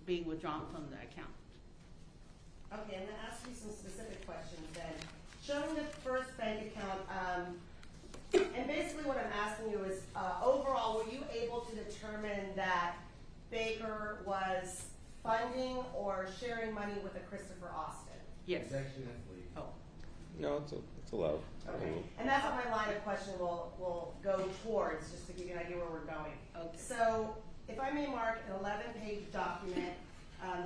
being withdrawn from the account. Okay, I'm going to ask you some specific questions then. Showing the first bank account, and basically what I'm asking you is, overall, were you able to determine that Baker was funding or sharing money with a Christopher Austin? Yes. It's actually not legal. Oh. No, it's allowed. Okay, and that's what my line of question will go towards, just to give you an idea where we're going. Okay. So, if I may mark an 11-page document,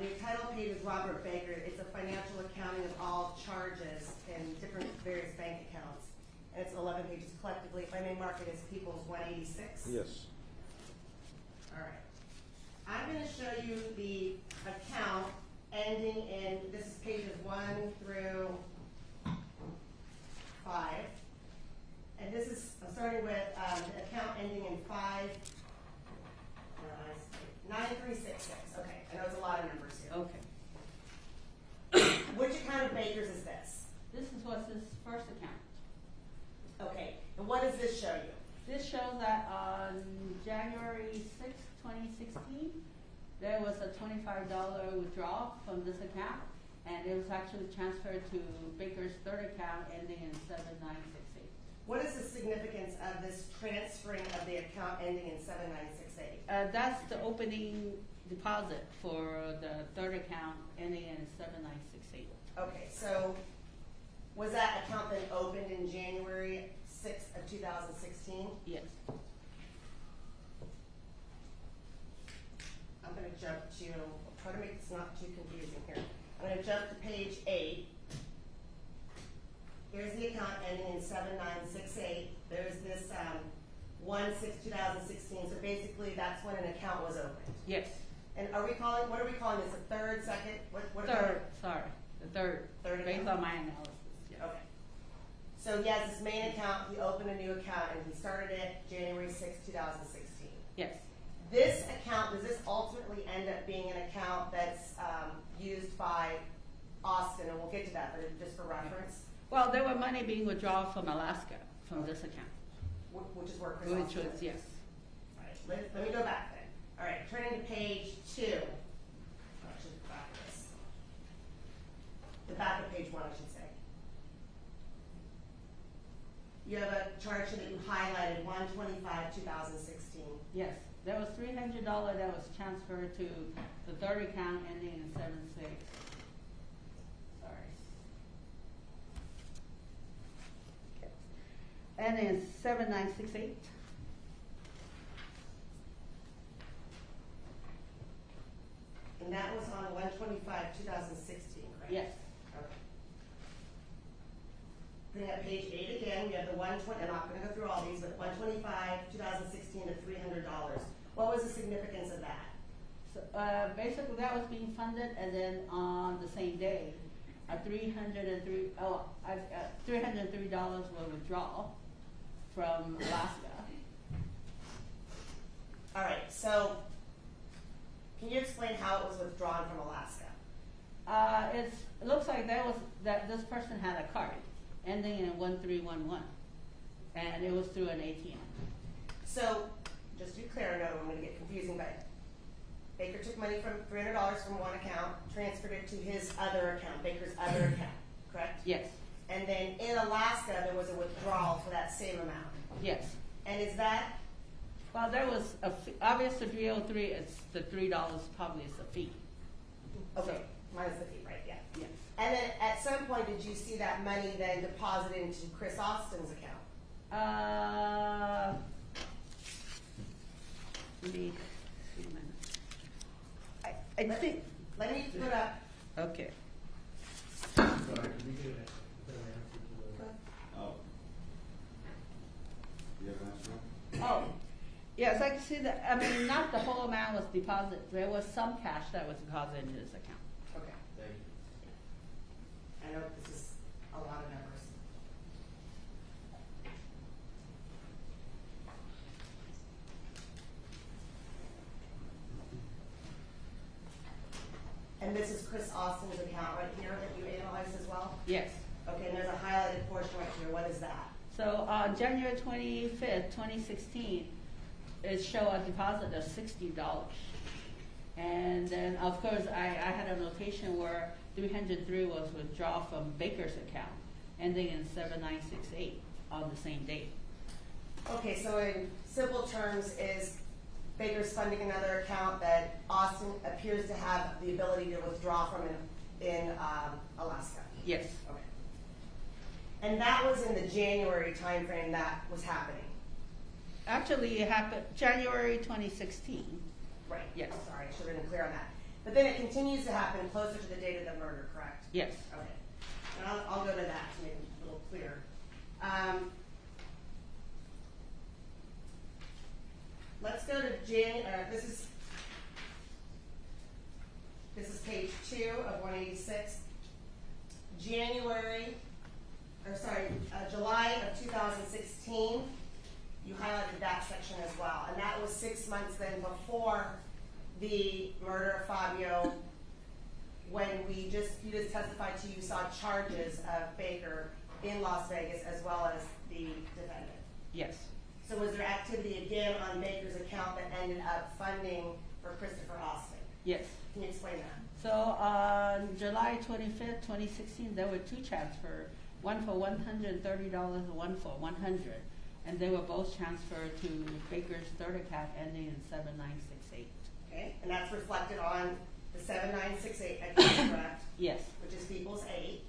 the title page is Robert Baker. It's a financial accounting of all charges in different various bank accounts. And it's 11 pages collectively. If I may mark it as People's 186. Yes. All right. I'm going to show you the account ending in, this is pages 1 through 5. And this is starting with the account ending in 9366. Okay, I know it's a lot of numbers here. Okay. Which account of Baker's is this? This was his first account. Okay, and what does this show you? This shows that on January 6, 2016, there was a $25 withdrawal from this account, and it was actually transferred to Baker's third account ending in 7968. What is the significance of this transferring of the account ending in 7968? That's the opening deposit for the third account ending in 7968. Okay, so was that account then opened in January 6th of 2016? Yes. I'm going to jump to, I'll try to make this not too confusing here. I'm going to jump to page 8. Here's the account ending in 7968. There's this 1/6/2016. So basically, that's when an account was opened. Yes. And what are we calling this? A third, second? What Third, sorry. The third based account? on my analysis. Yes. Okay. So he has this main account. He opened a new account, and he started it January 6, 2016. Yes. This account, does this ultimately end up being an account that's used by Austin? And we'll get to that, but just for reference. Well, there were money being withdrawn from Alaska from this account. Which is where Chris Which Austin was, is. yes. All right, let me go back then. All right, turning to page 2. Actually, the back of this. The back of page 1, I should say. You have a chart that you highlighted, 1/25/2016. Yes. There was $300 that was transferred to the third account ending in 76. Sorry. And then 7968. And that was on 1/25/2016, correct? Yes. Okay. Bring up page 8 again. We have the 120. I'm not going to go through all these, but 1/25/2016 to $300. What was the significance of that? So, basically, that was being funded, and then on the same day, $303 were withdrawal from Alaska. All right. So, can you explain how it was withdrawn from Alaska? It looks like this person had a card ending in 1311, and it was through an ATM. So, just to be clear, I know I'm going to get confusing, but Baker took money from $300 from one account, transferred it to his other account, Baker's other account, correct? Yes. And then in Alaska, there was a withdrawal for that same amount. Yes. And is that? Well, there was a fee. Obviously, 303. It's the $3 probably is the fee. Okay, minus the fee, right? Yeah. Yes. And then at some point, did you see that money then deposited into Chris Austin's account? Let me see a minute. I think. Let me put up. Okay. Sorry, can we get an answer to the? Oh. You have an answer? Oh, yes, I can see that. I mean, not the whole amount was deposited. There was some cash that was deposited into this account. Okay. Thank you. I know this is a lot of numbers. And this is Chris Austin's account right here that you analyzed as well? Yes. Okay, and there's a highlighted portion right here. What is that? So on January 25th, 2016, it showed a deposit of $60. And then, of course, I had a notation where 303 was withdrawn from Baker's account, ending in 7968 on the same date. Okay, so in simple terms, is Baker's funding another account that Austin appears to have the ability to withdraw from in Alaska? Yes. Okay. And that was in the January timeframe that was happening? Actually, it happened January 2016. Right. Yes. Sorry, I should have been clear on that. But then it continues to happen closer to the date of the murder, correct? Yes. Okay. And I'll go to that to make it a little clearer. Let's go to this is page 2 of 186. July of 2016, you highlighted that section as well. And that was 6 months then before the murder of Fabio, when you just testified to you saw charges of Baker in Las Vegas as well as the defendant. Yes. So was there activity again on Baker's account that ended up funding for Christopher Austin? Yes. Can you explain that? So on July 25th, 2016, there were 2 transfers, one for $130 and one for $100, and they were both transferred to Baker's third account ending in 7968. Okay, and that's reflected on the 7968 account, correct? Yes. Which is People's 8.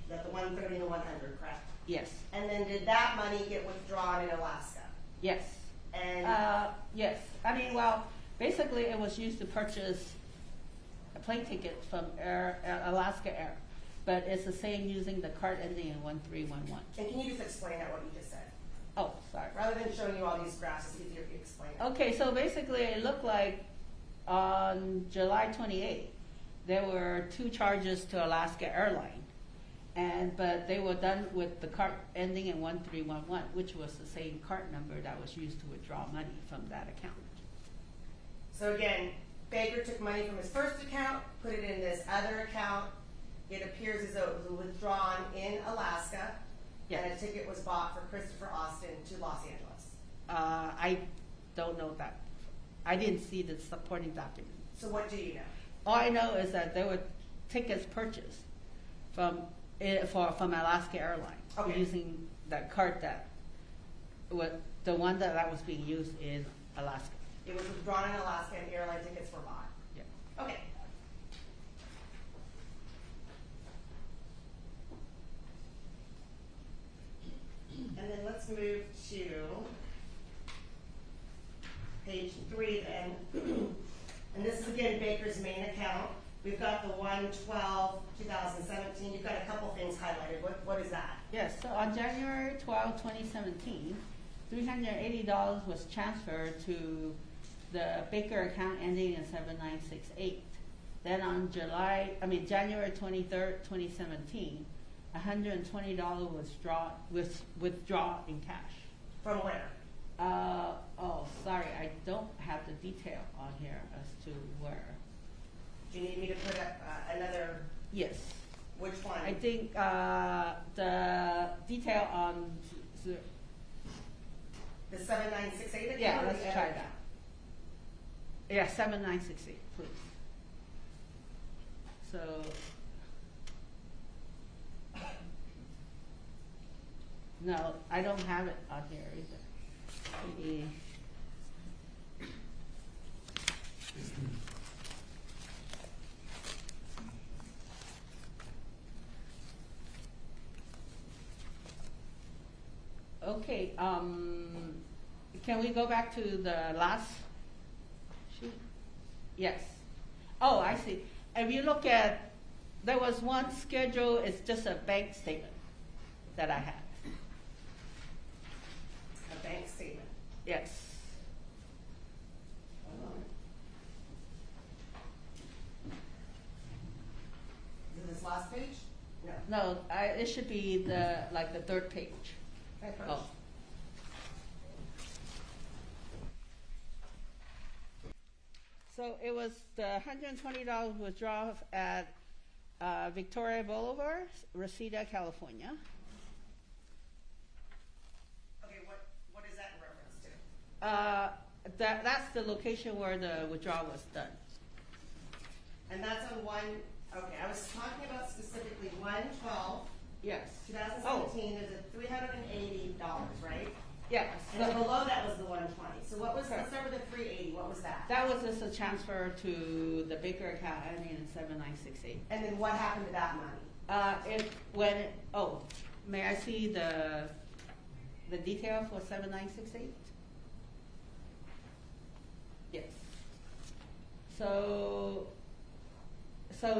That the 130 and the 100, correct? Yes. And then did that money get withdrawn in Alaska? Yes. And yes. I mean, well, basically it was used to purchase a plane ticket from Alaska Air, but it's the same using the card ending in 1311. and can you just explain that what you just said? Oh, sorry. Rather than showing you all these graphs, it's easier if you explain it. Okay, so basically it looked like on July 28th, there were 2 charges to Alaska Airlines. But they were done with the card ending in 1311, which was the same card number that was used to withdraw money from that account. So again, Baker took money from his first account, put it in this other account. It appears as though it was withdrawn in Alaska, Yes. and a ticket was bought for Christopher Austin to Los Angeles. I don't know that. I didn't see the supporting document. So what do you know? All I know is that there were tickets purchased from Alaska Airlines Okay. using that card that was the one that was being used in Alaska. It was withdrawn in Alaska and airline tickets were bought. Yeah. Okay. And then let's move to page 3 then. And this is again Baker's main account. We've got the 1/12/2017. You've got a couple things highlighted. What is that? Yes, so on January 12, 2017, $380 was transferred to the Baker account ending in 7968. Then on January 23rd, 2017, $120 was withdrawn in cash. From where? Sorry, I don't have the detail on here as to where. Do you need me to put up another? Yes. Which one? I think the detail on The 7968 account? yeah, or let's the try other? that. Yeah, 7968, please. So no, I don't have it on here either. Maybe. Okay, can we go back to the last sheet? Yes. Oh, I see. If you look at, there was one schedule, it's just a bank statement that I had. A bank statement. Yes. Is it this last page? No. No, it should be the 3rd page. Okay, first. Oh. So it was the $120 withdrawal at Victoria Boulevard, Reseda, California. Okay, what is that in reference to? That's the location where the withdrawal was done. And that's on okay, I was talking about specifically 1/12, Yes. 2017, there's a $380, right? Yeah. And then below that was the 120. So what was, Correct. let's start with the 380, what was that? That was just a transfer to the Baker account ending in 7968. And then what happened to that money? May I see the detail for 7968? Yes. So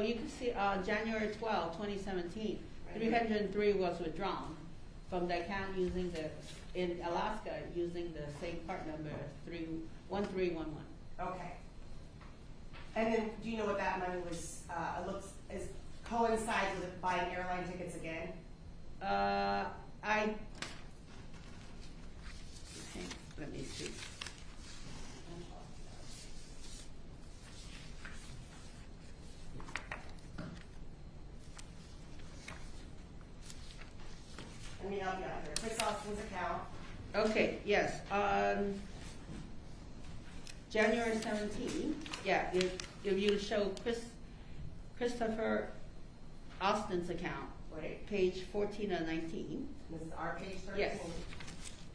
you can see on January 12, 2017, 303 was withdrawn from the account in Alaska using the same part number 1311. Okay. And then, do you know what that money was, coincides with buying airline tickets again? Let me see. Let me help you out here. Chris Austin's account. Okay, yes, on January 17, yeah, if you show Christopher Austin's account, Right. page 14 and 19. This is our page 13. Yes.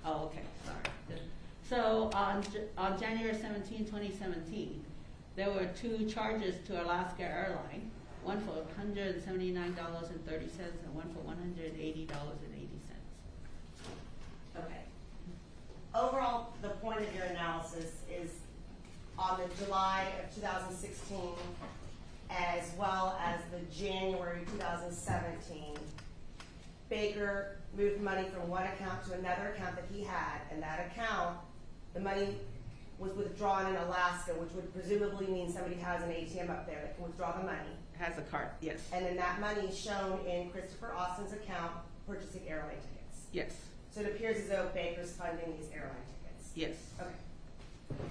Oh, okay, sorry. So on January 17, 2017, there were two charges to Alaska Airlines, one for $179.30 and one for $180.80. Okay. Overall, the point of your analysis is on the July of 2016 as well as the January 2017, Baker moved money from one account to another account that he had, and that account, the money was withdrawn in Alaska, which would presumably mean somebody has an ATM up there that can withdraw the money. Has a card, yes. And then that money is shown in Christopher Austin's account purchasing airline tickets. Yes, So it appears as though Baker's funding these airline tickets. yes. Okay.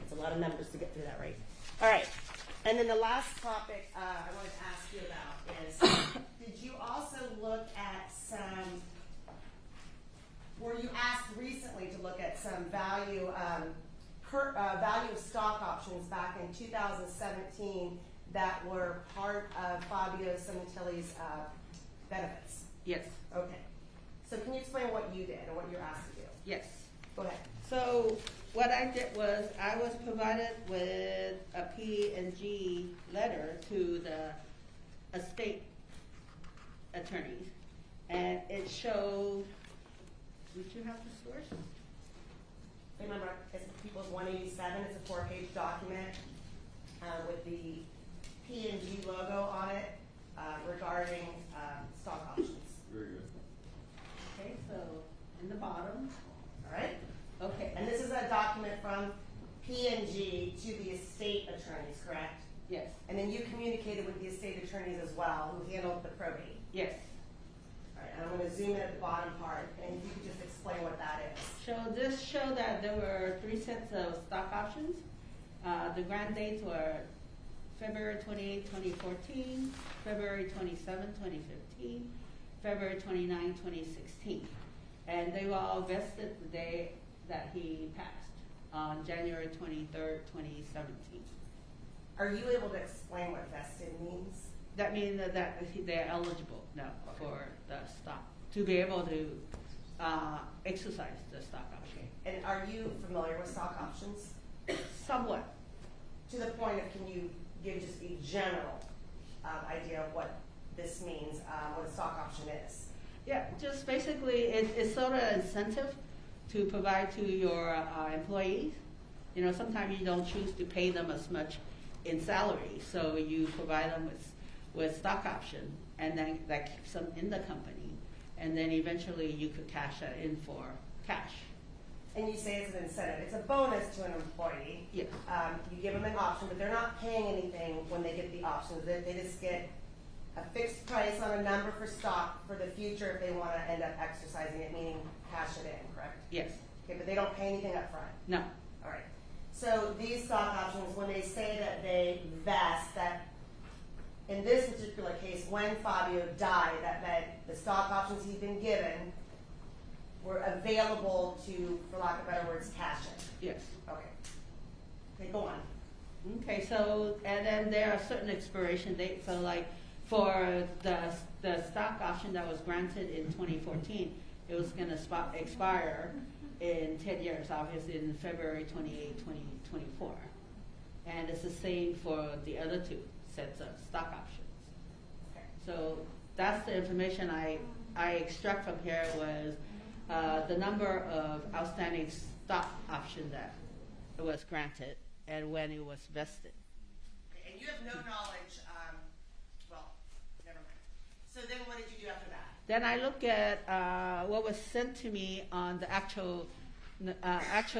It's a lot of numbers to get through that, right? All right. And then the last topic I wanted to ask you about is, did you also look at were you asked recently to look at some value of stock options back in 2017 that were part of Fabio Sementilli's benefits? Yes, Okay. So can you explain what you did or what you're asked to do? yes. Go ahead. So what I did was I was provided with a P&G letter to the estate attorneys, and it showed. Did you have the source? Remember, it's People's 187. It's a 4-page document with the P&G logo on it regarding stock options. Very good. Okay, so in the bottom. All right? Okay. And this is a document from P&G to the estate attorneys, correct? Yes. And then you communicated with the estate attorneys as well, who handled the probate. Yes. All right, and I'm going to zoom in at the bottom part, and if you could just explain what that is. So this showed that there were 3 sets of stock options. The grant dates were February 28, 2014, February 27, 2015, February 29, 2016. And they were all vested the day that he passed, on January 23rd, 2017. Are you able to explain what vested means? That means that they're eligible now for the stock, to be able to exercise the stock option. And are you familiar with stock options? Somewhat. To the point of, can you give just a general idea of what this means, what a stock option is? Yeah, just basically it's sort of an incentive to provide to your employees. You know, sometimes you don't choose to pay them as much in salary, so you provide them with stock option, and then that keeps them in the company, and then eventually you could cash that in for cash. And you say it's an incentive. It's a bonus to an employee. Yes. You give them an option, but they're not paying anything when they get the options. They just get a fixed price on a number for stock for the future if they want to end up exercising it, meaning cash it in, correct? Yes. Okay, but they don't pay anything up front. No. All right. So these stock options, when they say that they vest, that in this particular case, when Fabio died, that meant the stock options he'd been given were available to, for lack of better words, cash in. Yes. Okay. Okay, go on. Okay, so, and then there are certain expiration dates, so like for the stock option that was granted in 2014, it was gonna expire in 10 years, obviously in February 28, 2024. And it's the same for the other two sets of stock options. Okay. So that's the information I extract from here was the number of outstanding stock option that was granted and when it was vested. Okay, and you have no knowledge, well, never mind. So then what did you do after that? Then I look at what was sent to me on the actual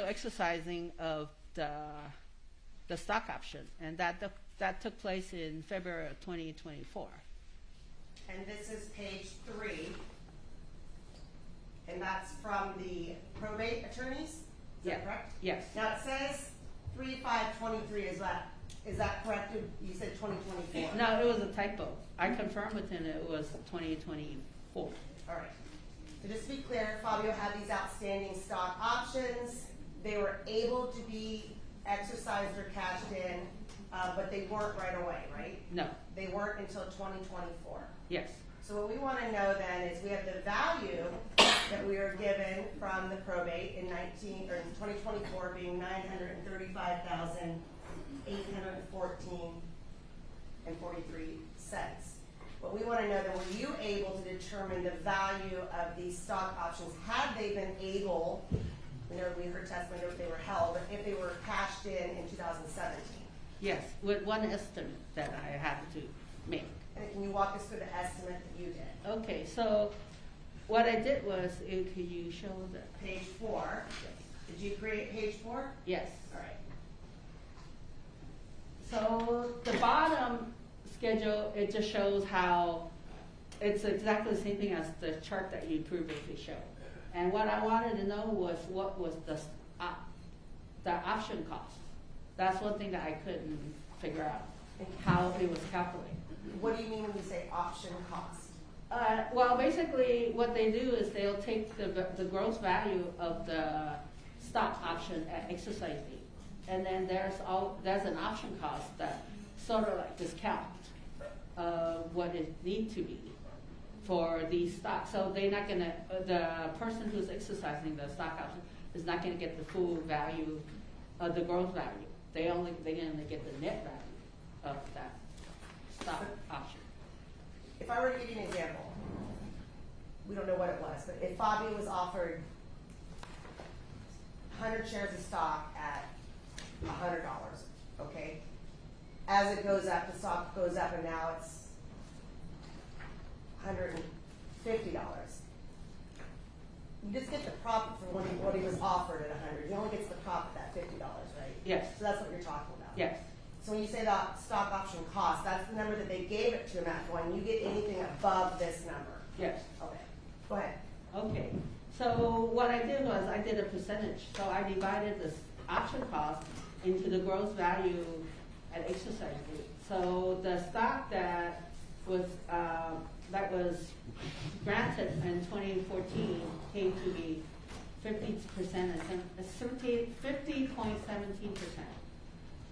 exercising of the stock option, and that took place in February of 2024. And this is page 3, and that's from the probate attorneys, is that correct? Yes. Now it says 3/5/23, is that correct? You said 2024. No, it was a typo. I confirmed with him it was 2024. All right. So just to be clear, Fabio had these outstanding stock options. They were able to be exercised or cashed in, but they weren't right away, right? No. They weren't until 2024. Yes. So what we want to know then is we have the value that we are given from the probate in 2024 being $935,814.43. But we want to know that were you able to determine the value of these stock options had they been able, we heard testimony that they were held, but if they were cashed in 2017. Yes, with one estimate that I had to make. And can you walk us through the estimate that you did? Okay, so what I did was, could you show the Page 4. Did you create page 4? Yes. All right. So the bottom schedule, it just shows how it's exactly the same thing as the chart that you previously showed. And what I wanted to know was what was the option cost. That's one thing that I couldn't figure out, how it was calculated. What do you mean when you say option cost? Well, basically, what they do is they'll take the gross value of the stock option at exercise date, and then there's an option cost that sort of like discount what it need to be for these stocks. So they're not gonna the person who's exercising the stock option is not gonna get the full value of the gross value. They're gonna get the net value of that stock option. If I were to give you an example, we don't know what it was, but if Fabio was offered 100 shares of stock at $100, okay? As it goes up, the stock goes up, and now it's $150. You just get the profit for what he was offered at 100. He only gets the profit at $50, right? Yes. So that's what you're talking about. Yes. So when you say the stock option cost, that's the number that they gave it to him at, going, you get anything above this number. Yes. Okay. Go ahead. Okay. So what I did was I did a percentage. So I divided this option cost into the gross value at exercise date. So the stock that was granted in 2014 came to be 50% and 50.17%.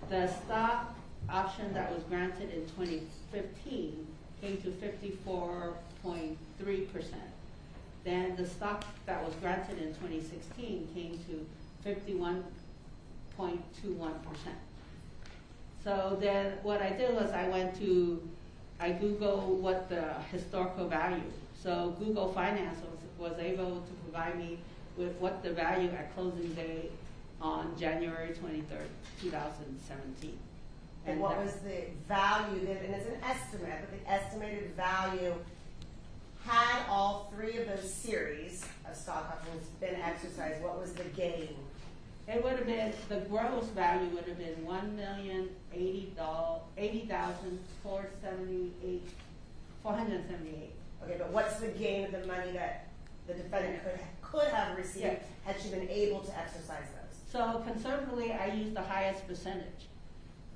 The stock option that was granted in 2015 came to 54.3%. Then the stock that was granted in 2016 came to 51.21%. So then what I did was I Googled what the historical value. So Google Finance was able to provide me with what the value at closing day on January 23rd, 2017. And what was the value, and it's an estimate, but the estimated value had all 3 of those series of stock options been exercised, what was the gain? It would have been, the gross value would have been $1,080,478. Okay, but what's the gain of the money that the defendant could have received Yes. had she been able to exercise those? So conservatively, I used the highest percentage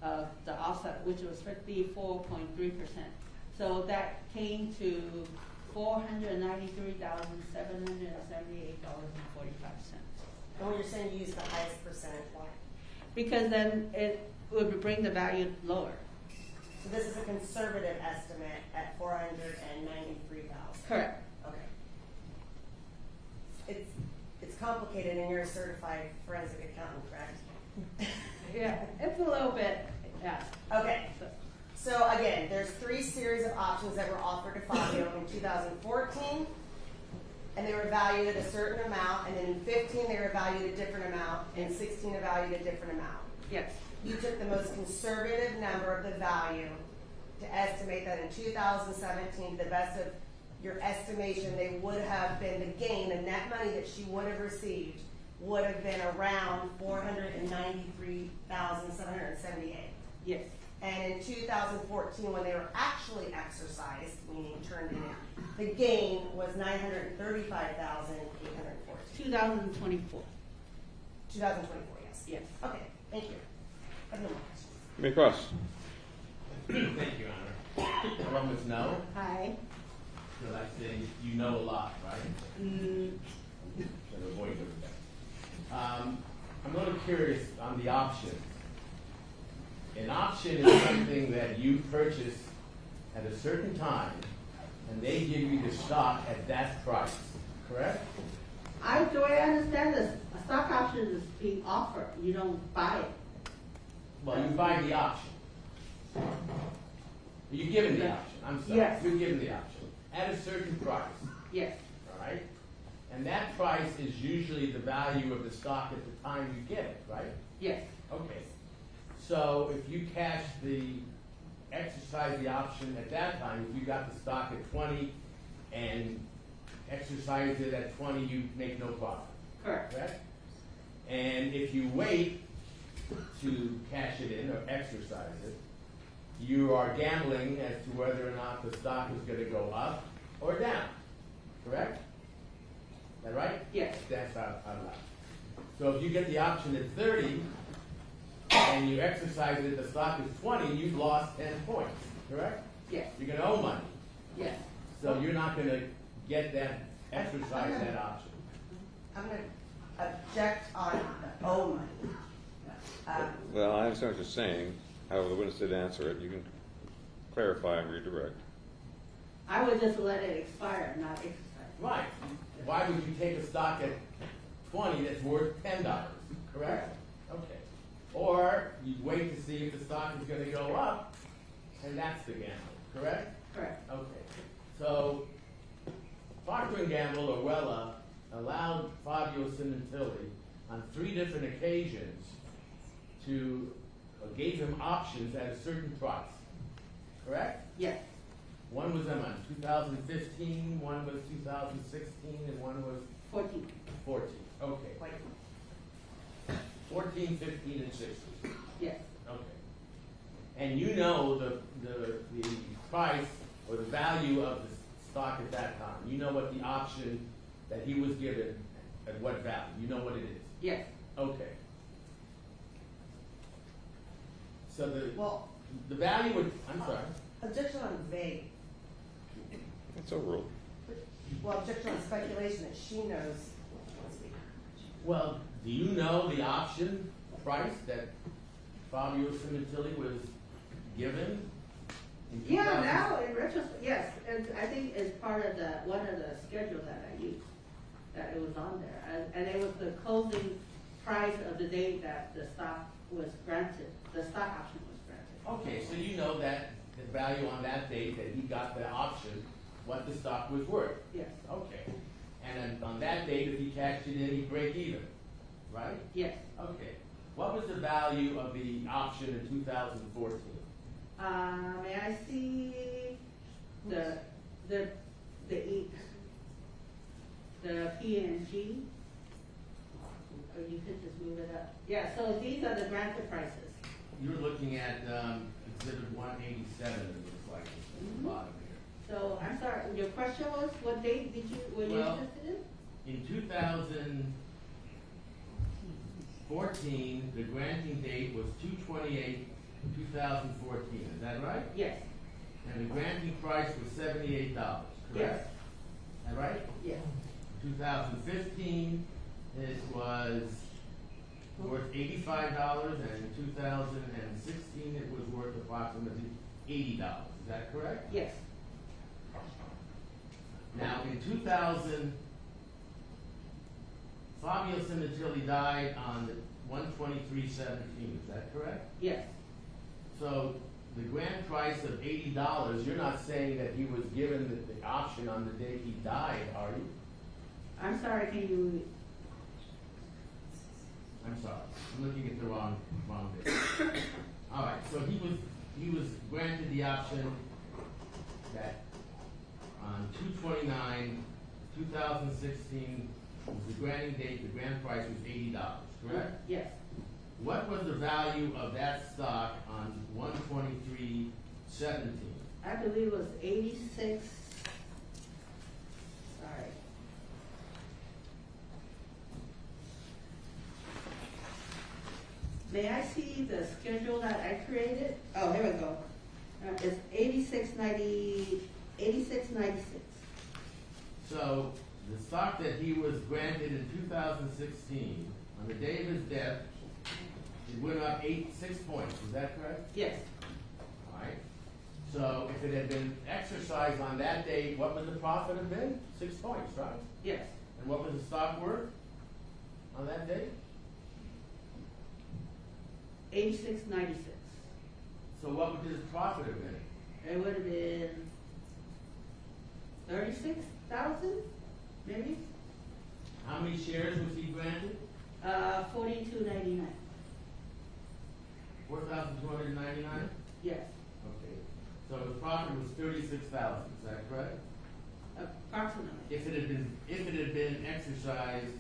of the offset, which was 54.3%. So that came to $493,778.45. And when you're saying you use the highest percentage, why? because then it would bring the value lower. So this is a conservative estimate at $493,000. Correct. Okay. It's complicated, and you're a certified forensic accountant, correct? Yeah, it's a little bit, yeah. Okay. So again, there's 3 series of options that were offered to Fabio in 2014, and they were valued at a certain amount, and then in 15 they were valued at a different amount, and in 16 they were valued at a different amount. Yes. You took the most conservative number of the value to estimate that in 2017, to the best of your estimation, they would have been, the gain, the net money that she would have received would have been around $493,778. Yes. And in 2014, when they were actually exercised, meaning turned in, the gain was $935,814. 2024. 2024, yes. Yes. Okay, thank you. I have no more questions. May cross. Thank you, Honor. Hello, Ms. No. Hi. So I say you know a lot, right? Mm, I'm a little curious on the options. An option is something that you purchase at a certain time, and they give you the stock at that price, correct? the way I understand this, a stock option is being offered. You don't buy it. Well, you buy the option. You're given the option, I'm sorry. Yes. You're given the option at a certain price, Yes. all right? And that price is usually the value of the stock at the time you get it, right? Yes. Okay. So if you exercise the option at that time, if you got the stock at 20 and exercise it at 20, you make no profit, Correct. correct? And if you wait to cash it in or exercise it, you are gambling as to whether or not the stock is going to go up or down, correct? Is that right? Yes. That's out loud. So if you get the option at 30 and you exercise it, the stock is 20, you've lost 10 points, correct? Yes. You're going to owe money. Yes. So you're not going to get that, exercise that option. I'm going to object on the owe money. Well, I understand what you're saying. However, the witness did answer it. You can clarify and redirect. I would just let it expire, not exercise. Right. Why would you take a stock at 20 that's worth $10, correct? Okay. Or you wait to see if the stock is going to go up, and that's the gamble, correct? Correct. Okay. So Procter & Gamble or Wella allowed Fabio Sementilli on 3 different occasions to gave him options at a certain price, correct? Yes. One was in 2015, one was 2016, and one was 14. 14. Okay. Wait. 14, 15, and 16. Yes. Okay. And you know the price or the value of the stock at that time. You know what the option that he was given at what value. You know what it is. Yes. Okay. So the value would, I'm sorry. Objection on vague. It's overruled. Well, objection on speculation that she knows. Well, do you know the option price that Fabio Sementilli was given? In Yeah, 2000? now in retrospect, yes, and I think it's part of one of the schedules that I used, that it was on there. And it was the closing price of the day that the stock was granted, the stock option was granted. Okay, so you know that the value on that date that he got the option, what the stock was worth. Yes. Okay. And then on that date, if he cashed it in, he'd break even, right? Yes. Okay. What was the value of the option in 2014? May I see the P&G? Or you could just move it up. Yeah, so these are the granted prices. You're looking at Exhibit 187, it looks like, at the bottom here. So, I'm sorry, your question was, what date were you Well, interested in? In 2014, the granting date was 2/28/2014, is that right? Yes. And the granting price was $78, correct? Yes. Is that right? Yes. 2015, it was worth $85, and in 2016 it was worth approximately $80. Is that correct? Yes, Now, in 2000, Fabio Sementilli died on 1/23/17. Is that correct? yes. So the grand price of $80, you're not saying that he was given the option on the day he died, are you? I'm sorry, can you, I'm sorry, I'm looking at the wrong date. All right, so he was granted the option that on 2/29/2016 was the granting date, the grand price was $80, correct? yes. What was the value of that stock on 1/23/17? I believe it was 86, sorry. May I see the schedule that I created? Oh, here we go. It's 86.96. So the stock that he was granted in 2016, on the day of his death, it went up 6 points. Is that correct? Yes, All right. So if it had been exercised on that day, what would the profit have been? 6 points, right? yes. And what was the stock worth on that day? 86.96. So what would his profit have been? It would have been 36,000, maybe? How many shares was he granted? 42.99. 4,299? Yes, Okay. So his profit was 36,000. Is that correct? approximately. If it had been exercised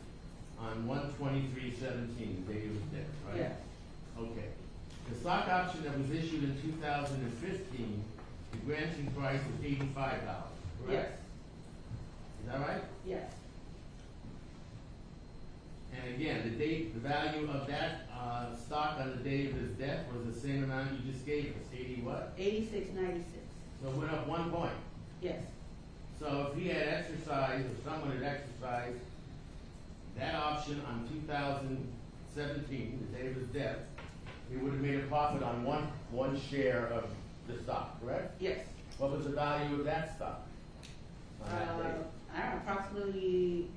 on 1/23/17, the day of his death, right? Yes, Okay. The stock option that was issued in 2015, the granting price was $85, yes, correct? Is that right? yes. And again, the value of that stock on the day of his death was the same amount you just gave us, 80 what? 86.96. So it went up 1 point. Yes, So if he had exercised, or someone had exercised that option on 2017, the day of his death, he would have made a profit on one share of the stock, correct? yes. What was the value of that stock on that day? I don't know, approximately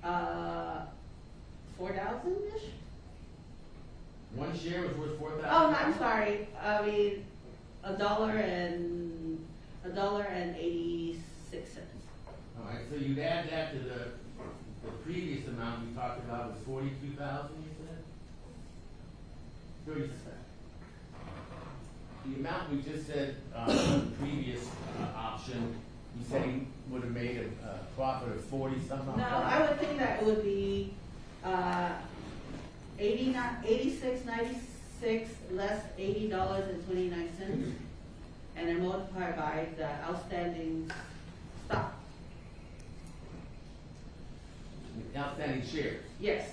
4,000-ish? One share was worth 4,000. Oh, no, I'm sorry. I mean, $1.86. All right, so you'd add that to the previous amount we talked about was 42,000, you said? 37. The amount we just said on the previous option, you said he would have made a profit of 40 something. No, I would think that it would be 86.96 less $80.29, and then multiply by the outstanding stock. Outstanding shares. Yes,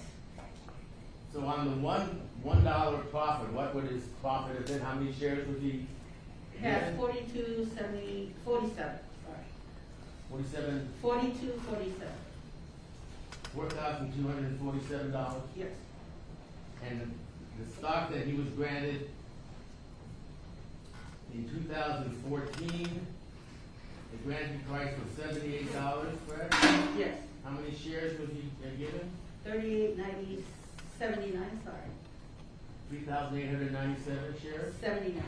So on the $1 profit, what would his profit have been? How many shares would he? it has 47, sorry. 47, 42.47. $4,247. Yes, And the stock that he was granted in 2014, the granting price was $78, correct? yes. How many shares was he given? 78 sorry. 3,897 shares? 79.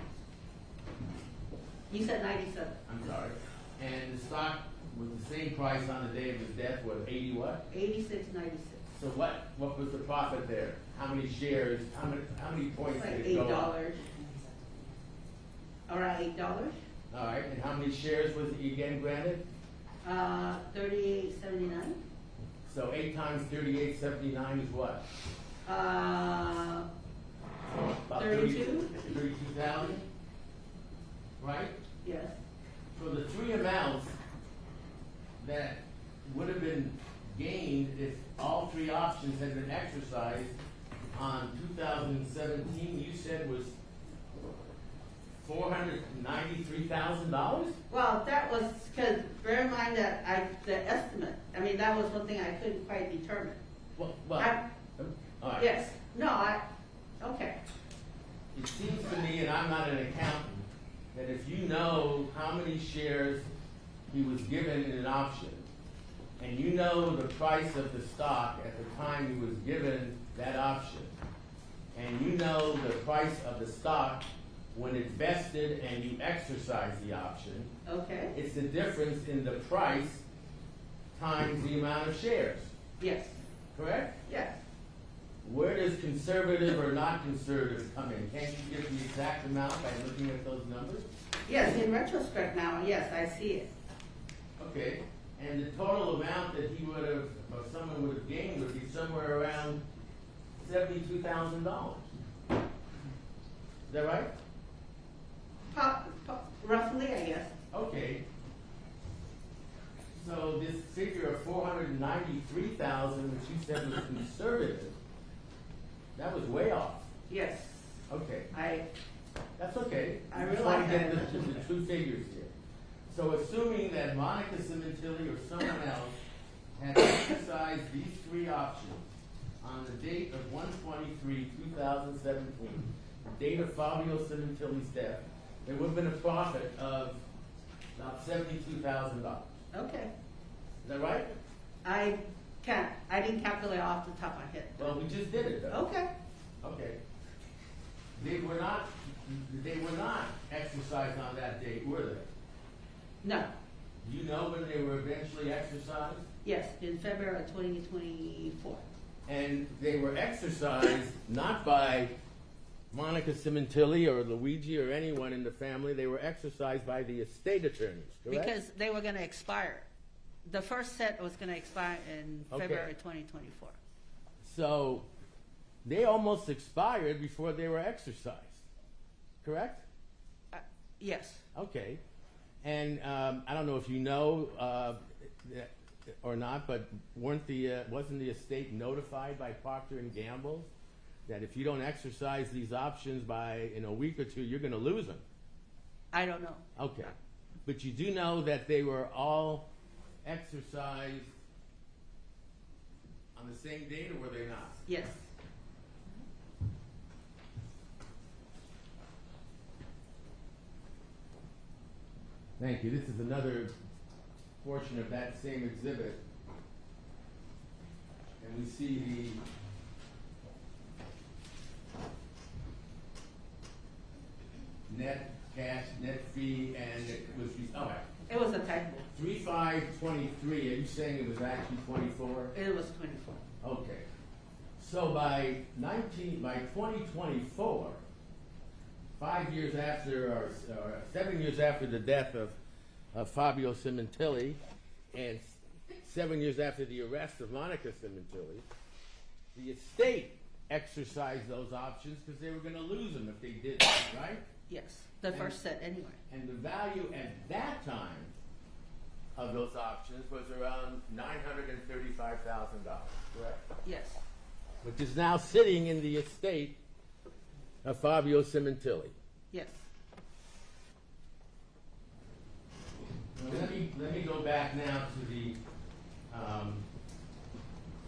You said 97. I'm sorry. And the stock with the same price on the day of his death was 80 what? 86.96. So what was the profit there? How many shares, how many points It's like did it go up? $8. Around $8. All right, and how many shares was he again granted? 38.79. So 8 times 38.79 is what? About 32. 32,000, right? Yes. So the three amounts that would have been gained if all three options had been exercised on 2017, you said was $493,000? Well, that was because bear in mind that the estimate. I mean, that was one thing I couldn't quite determine. Well, I- All right. Yes, no, okay, It seems to me, and I'm not an accountant, that if you know how many shares he was given in an option, and you know the price of the stock at the time he was given that option, and you know the price of the stock when it's vested and you exercise the option, okay, it's the difference in the price times the amount of shares, yes, correct? yes. Where does conservative or not conservative come in? Can't you give the exact amount by looking at those numbers? Yes, in retrospect now, yes, I see it. Okay, and the total amount that he would have, or someone would have gained would be somewhere around $72,000. Is that right? Roughly, I guess. Okay. So this figure of 493,000, which you said was conservative, that was way off. Yes, Okay, I that's okay. I just want to realize get that. the two figures here. So assuming that Monica Sementilli or someone else had exercised these three options on the date of 1/23/2017, the date of Fabio Sementilli's death, there would have been a profit of about $72,000. okay. Is that right? I didn't calculate off the top of my head. Well, we just did it though. Okay. Okay. They were not exercised on that date, were they? No. Do you know when they were eventually exercised? Yes, in February of 2024. And they were exercised not by Monica Sementilli or Luigi or anyone in the family. They were exercised by the estate attorneys, correct? Because they were going to expire. The first set was going to expire in Okay. February 2024. So they almost expired before they were exercised, correct? Yes. Okay. And I don't know if you know or not, but wasn't the estate notified by Procter and Gamble that if you don't exercise these options in a week or two, you're going to lose them? I don't know. Okay. But you do know that they were all exercised on the same date, or were they not? Yes. Thank you. This is another portion of that same exhibit. And we see the net cash, net fee, and it was, It was a typo. 3/5/23. Are you saying it was actually 24? It was 24. Okay. So by 2024, 5 years after, or 7 years after the death of Fabio Sementilli, and 7 years after the arrest of Monica Sementilli, the estate exercised those options because they were going to lose them if they didn't, right? Yes. The first set anyway. And the value at that time of those options was around $935,000, correct? Yes. Which is now sitting in the estate of Fabio Sementilli. Yes. Well, let me go back now to the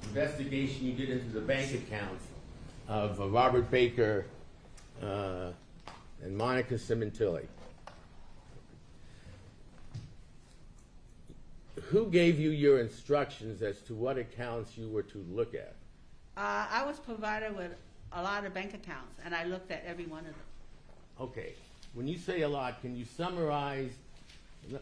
investigation you did into the bank accounts of Robert Baker and Monica Sementilli. Who gave you your instructions as to what accounts you were to look at? I was provided with a lot of bank accounts, and I looked at every one of them. Okay. When you say a lot, can you summarize?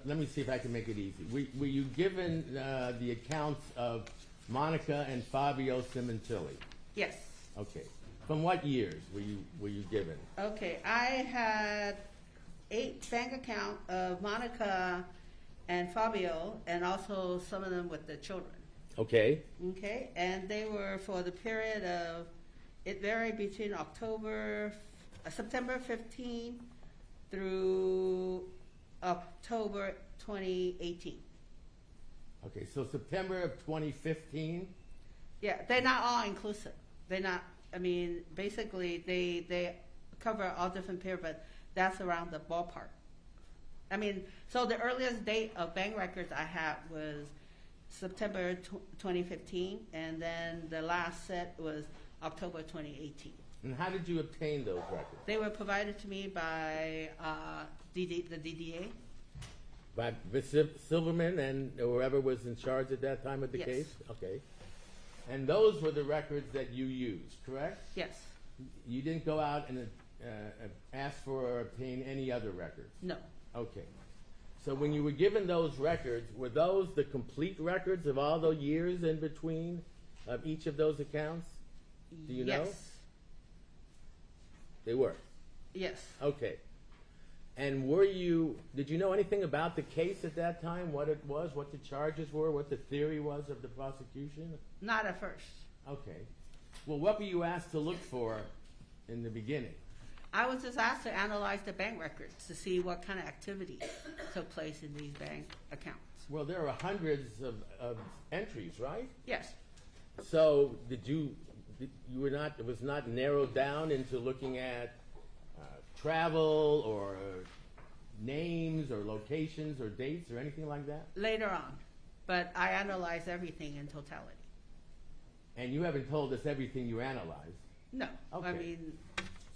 Let me see if I can make it easy. Were you given the accounts of Monica and Fabio Sementilli? Yes. Okay. From what years were you given? Okay, I had 8 bank accounts of Monica and Fabio, and also some of them with the children. Okay. Okay, and they were for the period of, it varied between September 15 through October 2018. Okay, so September of 2015. Yeah, they're not all inclusive. They're not, I mean, basically they cover all different periods, but that's around the ballpark. I mean, so the earliest date of bank records I had was September 2015, and then the last set was October 2018. And how did you obtain those records? They were provided to me by the DDA. By Ms. Silverman and whoever was in charge at that time of the Yes. case? Okay. And those were the records that you used, correct? Yes. You didn't go out and ask for or obtain any other records? No. Okay. So when you were given those records, were those the complete records of all the years in between of each of those accounts? Do you know? Yes. They were? Yes. Okay. And did you know anything about the case at that time? What it was, what the charges were, what the theory was of the prosecution? Not at first. Okay. Well, what were you asked to look for in the beginning? I was just asked to analyze the bank records to see what kind of activity took place in these bank accounts. Well, there are hundreds of entries, right? Yes. So it was not narrowed down into looking at travel or names or locations or dates or anything like that? Later on. But I analyzed everything in totality. And you haven't told us everything you analyzed. No. Okay. I mean,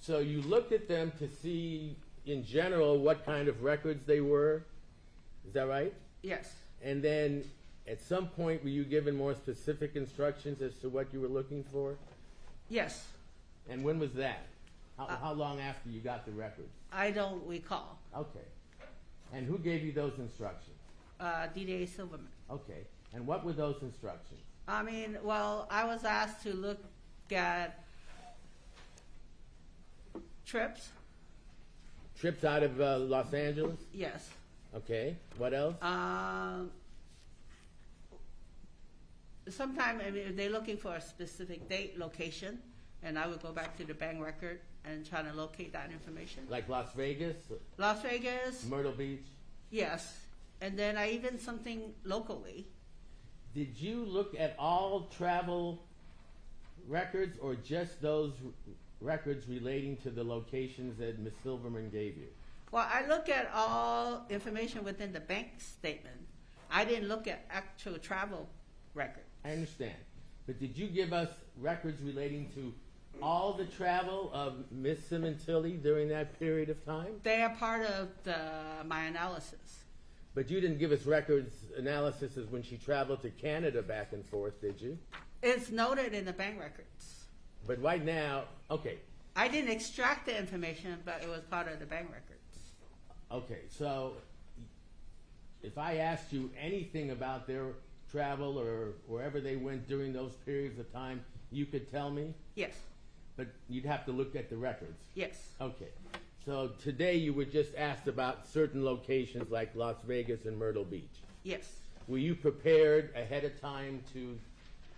So you looked at them to see, in general, what kind of records they were. Is that right? yes. And then at some point, were you given more specific instructions as to what you were looking for? Yes. And when was that? How long after you got the records? I don't recall. Okay. And who gave you those instructions? DDA Silverman. Okay. And what were those instructions? I mean, well, I was asked to look at trips. Trips out of Los Angeles? Yes. Okay. What else? Sometimes I mean, they're looking for a specific date, location, and I would go back to the bank record and try to locate that information. Like Las Vegas? Las Vegas, Myrtle Beach? yes. And then I even something locally. Did you look at all travel records or just those records relating to the locations that Ms. Silverman gave you? Well, I look at all information within the bank statement. I didn't look at actual travel records. I understand. But did you give us records relating to all the travel of Ms. Sementilli during that period of time? They are part of my analysis. But you didn't give us records analysis as when she traveled to Canada back and forth, did you? It's noted in the bank records. But right now, okay, I didn't extract the information, but it was part of the bank records. okay, so if I asked you anything about their travel or wherever they went during those periods of time, you could tell me? Yes. But you'd have to look at the records. Yes. Okay. So today you were just asked about certain locations like Las Vegas and Myrtle Beach. Yes. Were you prepared ahead of time to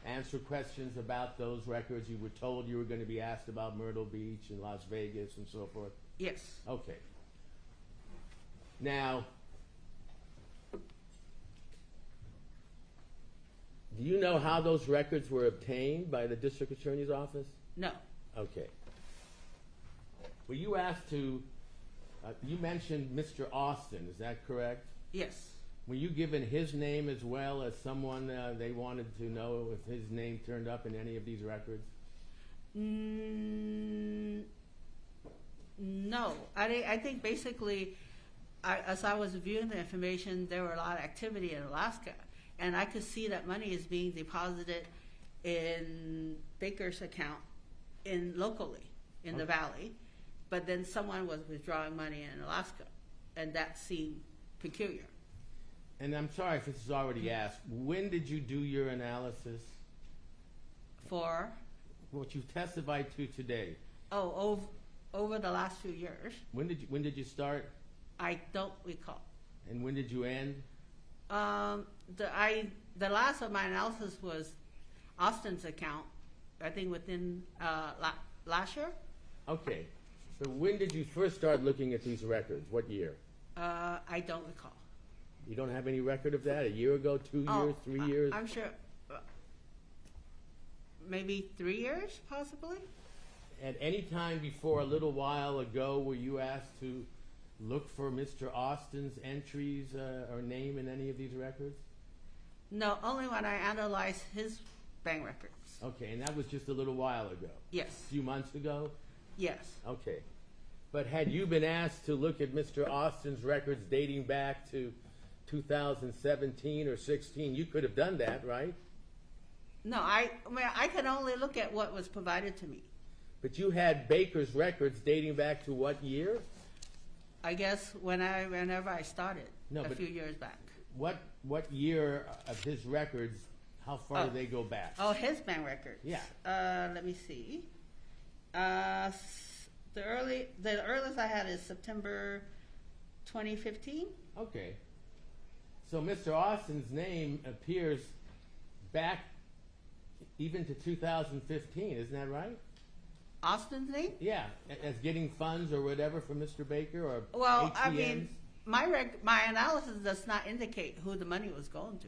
answer questions about those records? You were told you were going to be asked about Myrtle Beach and Las Vegas and so forth? Yes. Okay. Now, do you know how those records were obtained by the district attorney's office? No. Okay. Were you asked to, you mentioned Mr. Austin, is that correct? Yes. Were you given his name as well as someone they wanted to know if his name turned up in any of these records? No. I think basically, as I was viewing the information, there were a lot of activity in Alaska, and I could see that money is being deposited in Baker's account locally in the valley, but then someone was withdrawing money in Alaska, and that seemed peculiar. And I'm sorry if this is already asked, when did you do your analysis? For? What you've testified to today. Over the last few years. When did you start? I don't recall. And when did you end? The last of my analysis was Austin's account, I think within last year. Okay. So when did you first start looking at these records? What year? I don't recall. You don't have any record of that? A year ago, 2 years, 3 years? I'm sure. Maybe 3 years, possibly. At any time before a little while ago, were you asked to look for Mr. Austin's entries or name in any of these records? No, only when I analyzed his bank records. Okay, and that was just a little while ago? Yes, A few months ago? yes. Okay. But had you been asked to look at Mr. Austin's records dating back to 2017 or 16, you could have done that, right? No, I mean, I can only look at what was provided to me. But you had Baker's records dating back to what year? I guess whenever I started, No, a but- few years back. What year of his records, how far do they go back? Oh, his bank records. Yeah. Let me see. The earliest I had is September 2015. Okay. So Mr. Austin's name appears back even to 2015, isn't that right? Austin's name? Yeah, as getting funds or whatever from Mr. Baker or Well, ATMs? I mean, my analysis does not indicate who the money was going to.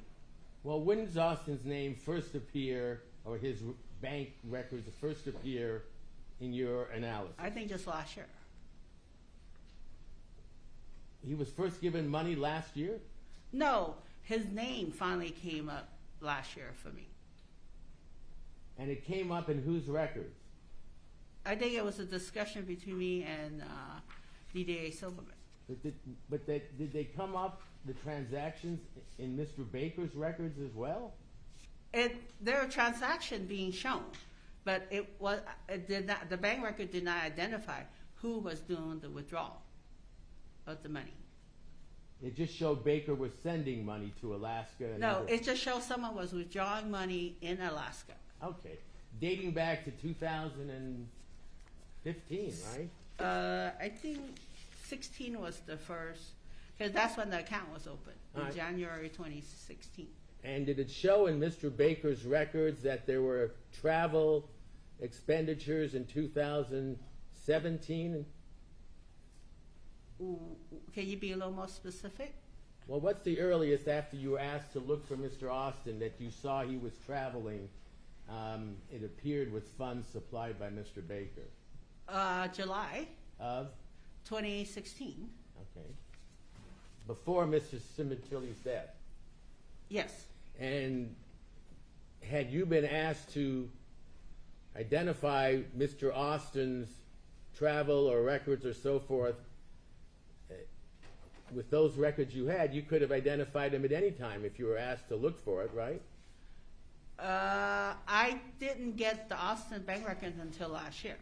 Well, when does Austin's name first appear, or his bank records first appear in your analysis? I think just last year. He was first given money last year? No, his name finally came up last year for me. And it came up in whose records? I think it was a discussion between me and DDA Silverman. Did they come up, the transactions, in Mr. Baker's records as well? There are transactions being shown, but it did not. The bank record did not identify who was doing the withdrawal of the money. It just showed Baker was sending money to Alaska. And No, other- it just shows someone was withdrawing money in Alaska. Okay, dating back to 2015, right? I think 16 was the first, because that's when the account was opened, in All right. January 2016. And did it show in Mr. Baker's records that there were travel expenditures in 2017? Ooh, can you be a little more specific? Well, what's the earliest after you were asked to look for Mr. Austin that you saw he was traveling? It appeared with funds supplied by Mr. Baker. July Of? 2016. Okay. Before Mr. Sementilli's death. Yes. And had you been asked to identify Mr. Austin's travel or records or so forth, with those records you had, you could have identified him at any time if you were asked to look for it, right? I didn't get the Austin bank records until last year.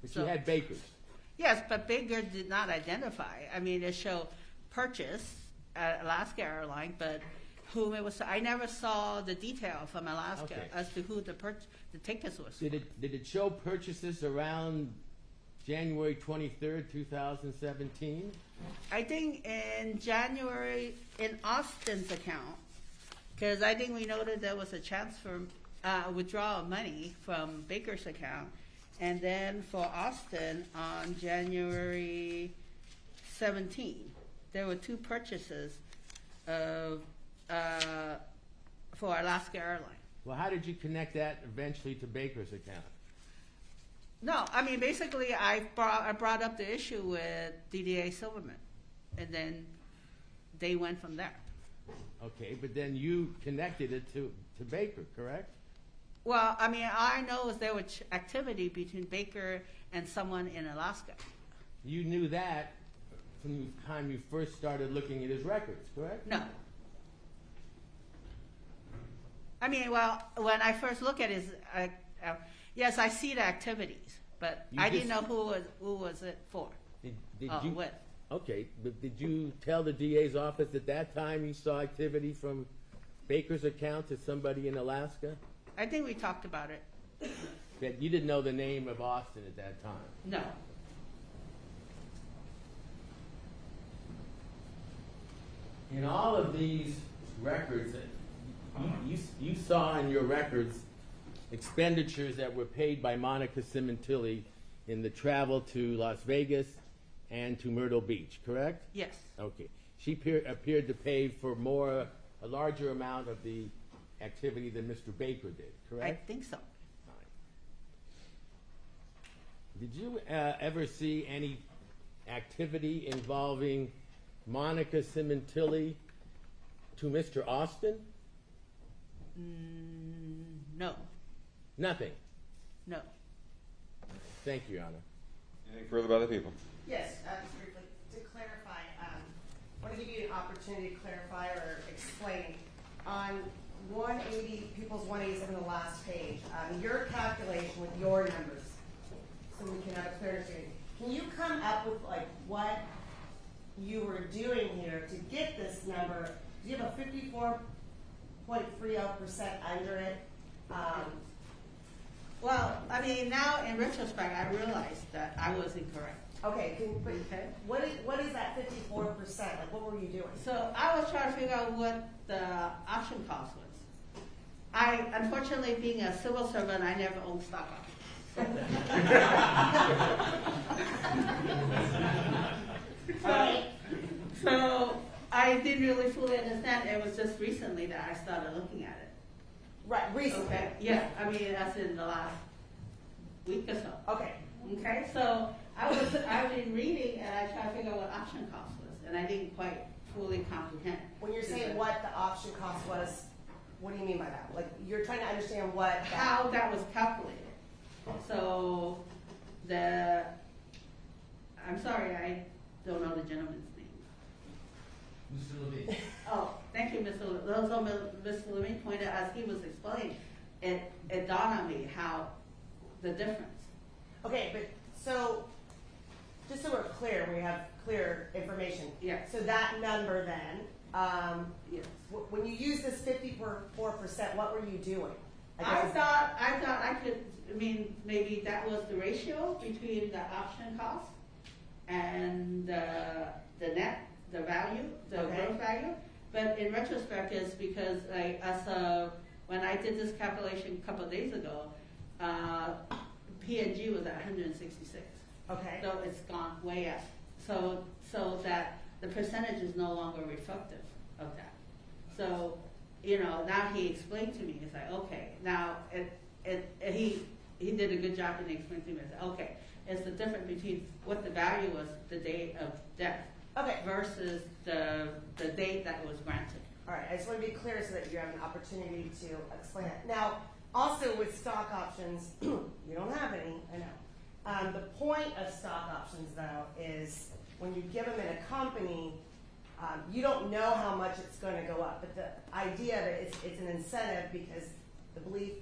But So- you had Baker's. Yes, but Baker did not identify. I mean, it showed purchase at Alaska Airlines, but whom it was. I never saw the detail from Alaska Okay. as to who the tickets was. Did it show purchases around January 23rd, 2017? I think in January, in Austin's account, because I think we noted there was a transfer, withdrawal of money from Baker's account, and then for Austin on January 17, there were two purchases of for Alaska Airlines. Well, how did you connect that eventually to Baker's account? No, I mean basically I brought up the issue with DDA Silverman, and then they went from there. Okay, but then you connected it to Baker, correct? Well, I mean, all I know is there was activity between Baker and someone in Alaska. You knew that from the time you first started looking at his records, correct? No. I mean, well, when I first look at his, yes, I see the activities, but You I didn't just- know who was it for. Did Oh, you? with. Okay, but did you tell the DA's office at that time you saw activity from Baker's account to somebody in Alaska? I think we talked about it. That you didn't know the name of Austin at that time? No. In all of these records, you saw in your records expenditures that were paid by Monica Sementilli in the travel to Las Vegas and to Myrtle Beach, correct? Yes. Okay. She appeared to pay for a larger amount of the activity than Mr. Baker did, I correct? think so. All right. Did you ever see any activity involving Monica Sementilli to Mr. Austin? No, Nothing. no. Thank you, Your Honor. Anything further by the people? Yes, just briefly, to clarify, I want to give you an opportunity to clarify or explain. On 180, People's 187, the last page, your calculation with your numbers, so we can have a clear understanding. Can you come up with like what you were doing here to get this number? Do you have a 54.30% under it? Well, I mean, now in retrospect, I realized that I was incorrect. Okay, but Okay. what is that 54%? Like, what were you doing? So I was trying to figure out what the option cost was. I, unfortunately, being a civil servant, I never owned stock options. So I didn't really fully understand. It was just recently that I started looking at it. Right, recently. Okay. Yeah, I mean, that's in the last week or so. Okay. Okay, so I've been reading and I tried to figure out what option cost was, and I didn't quite fully comprehend. When you're saying what the option cost was, what do you mean by that? Like, you're trying to understand what How that was calculated. So I'm sorry, I don't know the gentleman's name. Mr. Levine. Oh, thank you, Mr. Levine. So Mr. Levine pointed out, as he was explaining, it dawned on me how the difference. Okay, but so, just so we're clear, we have clear information. Yeah. So that number then, Yes. when you use this 54%, what were you doing? I thought I could, I mean, maybe that was the ratio between the option cost and the net, the value, the Okay. growth value. But in retrospect, it's because when I did this calculation a couple of days ago, P&G was at 166. Okay. So it's gone way up. So that the percentage is no longer reflective of that. So, now he explained to me, it's like, okay, now he did a good job in explaining to me, I said, okay, it's the difference between what the value was the date of death Okay. versus the date that it was granted. All right, I just want to be clear so that you have an opportunity to explain it. Now, also with stock options, you don't have any, I know. The point of stock options, though, is when you give them in a company, you don't know how much it's going to go up. But the idea of it is it's an incentive because the belief,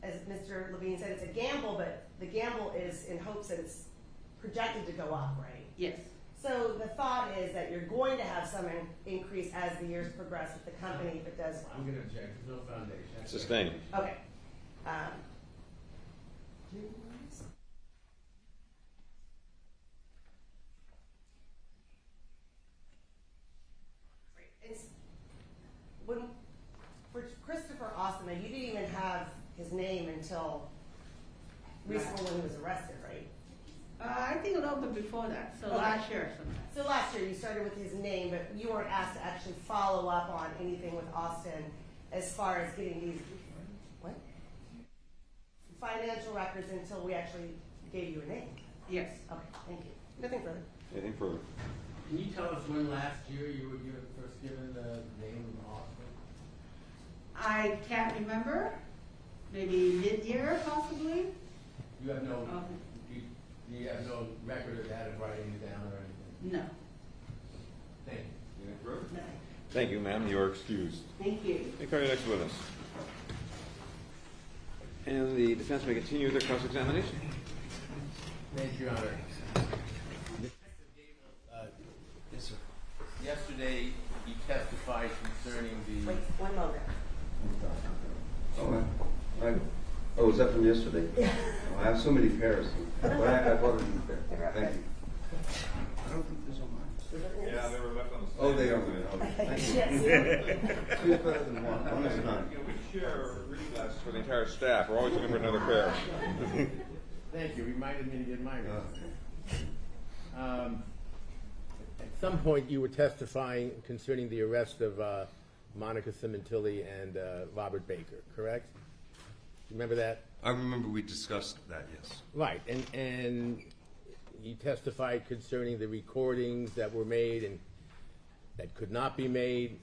as Mr. Levine said, it's a gamble, but the gamble is in hopes that it's projected to go up, right? Yes. So the thought is that you're going to have some increase as the years progress with the company if it does well. I'm going to object. There's no foundation. Sustained. Okay. For Christopher Austin, you didn't even have his name until recently when he was arrested, right? I think a little bit before that, so Okay. last year sometime. So last year you started with his name, but you weren't asked to actually follow up on anything with Austin as far as getting these financial records until we actually gave you a name. Yes. Okay, thank you. Nothing further. Anything further? Can you tell us when last year you were first given the name of Austin? I can't remember. Maybe mid-year, possibly. You have no, Um, you have no record of that, of writing it down or anything? No. Thank you. Anything further? No. Thank you, ma'am. You are excused. Thank you. May I call your next witness? And the defense may continue with their cross-examination. Thank you, Your Honor. Yes, sir. Yesterday, he testified concerning the. Wait, 1 moment. Oh, was that from yesterday? Yeah. Oh, I have so many pairs. But I bought a new pair. Thank you. I don't think there's on mine. Yeah, they were left on the side. Oh, they are. Okay. Thank you. Yes. Two's better than one. One is none. Yeah, we share reading glasses for the entire staff. We're always looking for another pair. Thank you. Reminded me to get mine. At some point, you were testifying concerning the arrest of Monica Sementilli and Robert Baker, correct? Remember that? I remember we discussed that, yes. Right, and you testified concerning the recordings that were made and that could not be made,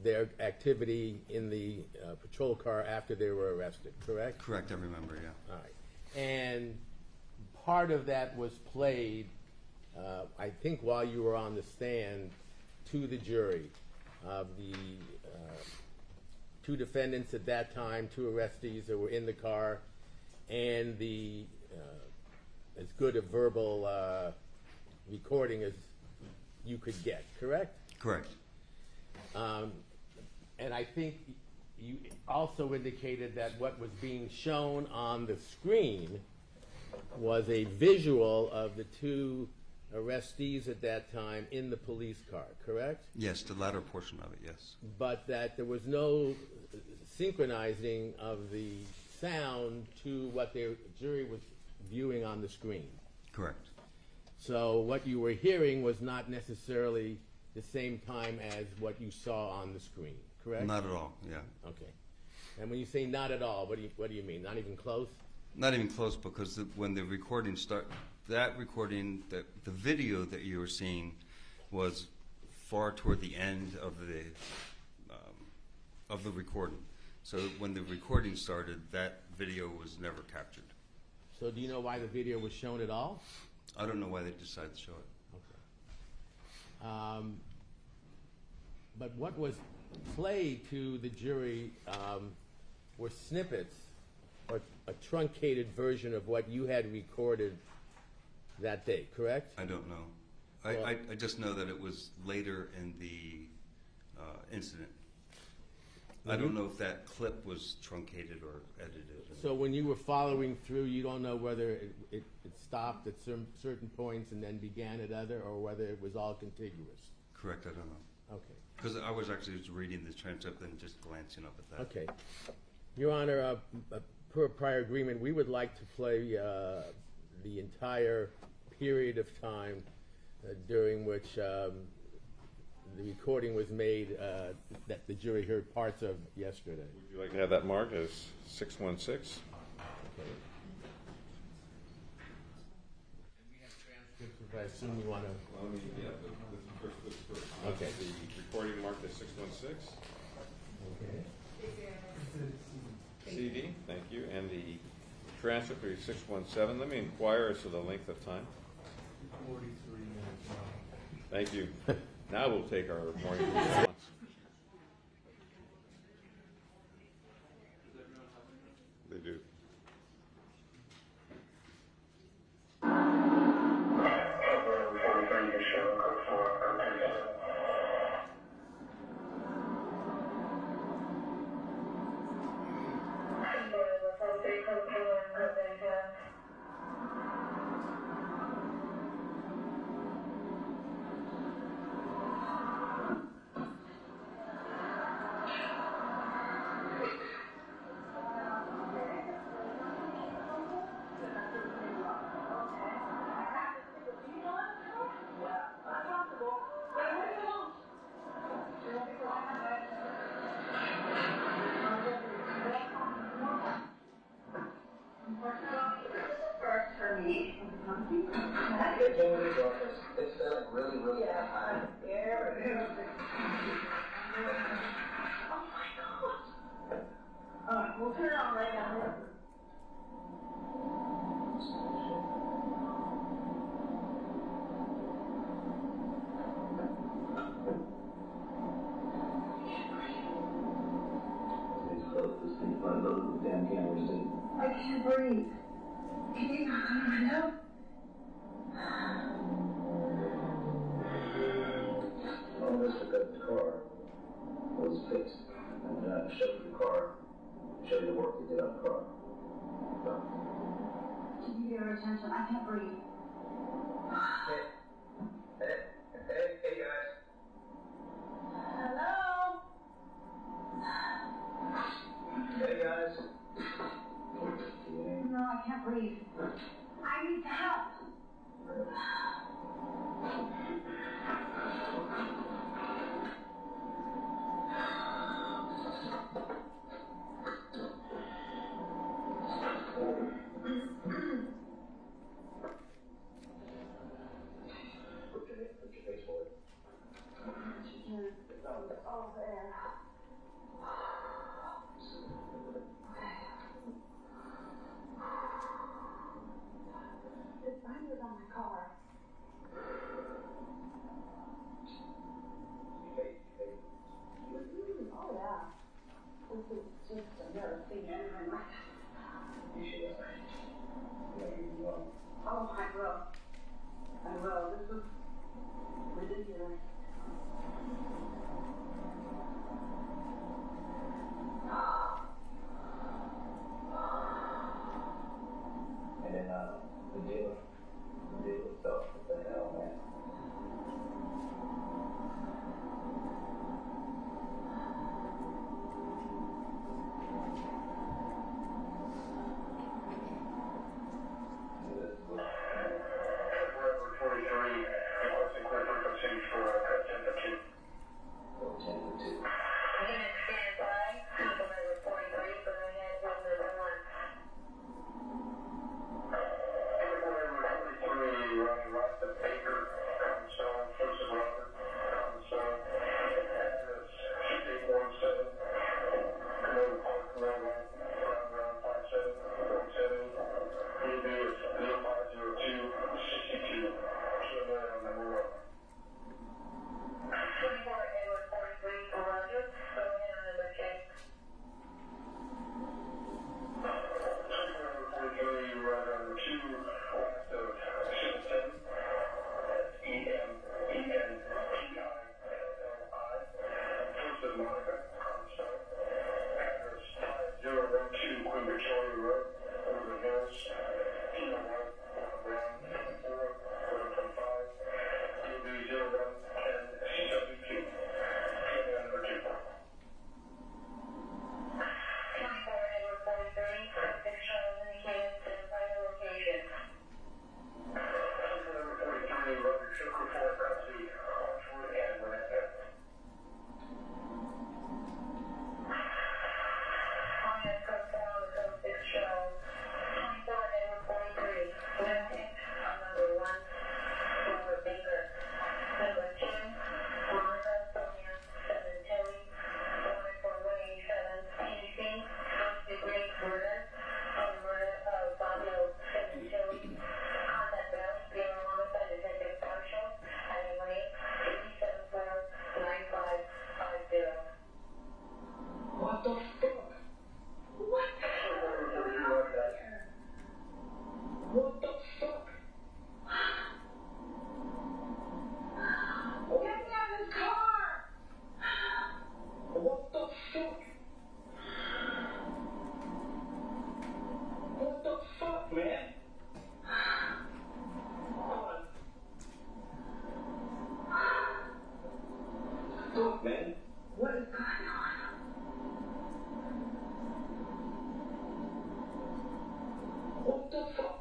their activity in the patrol car after they were arrested, correct? Correct, I remember, yeah. All right. And part of that was played, I think, while you were on the stand to the jury of the two defendants at that time, two arrestees that were in the car, and the as good a verbal recording as you could get, correct? Correct. And I think you also indicated that what was being shown on the screen was a visual of the two arrestees at that time in the police car, correct? Yes, the latter portion of it, yes. But that there was no synchronizing of the sound to what the jury was viewing on the screen. Correct. So what you were hearing was not necessarily the same time as what you saw on the screen, correct? Not at all, yeah. Okay. And when you say not at all, what do you mean? Not even close? Not even close, because when the recording that recording, the video that you were seeing was far toward the end of the recording. So when the recording started, that video was never captured. So do you know why the video was shown at all? I don't know why they decided to show it. Okay. But what was played to the jury were snippets or a truncated version of what you had recorded that day, correct? I don't know. Well, I just know that it was later in the incident. I don't know if that clip was truncated or edited. So when you were following through, you don't know whether it stopped at certain points and then began at other, or whether it was all contiguous? Correct, I don't know. Okay. Because I was actually just reading the transcript and just glancing up at that. Okay. Your Honor, per prior agreement, we would like to play the entire period of time during which the recording was made that the jury heard parts of yesterday. Would you like to have that marked as 616? Okay. And we have transcripts, if I assume you want to. Well, I mean, yeah, this first. Okay. The recording marked as 616. Okay. CD, thank you. And the transcript is 617. Let me inquire as to the length of time. 43 minutes long. Thank you. Now we'll take our morning response. They do. It's really, really high. Oh my God. We'll turn it on right now. I can't breathe. Can you help? Well, let's look at the car. It was fixed. And show you the car. Show you the work they did on the car. Can you get her attention? I can't breathe. Hey guys. Hello? Hey guys. No, I can't breathe. I need help. Put your face forward. nose. Oh, there. This binder's on my car. Oh, yeah. This is just, I've never seen anything like this. You should have. Yeah, you will. Oh, I will. I will. This is ridiculous. And then, the deal itself, what the hell, man? What the fuck? What? What the fuck? Get me out of this car! What the fuck? What the fuck, man? Hold on. Fuck, man. What is going on? What the fuck?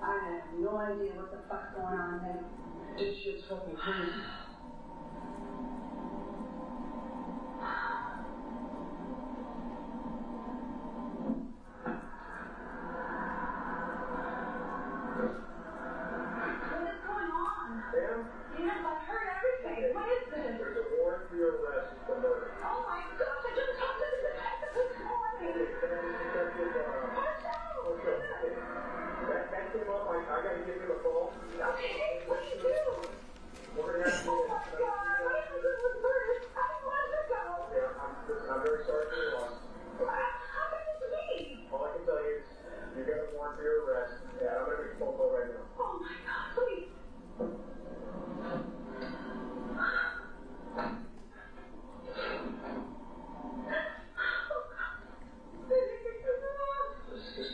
I have no idea what the fuck's going on there. This shit's fucking crazy. What is going on? Ma'am, Yes, I heard everything. What is this? there's a warrant for your arrest for murder. Oh my gosh, I just talked to the detective this morning. Okay. That came up, I gotta give him a call. Okay, please do. We're gonna have to. Oh my god, my husband was murdered 5 months ago. Yeah, I'm very sorry for your loss. How could this be? All I can tell you is, you got a warrant for your arrest. Yeah, I'm gonna make a phone call right now. Oh my god, please.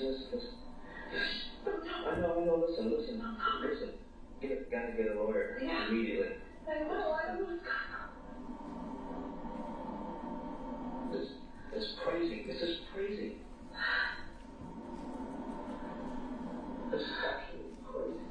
Listen. I know, listen. Gotta get a lawyer. Yeah. Immediately. I will. This is crazy. This is crazy. This is absolutely crazy.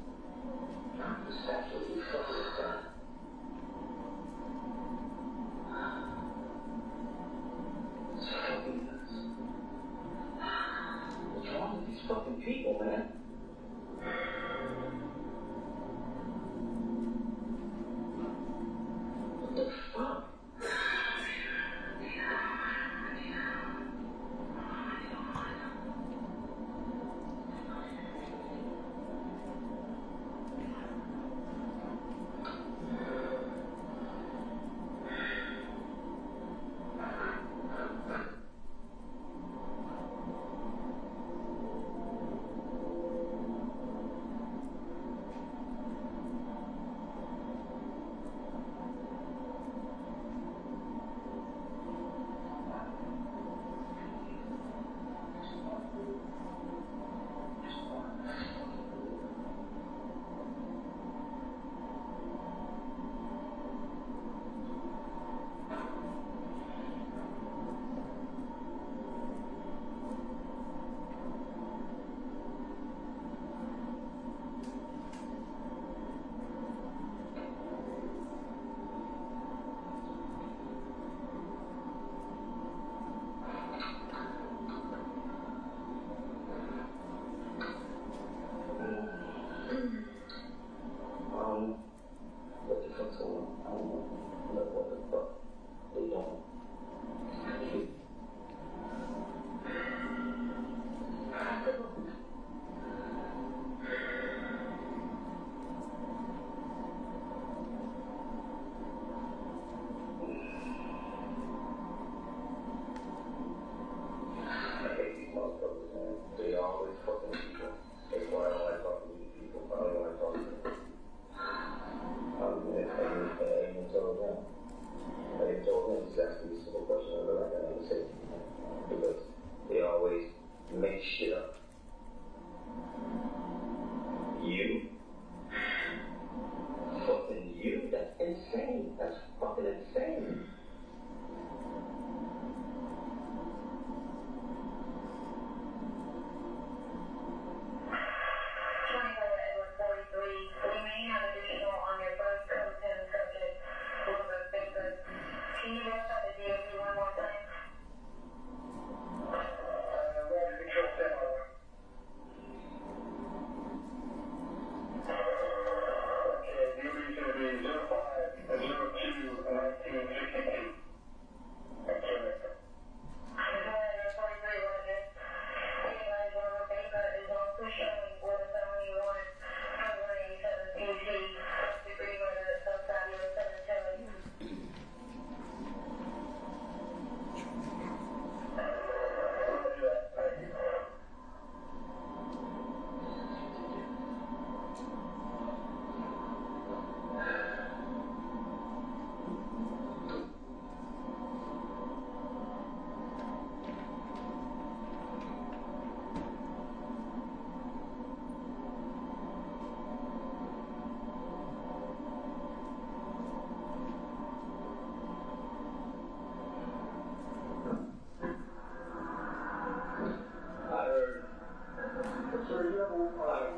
Is it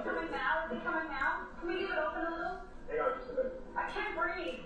coming now? Is it coming now? Can we leave it open a little? Hang on just a minute. I can't breathe.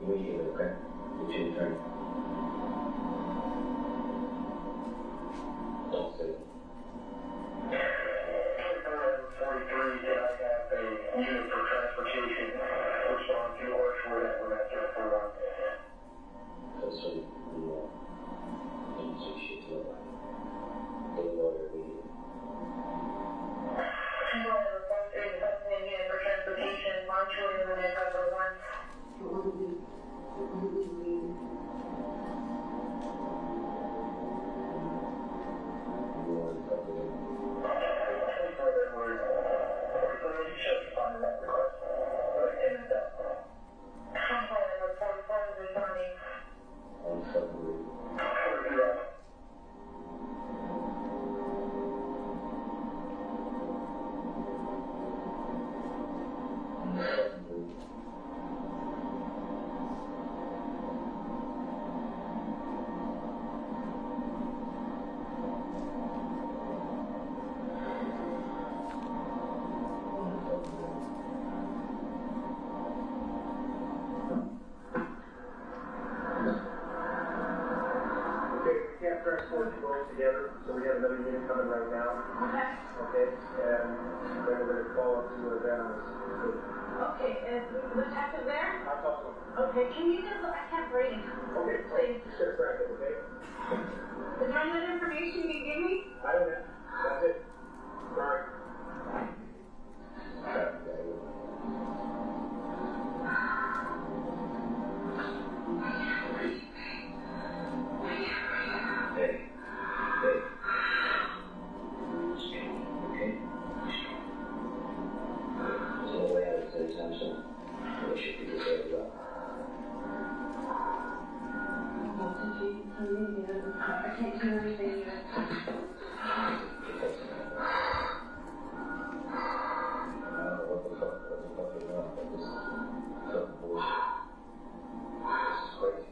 Immediately, okay? You should turn. Don't say it. 43, did I have a unit for transportation respond to or for that when that's there for one? That's what you should do. Get a lawyer immediately. Unit for transportation, monitoring unit number 1. Transport you both together, so we have another unit coming right now. Okay. Okay, and then we're going to call up to the veterans. Okay, the detective there? I'll talk to him. Okay, can you just, I can't breathe. Okay, Please. just get a bracket, okay? Is there any other information you can give me? I don't know. That's it. Sorry. Hey. Hey. Okay. There's no way out of this anytime soon. We should be prepared as well. I can't do anything yet. What the fuck is wrong? But this is fucking bullshit. This is crazy.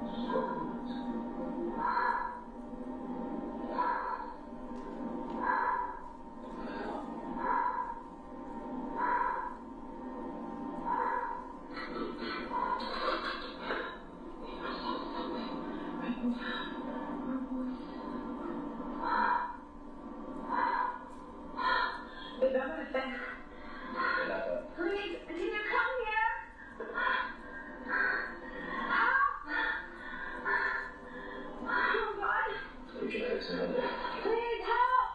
This is fucking nuts. Is that what it says? You're not done. Please, can you come here? Help! Oh God! We can fix it Monday. Please help!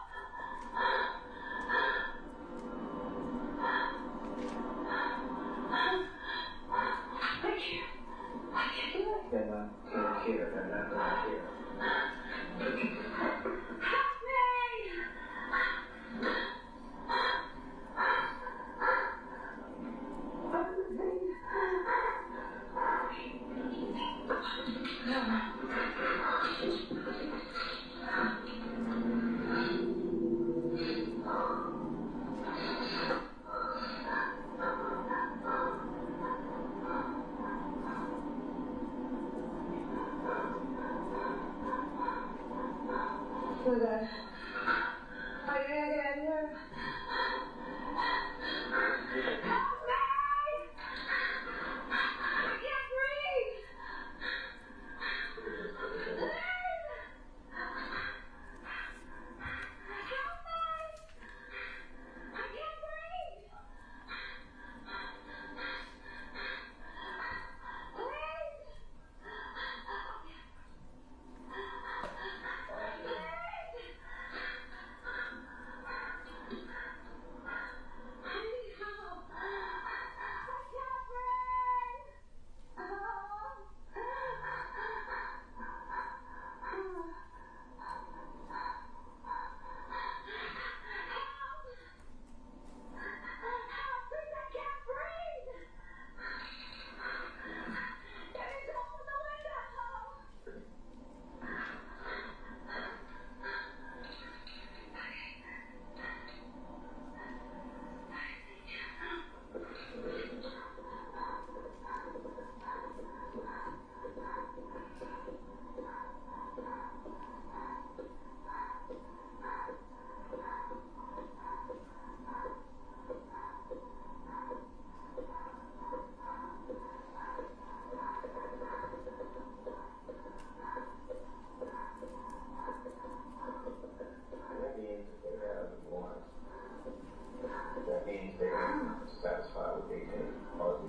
I can't do it. They're not gonna care. They're not gonna care. Help me! my God. Are you gonna get in here? Help me! I can't breathe! Help me! I can't breathe! That means they have one. That means they're satisfied with 18 or the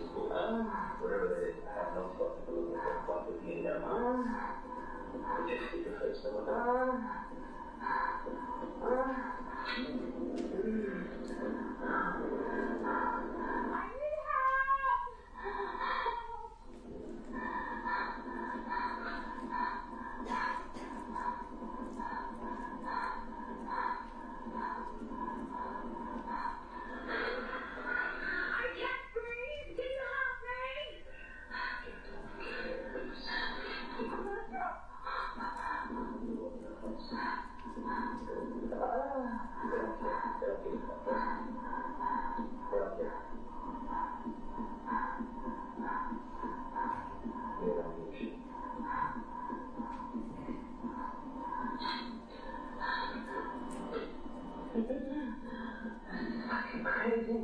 school. Whatever that is, I have no fucking clue what would be in their minds. Just keep your face over there. Fucking crazy.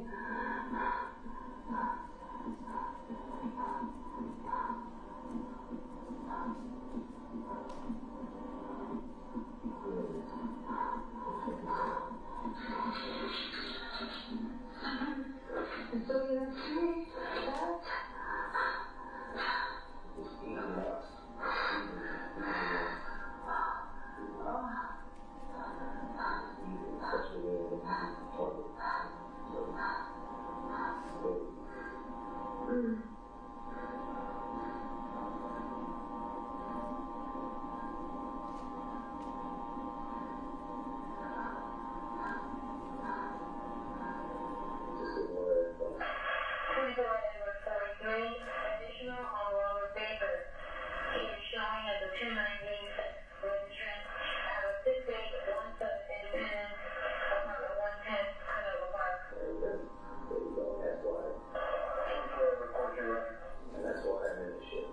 So you're saying that? Additional on Robert Baker. He is showing as a 290 registering at a 6817 Independence, apartment 110, Canova Park. That's why. And that's why I'm in this shit.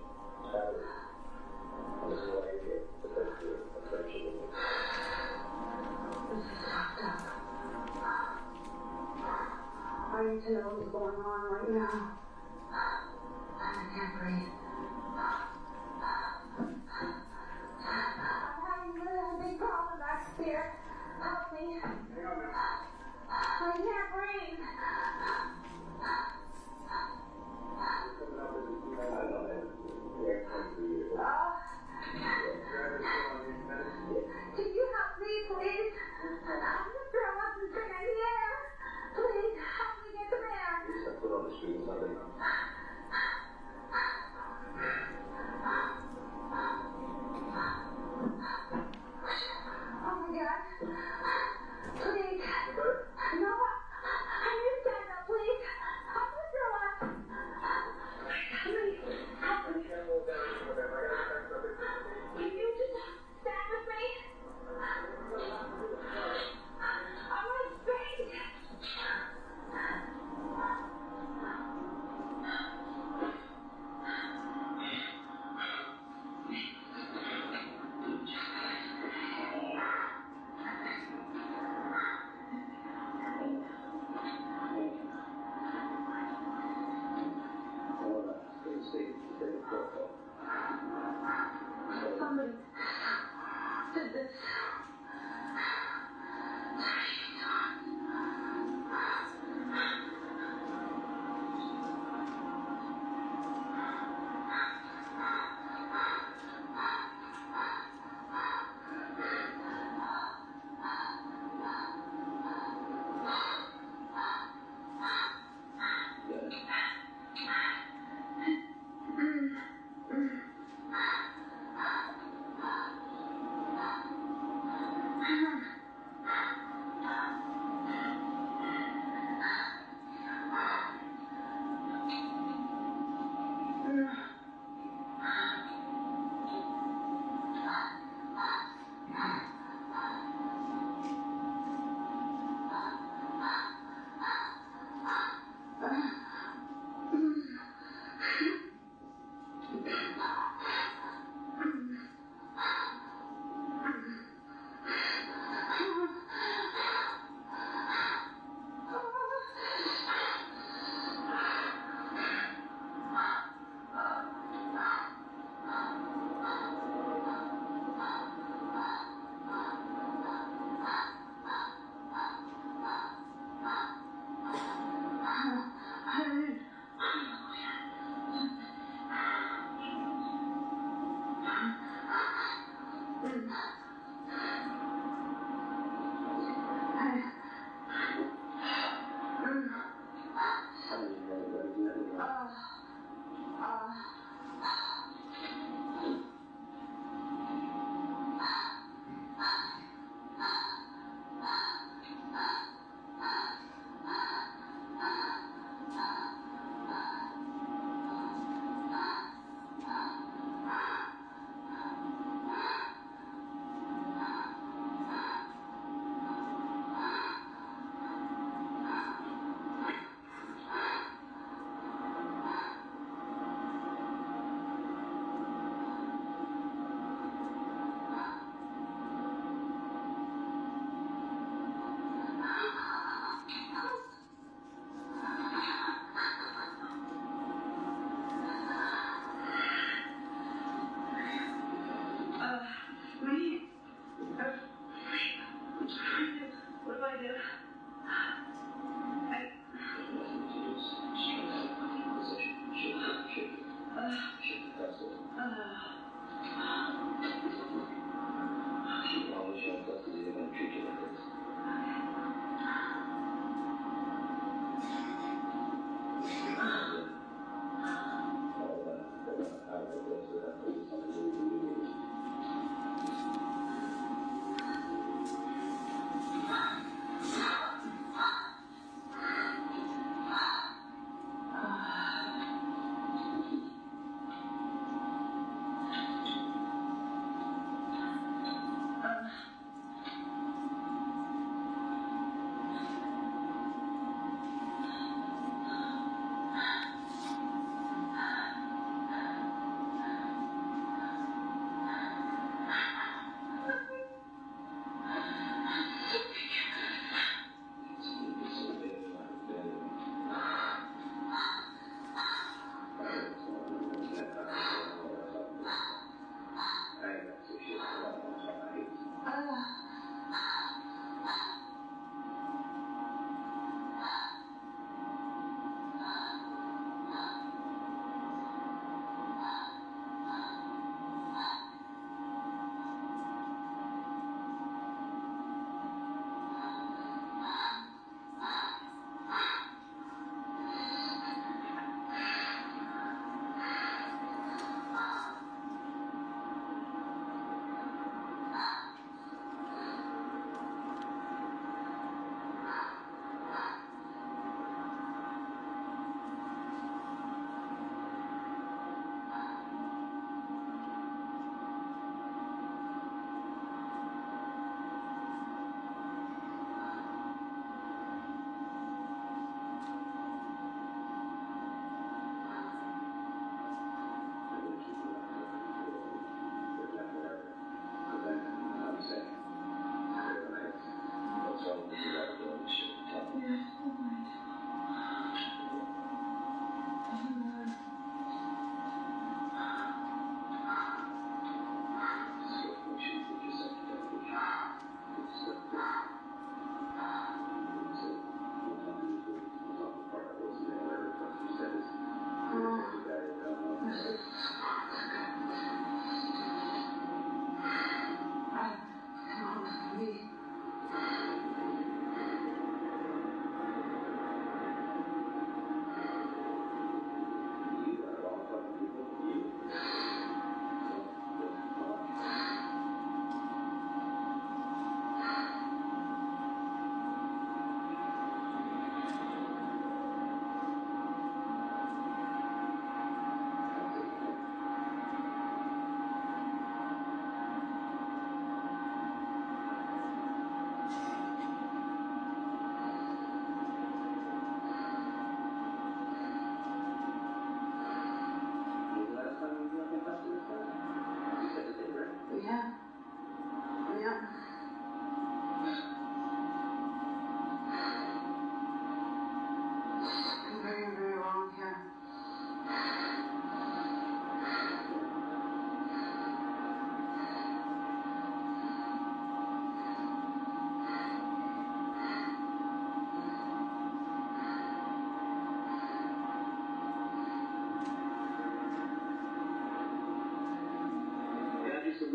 This is why you're here. Because you're a friendship with me. This is fucked up. I need to know what's going on right now. I can't breathe. I'm having a big problem back here. Help me. I can't breathe. I know that. They're coming for you. Can you help me, please? I'm gonna throw up and sing in the air. Please help me get the man. I put on the street or something. Oh my God. Please. No, I need to stand up, please. I'm gonna throw up. Please, help me. Can you just stand with me? I'm gonna faint.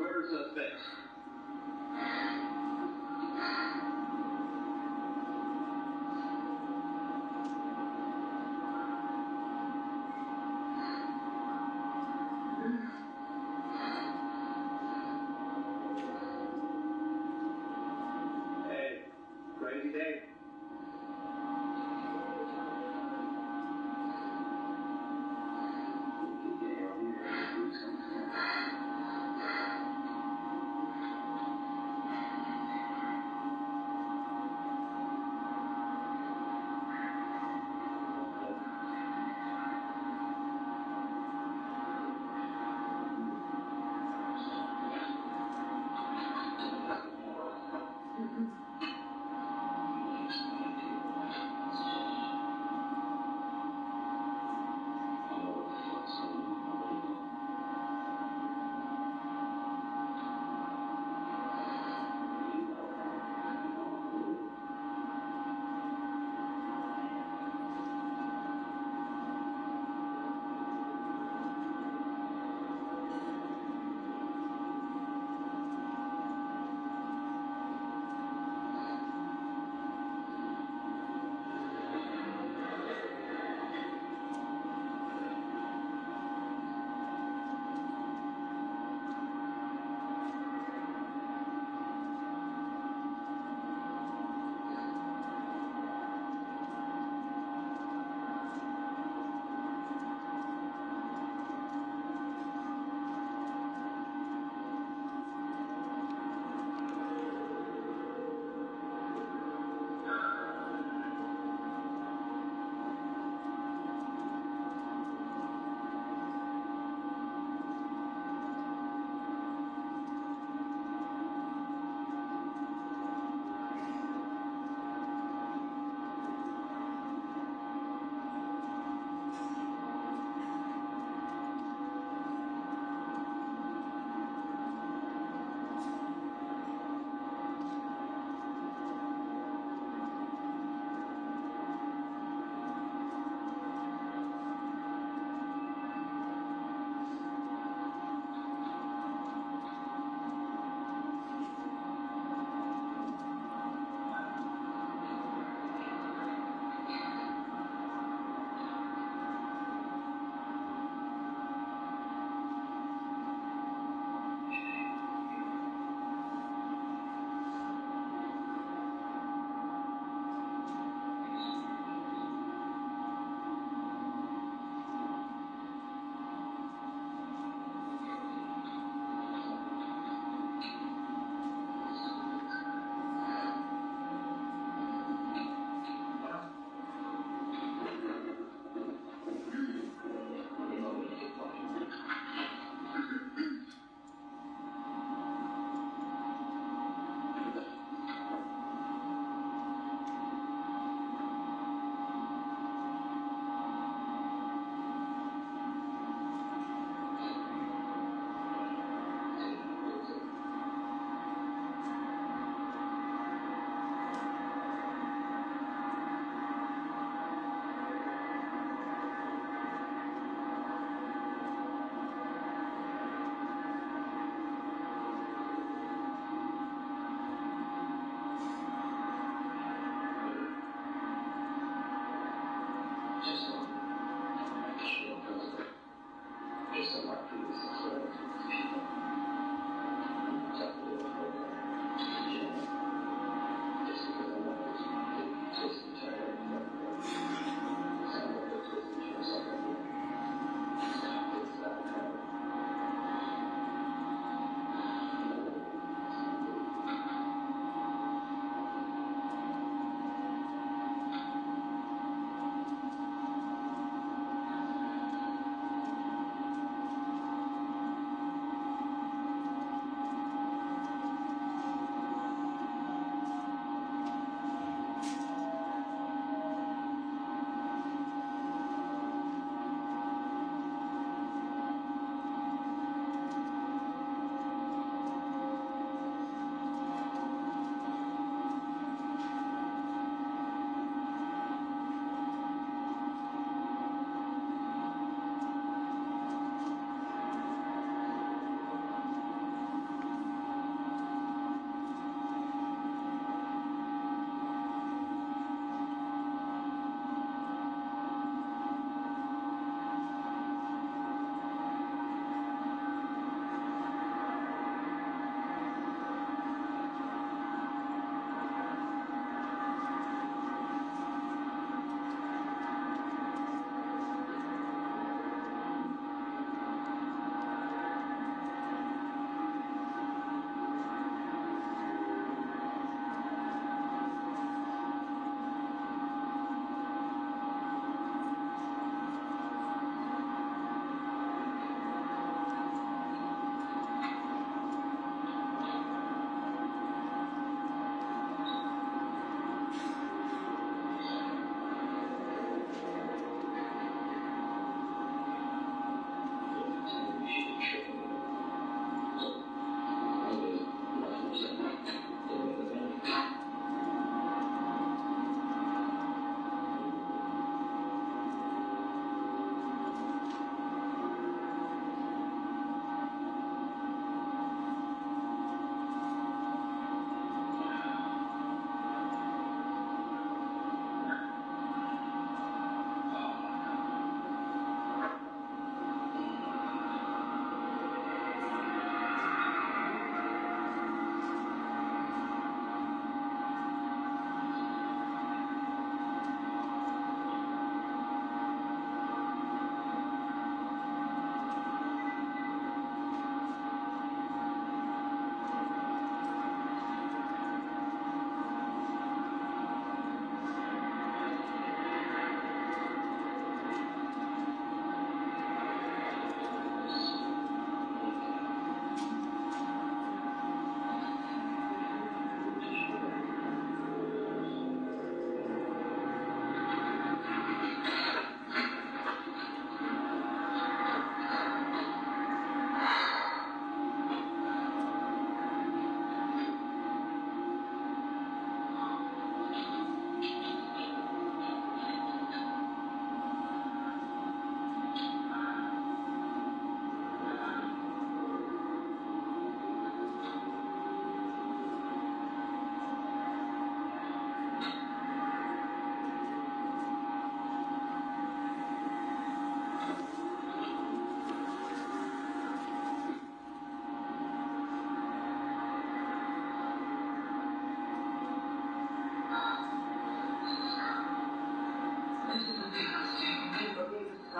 Where's the fix? Hey, crazy day.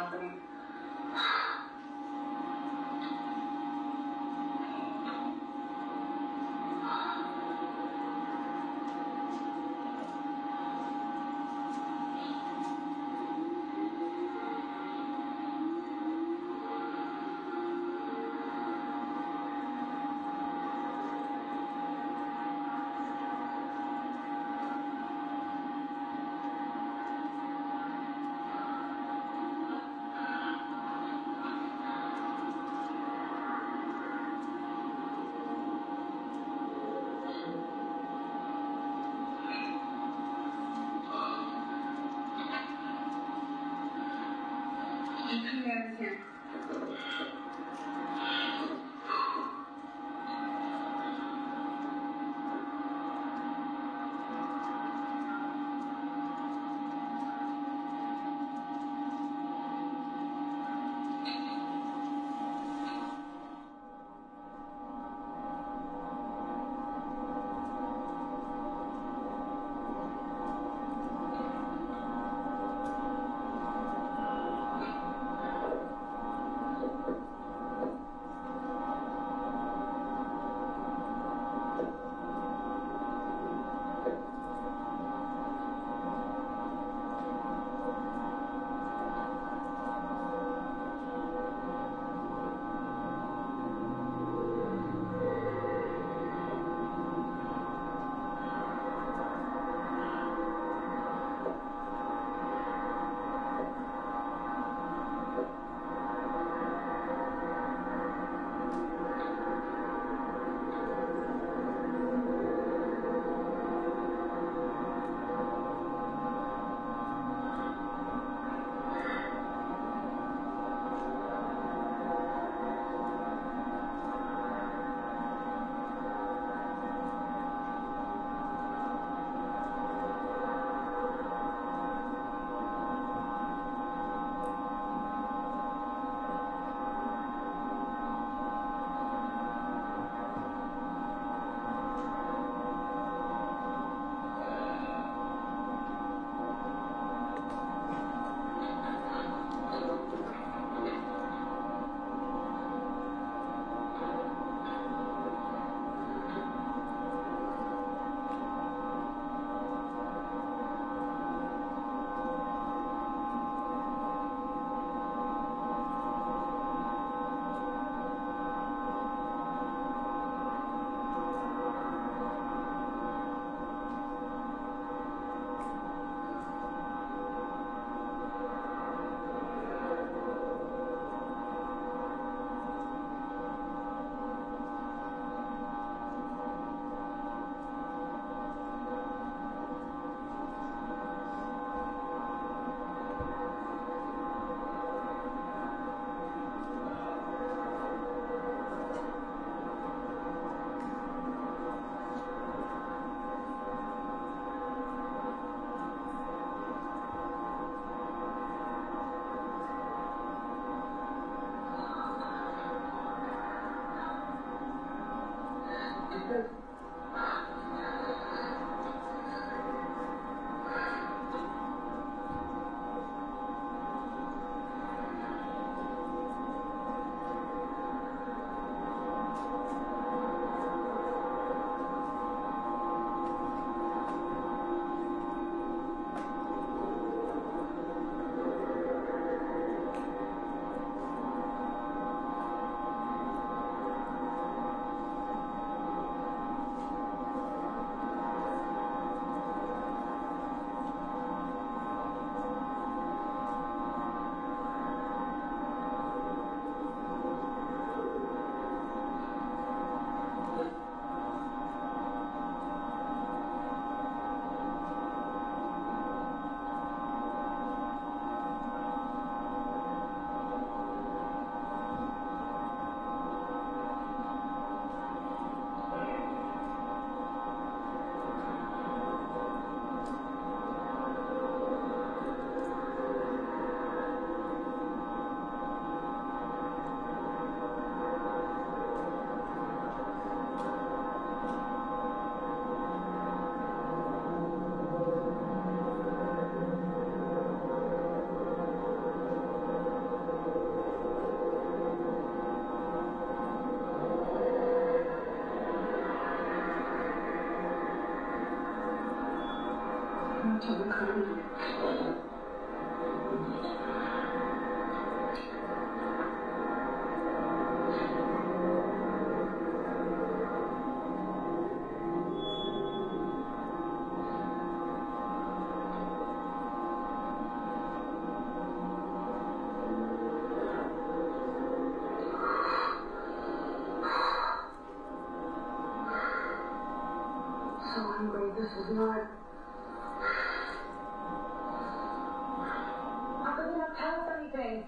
happening. Yes, here. So angry, this is not... How could you not tell us anything?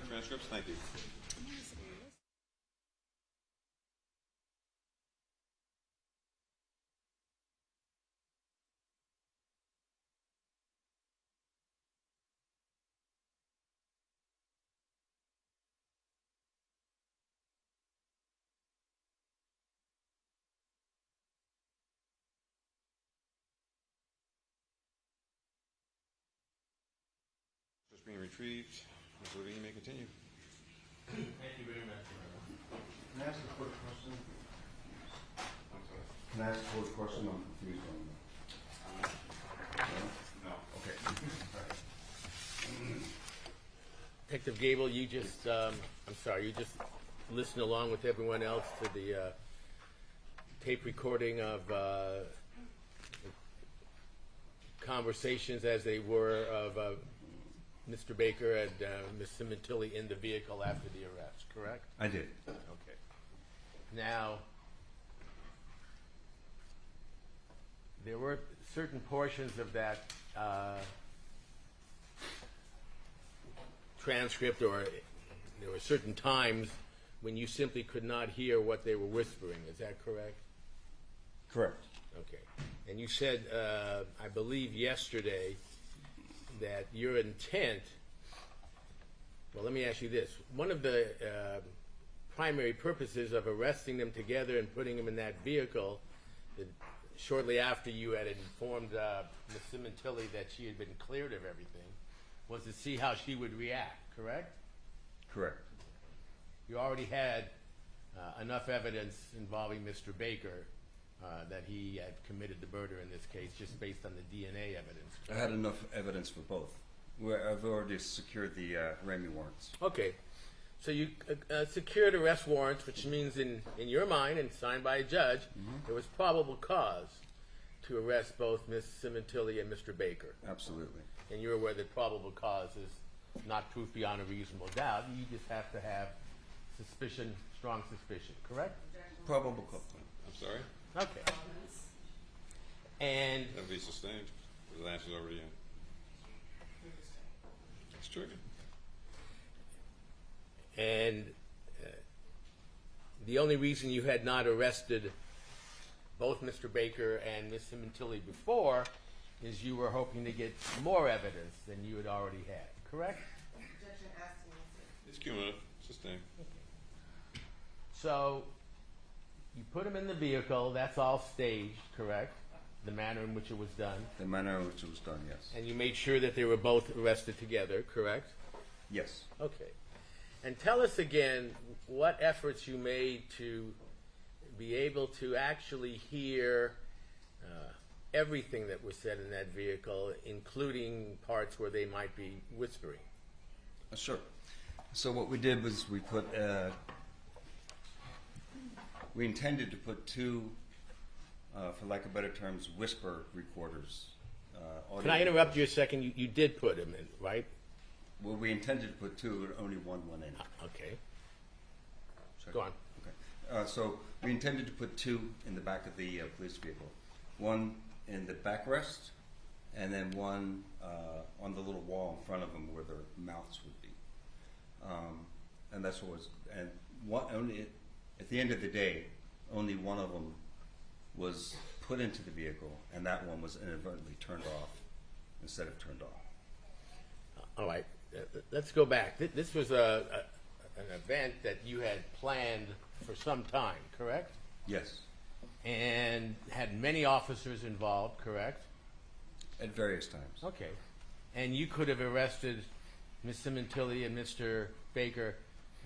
Transcripts, thank you. Just being retrieved. Mr. Levine, you may continue. Thank you very much. Can I ask a quick question? I'm sorry. Can I ask a quick question? I'm confused on that. No? Okay. All right. Detective Gable, you just, I'm sorry, you just listened along with everyone else to the tape recording of conversations as they were of Mr. Baker and Ms. Sementilli in the vehicle after the arrest, correct? I did. Okay. Now, there were certain portions of that transcript, or there were certain times when you simply could not hear what they were whispering. Is that correct? Correct. Okay. And you said, I believe yesterday, that your intent, well, let me ask you this. One of the primary purposes of arresting them together and putting them in that vehicle, that shortly after you had informed Ms. Sementilli that she had been cleared of everything, was to see how she would react, correct? Correct. You already had enough evidence involving Mr. Baker that he had committed the murder in this case, just based on the DNA evidence. I had enough evidence for both. I've already secured the Ramey warrants. Okay. So you secured arrest warrants, which means in your mind, and signed by a judge, there was probable cause to arrest both Ms. Sementilli and Mr. Baker. Absolutely. And you're aware that probable cause is not proof beyond a reasonable doubt. You just have to have suspicion, strong suspicion, correct? Probable cause. I'm sorry? Okay. And That would be sustained. The answer's already in. It's triggered. And the only reason you had not arrested both Mr. Baker and Ms. Sementilli before is you were hoping to get more evidence than you had already had, correct? Objection asked me. It's cumulative. Sustained. So you put him in the vehicle. That's all staged, correct? The manner in which it was done. The manner in which it was done, yes. And you made sure that they were both arrested together, correct? Yes. Okay. And tell us again what efforts you made to be able to actually hear everything that was said in that vehicle, including parts where they might be whispering. Sure. So what we did was we intended to put two, for lack of better terms, whisper recorders. Can I interrupt you a second? You did put him in, right? Well, we intended to put two, but only one went in. Okay. Sorry. Go on. Okay. So we intended to put two in the back of the police vehicle. One in the backrest, and then one on the little wall in front of them where their mouths would be. And that's what was, and only at the end of the day, only one of them was put into the vehicle, and that one was inadvertently turned off instead of turned on. All right. Let's go back. This was an event that you had planned for some time, correct? Yes. And had many officers involved, correct? At various times. Okay. And you could have arrested Ms. Sementilli and Mr. Baker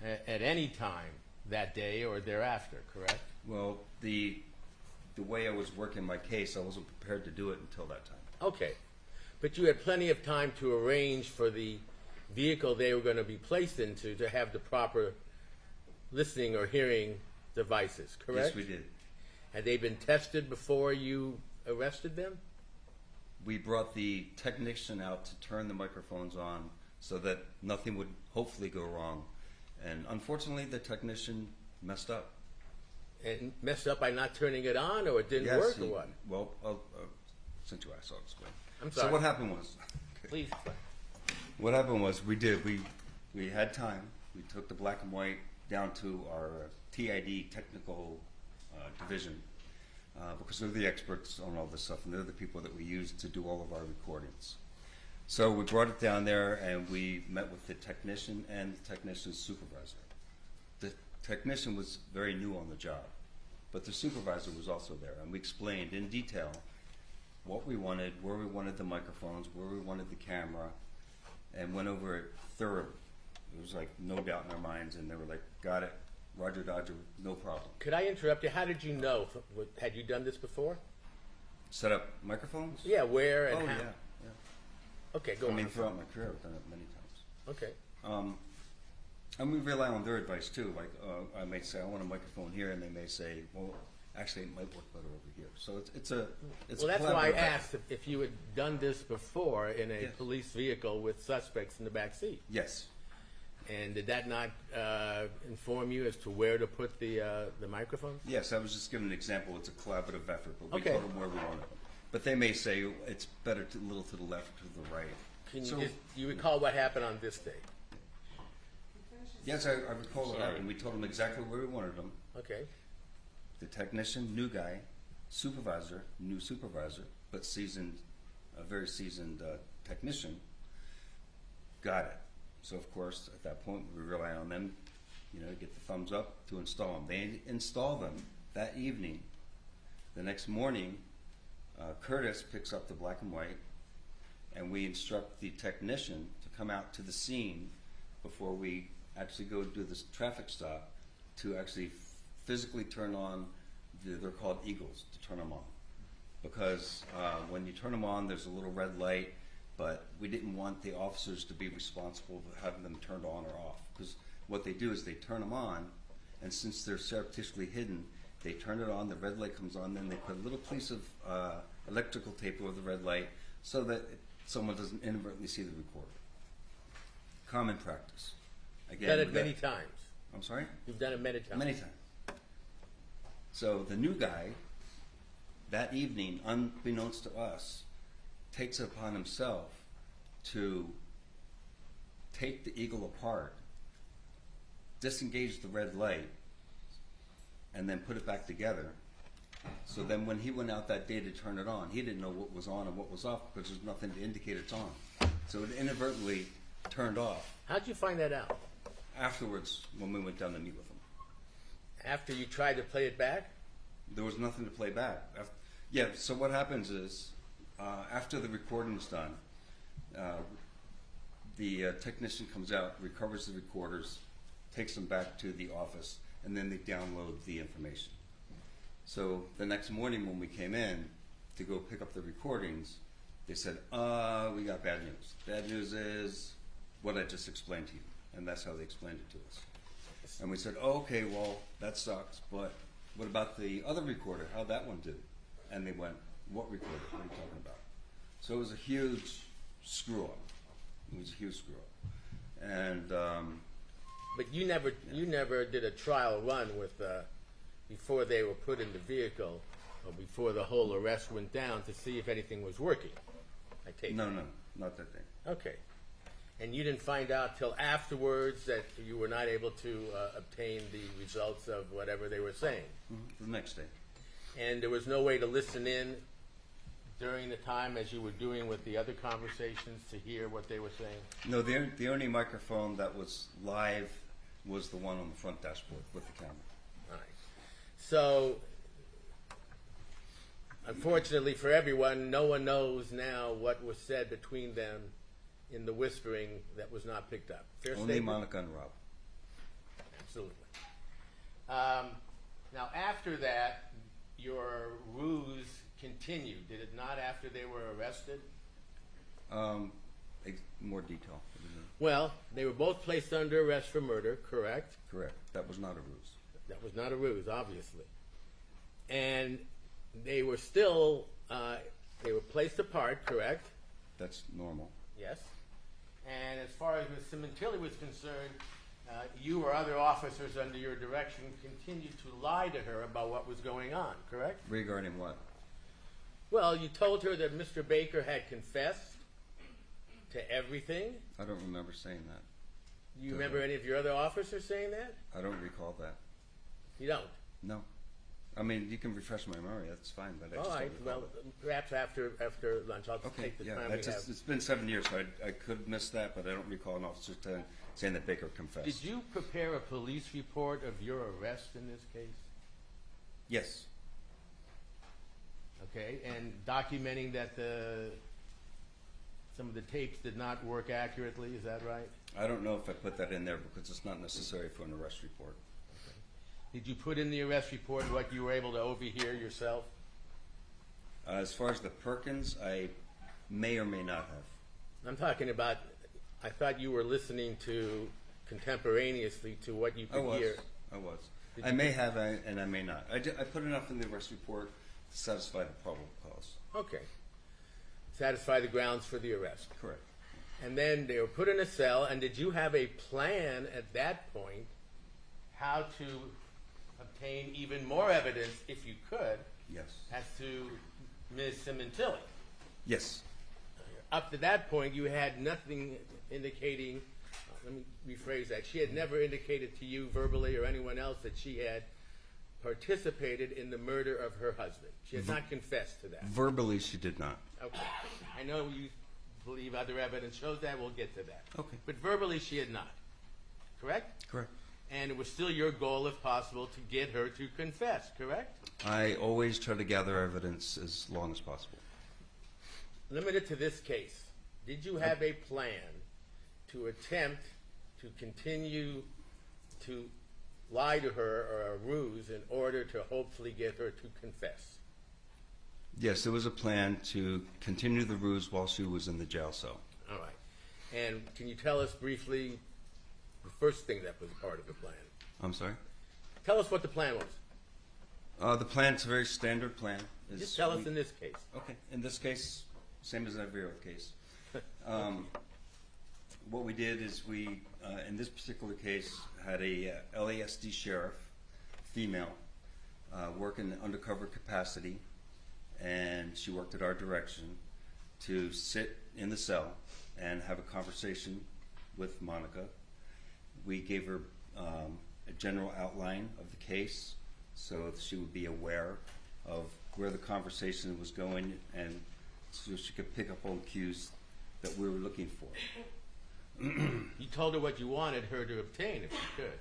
at any time that day or thereafter, correct? Well, the way I was working my case, I wasn't prepared to do it until that time. Okay. But you had plenty of time to arrange for the vehicle they were going to be placed into to have the proper listening or hearing devices, correct? Yes, we did. Had they been tested before you arrested them? We brought the technician out to turn the microphones on so that nothing would hopefully go wrong. And unfortunately, the technician messed up. And messed up by not turning it on, or it didn't Yes, work, or what? Well, since you asked, I'll explain. I'm sorry. So what happened was, Please. what happened was we had time. We took the black and white down to our TID technical division because they're the experts on all this stuff, and they're the people that we use to do all of our recordings. So we brought it down there, and we met with the technician and the technician's supervisor. The technician was very new on the job, but the supervisor was also there, and we explained in detail what we wanted, where we wanted the microphones, where we wanted the camera, and went over it thoroughly. There was like no doubt in our minds, and they were like, got it, Roger Dodger, no problem. Could I interrupt you? How did you know? Had you done this before? Set up microphones? Yeah, where and Oh, how? yeah. Okay, go I on. mean, throughout my career, I've done it many times. Okay. And we rely on their advice too. Like, I may say, I want a microphone here, and they may say, well, actually, it might work better over here. So it's Well, a that's why I collaborative asked if you had done this before in a Yes. police vehicle with suspects in the back seat. Yes. And did that not inform you as to where to put the microphone? Yes, I was just giving an example. It's a collaborative effort, but we Okay. told them where we wanted them. But they may say it's better a little to the left, to the right. Can you So- just, you recall what happened on this day? Yes, I recall it happened. We told them exactly where we wanted them. Okay. The technician, new guy, supervisor, new supervisor, but seasoned, a very seasoned technician, got it. So of course, at that point, we rely on them, to get the thumbs up to install them. They install them that evening. The next morning, Curtis picks up the black and white, and we instruct the technician to come out to the scene before we actually go do this traffic stop to actually physically turn on, they're called eagles, to turn them on. Because when you turn them on, there's a little red light, but we didn't want the officers to be responsible for having them turned on or off. Because what they do is they turn them on, and since they're surreptitiously hidden, they turn it on, the red light comes on, then they put a little piece of electrical tape over the red light so that someone doesn't inadvertently see the recorder. Common practice. Again, Done it many times. I'm sorry? You've done it many times. Many times. So the new guy, that evening, unbeknownst to us, takes it upon himself to take the eagle apart, disengage the red light, and then put it back together, So then when he went out that day to turn it on, he didn't know what was on and what was off because there's nothing to indicate it's on. So it inadvertently turned off. How'd you find that out? Afterwards, when we went down to meet with him, After you tried to play it back? there was nothing to play back. Yeah, so what happens is, after the recording's done, the technician comes out, recovers the recorders, takes them back to the office, and then they download the information. So the next morning when we came in to go pick up the recordings, they said, we got bad news. Bad news is what I just explained to you. And that's how they explained it to us. And we said, oh, okay, well, that sucks, but what about the other recorder? How'd that one do? And they went, what recorder? What are you talking about? So it was a huge screw up. It was a huge screw up. And But you never did a trial run with before they were put in the vehicle or before the whole arrest went down to see if anything was working. I take no, it. no, not that day. Okay. And you didn't find out till afterwards that you were not able to obtain the results of whatever they were saying. Mm-hmm. The next day. And there was no way to listen in during the time as you were doing with the other conversations to hear what they were saying? No, the only microphone that was live was the one on the front dashboard with the camera. All right. So, unfortunately for everyone, no one knows now what was said between them in the whispering that was not picked up. Fair Only statement? Monica and Rob. Absolutely. Now, after that, your ruse continued, did it not, after they were arrested? More detail. Well, they were both placed under arrest for murder, correct? Correct. That was not a ruse. That was not a ruse, obviously. And they were still, they were placed apart, correct? That's normal. Yes. And as far as Ms. Sementilli was concerned, you or other officers under your direction continued to lie to her about what was going on, correct? Regarding what? Well, you told her that Mr. Baker had confessed to everything. I don't remember saying that. You remember any of your other officers saying that? I don't recall that. You don't? No. I mean, you can refresh my memory. That's fine, but I just All right. don't recall Well, it. perhaps after lunch, I'll just Okay, take the yeah, time we have. it's been 7 years, so I could miss that, but I don't recall an officer saying that Baker confessed. Did you prepare a police report of your arrest in this case? Yes. Okay, and documenting that some of the tapes did not work accurately, is that right? I don't know if I put that in there because it's not necessary for an arrest report. Did you put in the arrest report what you were able to overhear yourself? As far as the Perkins, I may or may not have. I'm talking about, I thought you were listening to contemporaneously to what you could hear. I was. Did I you- may have, and I may not. I put enough in the arrest report to satisfy the probable cause. Okay. Satisfy the grounds for the arrest. Correct. And then they were put in a cell, and did you have a plan at that point how to obtain even more evidence, if you could, Yes. as to Ms. Sementilli? Yes. Up to that point, you had nothing indicating, let me rephrase that, she had never indicated to you verbally or anyone else that she had participated in the murder of her husband. She had not confessed to that. Verbally, she did not. Okay. I know you believe other evidence shows that. We'll get to that. Okay. But verbally, she had not. Correct? Correct. And it was still your goal, if possible, to get her to confess, correct? I always try to gather evidence as long as possible. Limited to this case, did you have a plan to attempt to continue to lie to her, or a ruse, in order to hopefully get her to confess? Yes, there was a plan to continue the ruse while she was in the jail cell. All right. And can you tell us briefly the first thing that was part of the plan? I'm sorry? Tell us what the plan was. The plan's a very standard plan. Just tell us in this case. Okay. In this case, same as every other case. What we did is we, in this particular case, had a LASD sheriff, female, work in undercover capacity, and she worked at our direction to sit in the cell and have a conversation with Monica. We gave her a general outline of the case so she would be aware of where the conversation was going, and so she could pick up on cues that we were looking for. You told her what you wanted her to obtain, if you could.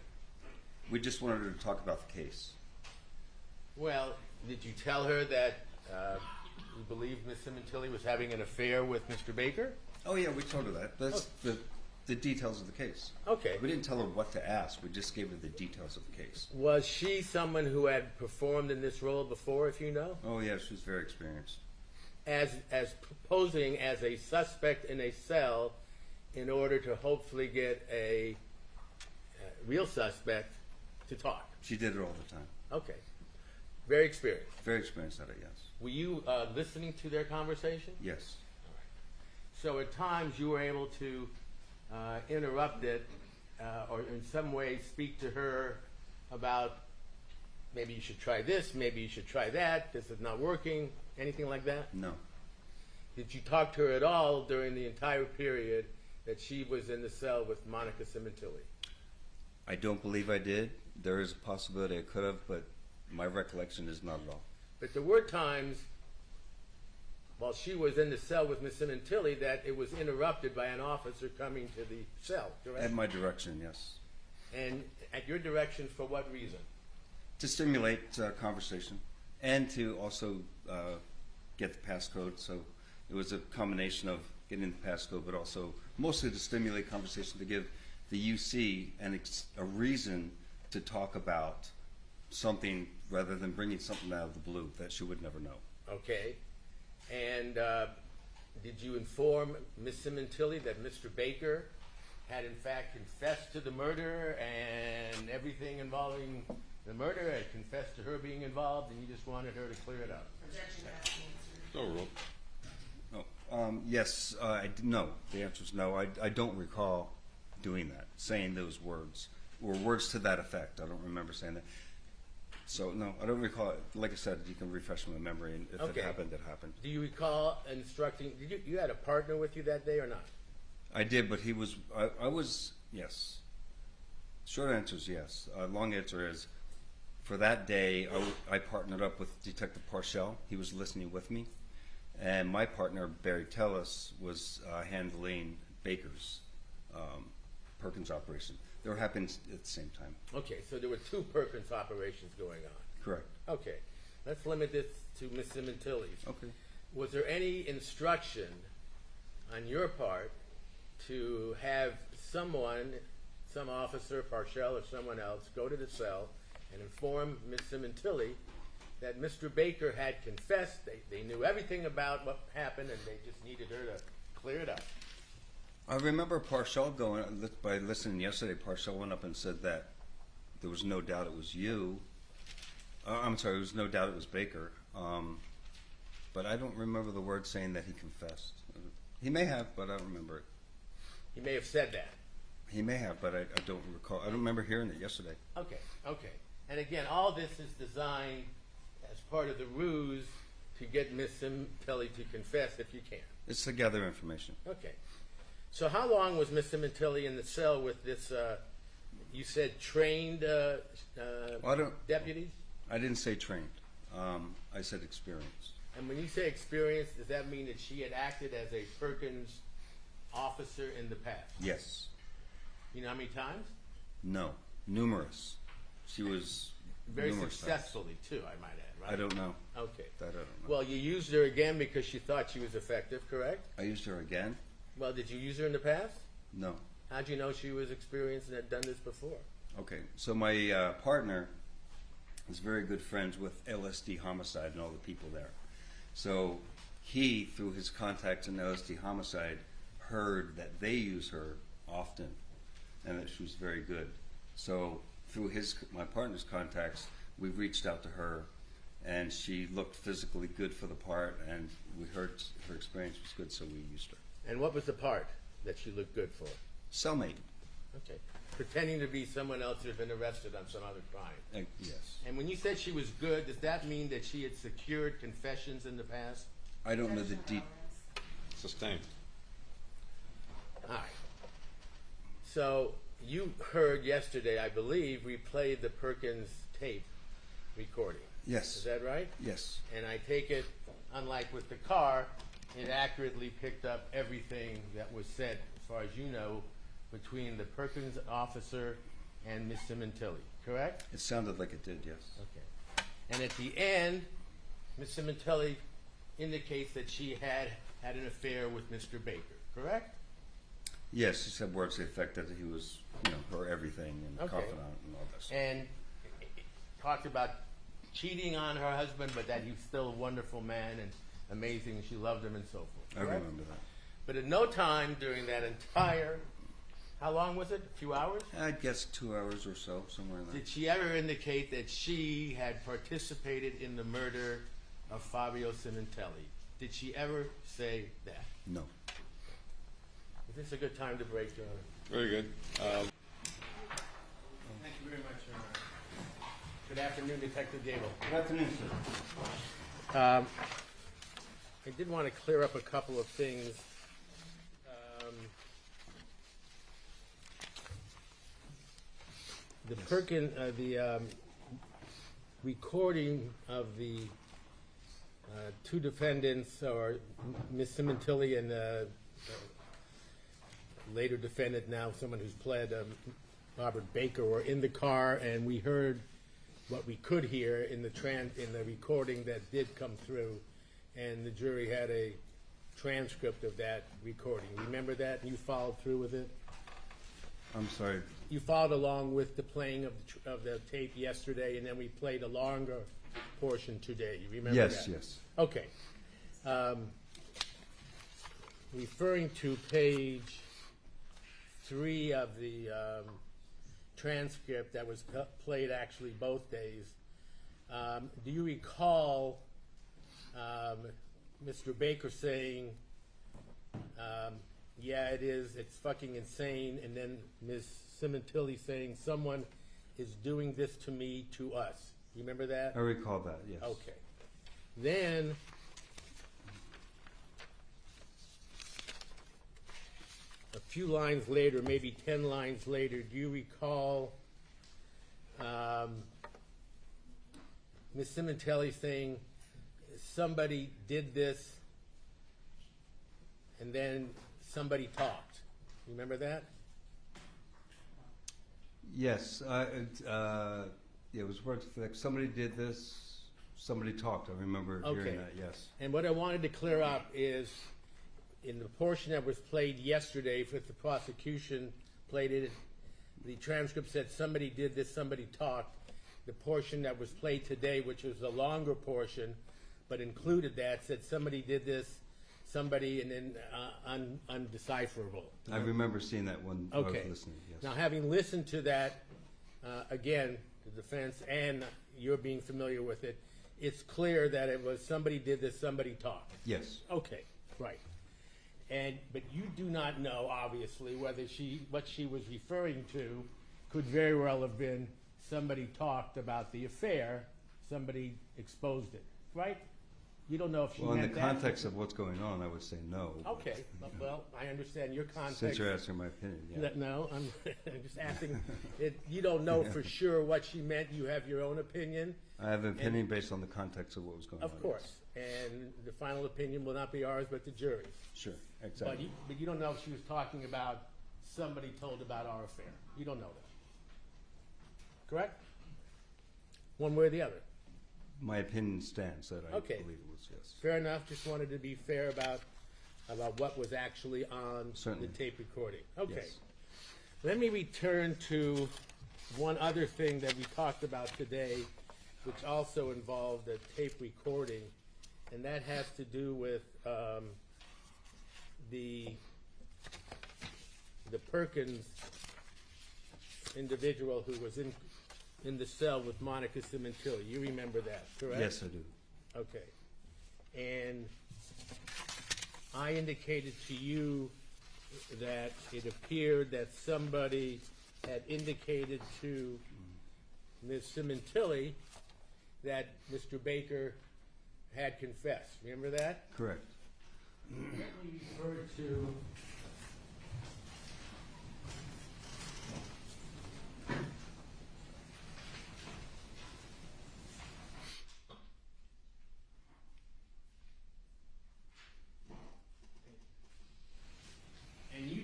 We just wanted her to talk about the case. Well, did you tell her that you believed Miss Sementilli was having an affair with Mr. Baker? Oh yeah, we told her that. That's the details of the case. Okay. We didn't tell her what to ask. We just gave her the details of the case. Was she someone who had performed in this role before, if you know? Oh yeah, she was very experienced. As posing as a suspect in a cell in order to hopefully get a real suspect to talk. She did it all the time. Okay. Very experienced. Very experienced at it, yes. Were you listening to their conversation? Yes. So at times you were able to interrupt it or in some way speak to her about maybe you should try this, maybe you should try that, this is not working, anything like that? No. Did you talk to her at all during the entire period that she was in the cell with Monica Sementilli? I don't believe I did. There is a possibility I could have, but my recollection is not at all. But there were times while she was in the cell with Miss Sementilli that it was interrupted by an officer coming to the cell, correct? At my direction, yes. And at your direction for what reason? To stimulate conversation and to also get the passcode. So it was a combination of getting the passcode, but also mostly to stimulate conversation, to give the UC a reason to talk about something rather than bringing something out of the blue that she would never know. Okay. And did you inform Miss Sementilli that Mr. Baker had in fact confessed to the murder and everything involving the murder, had confessed to her being involved, and you just wanted her to clear it up? Objection has been answered. No rule. Oh, yes, no. The answer is no. I don't recall doing that, saying those words, or words to that effect. I don't remember saying that. So, no, I don't recall it. Like I said, you can refresh my memory, and if Okay. it happened, it happened. Do you recall instructing, you had a partner with you that day or not? I did, but he was, I was, yes. Short answer is yes. Long answer is, for that day, I partnered up with Detective Parshell. He was listening with me. And my partner, Barry Tellis, was handling Baker's Perkins operation. They were happening at the same time. Okay, so there were two Perkins operations going on. Correct. Okay, let's limit this to Miss Sementilli's. Okay. Was there any instruction on your part to have someone, some officer, Parshell or someone else, go to the cell and inform Miss Sementilli that Mr. Baker had confessed, they knew everything about what happened and they just needed her to clear it up? I remember Parshell going, by listening yesterday, Parshell went up and said that there was no doubt it was you. I'm sorry, there was no doubt it was Baker. But I don't remember the word saying that he confessed. He may have, but I don't remember it. He may have said that. He may have, but I don't recall. I don't remember hearing it yesterday. Okay, okay. And again, all this is designed as part of the ruse to get Miss Sementilli to confess if you can. It's to gather information. Okay. So how long was Miss Sementilli in the cell with this, you said trained deputies? I didn't say trained. I said experienced. And when you say experienced, does that mean that she had acted as a Perkins officer in the past? Yes. You know how many times? No. Numerous. She was Very numerous successfully, too, I might add, right? times. I don't know. Okay. That I don't know. Well, you used her again because you thought she was effective, correct? I used her again? Well, did you use her in the past? No. How'd you know she was experienced and had done this before? Okay. So my partner is very good friends with LSD Homicide and all the people there. So he, through his contacts in LSD Homicide, heard that they use her often and that she was very good. So through my partner's contacts, we reached out to her, and she looked physically good for the part, and we heard her experience was good, so we used her. And what was the part that she looked good for? Cellmate. Okay. Pretending to be someone else who had been arrested on some other crime. Yes. And when you said she was good, does that mean that she had secured confessions in the past? I don't know the deep. Sustained. All right. So you heard yesterday, I believe, we played the Perkins tape recording. Yes. Is that right? Yes. And I take it, unlike with the car, it accurately picked up everything that was said, as far as you know, between the Perkins officer and Miss Sementilli, correct? It sounded like it did, yes. Okay. And at the end, Miss Sementilli indicates that she had an affair with Mr. Baker, correct? Yes, she said words to the effect that he was, her everything and Okay. confidant and all that stuff. And talked about cheating on her husband, but that he was still a wonderful man and amazing, and she loved him and so forth. I correct? remember that. But at no time during that entire, how long was it? A few hours? I'd guess 2 hours or so, somewhere in there. Did she ever indicate that she had participated in the murder of Fabio Sementilli? Did she ever say that? No. Is this a good time to break, Your Honor? Very good. Thank you very much, Your Honor. Good afternoon, Detective Gable. Good afternoon, sir. I did want to clear up a couple of things. The recording of the two defendants, or Miss Sementilli and later defendant, now someone who's pled, Robert Baker, were in the car, and we heard what we could hear in the recording that did come through, and the jury had a transcript of that recording. Remember that? And you followed through with it? I'm sorry. You followed along with the playing of the tape yesterday, and then we played a longer portion today. You remember that? Yes, yes. Okay. Referring to page 3 of the transcript that was played actually both days, do you recall Mr. Baker saying, yeah, it's fucking insane, and then Ms. Sementilli saying, someone is doing this to me, to us? You remember that? I recall that, yes. Okay. Then, a few lines later, maybe 10 lines later, do you recall Ms. Sementilli saying, somebody did this, and then somebody talked? You remember that? Yes. It was words like somebody did this, somebody talked. I remember hearing that, yes. And what I wanted to clear up is, in the portion that was played yesterday, if the prosecution played it, the transcript said somebody did this, somebody talked. The portion that was played today, which was a longer portion, but included that, said somebody did this, somebody, and then undecipherable. I remember seeing that when I was Okay. listening, yes. Now, having listened to that, again, the defense, and you're being familiar with it, it's clear that it was somebody did this, somebody talked. Yes. Okay, right. But you do not know, obviously, whether what she was referring to could very well have been somebody talked about the affair, somebody exposed it, right? You don't know if she Well, in meant the that. context of what's going on, I would say no. Okay, well, I understand your context. Since you're asking my opinion, yeah. No, I'm just asking. You don't know for sure what she meant. You have your own opinion. I have an opinion based on the context of what was going on. Of course. And the final opinion will not be ours, but the jury's. Sure, exactly. But you don't know if she was talking about somebody told about our affair. You don't know that. Correct? One way or the other. My opinion stands that I Okay. believe it was, yes. Fair enough. Just wanted to be fair about what was actually on Certainly. the tape recording. Okay. Yes. Let me return to one other thing that we talked about today, which also involved a tape recording, and that has to do with the Perkins individual who was in the cell with Monica Sementilli. You remember that, correct? Yes, I do. Okay. And I indicated to you that it appeared that somebody had indicated to Ms. Sementilli that Mr. Baker had confessed. Remember that? Correct. Let me refer to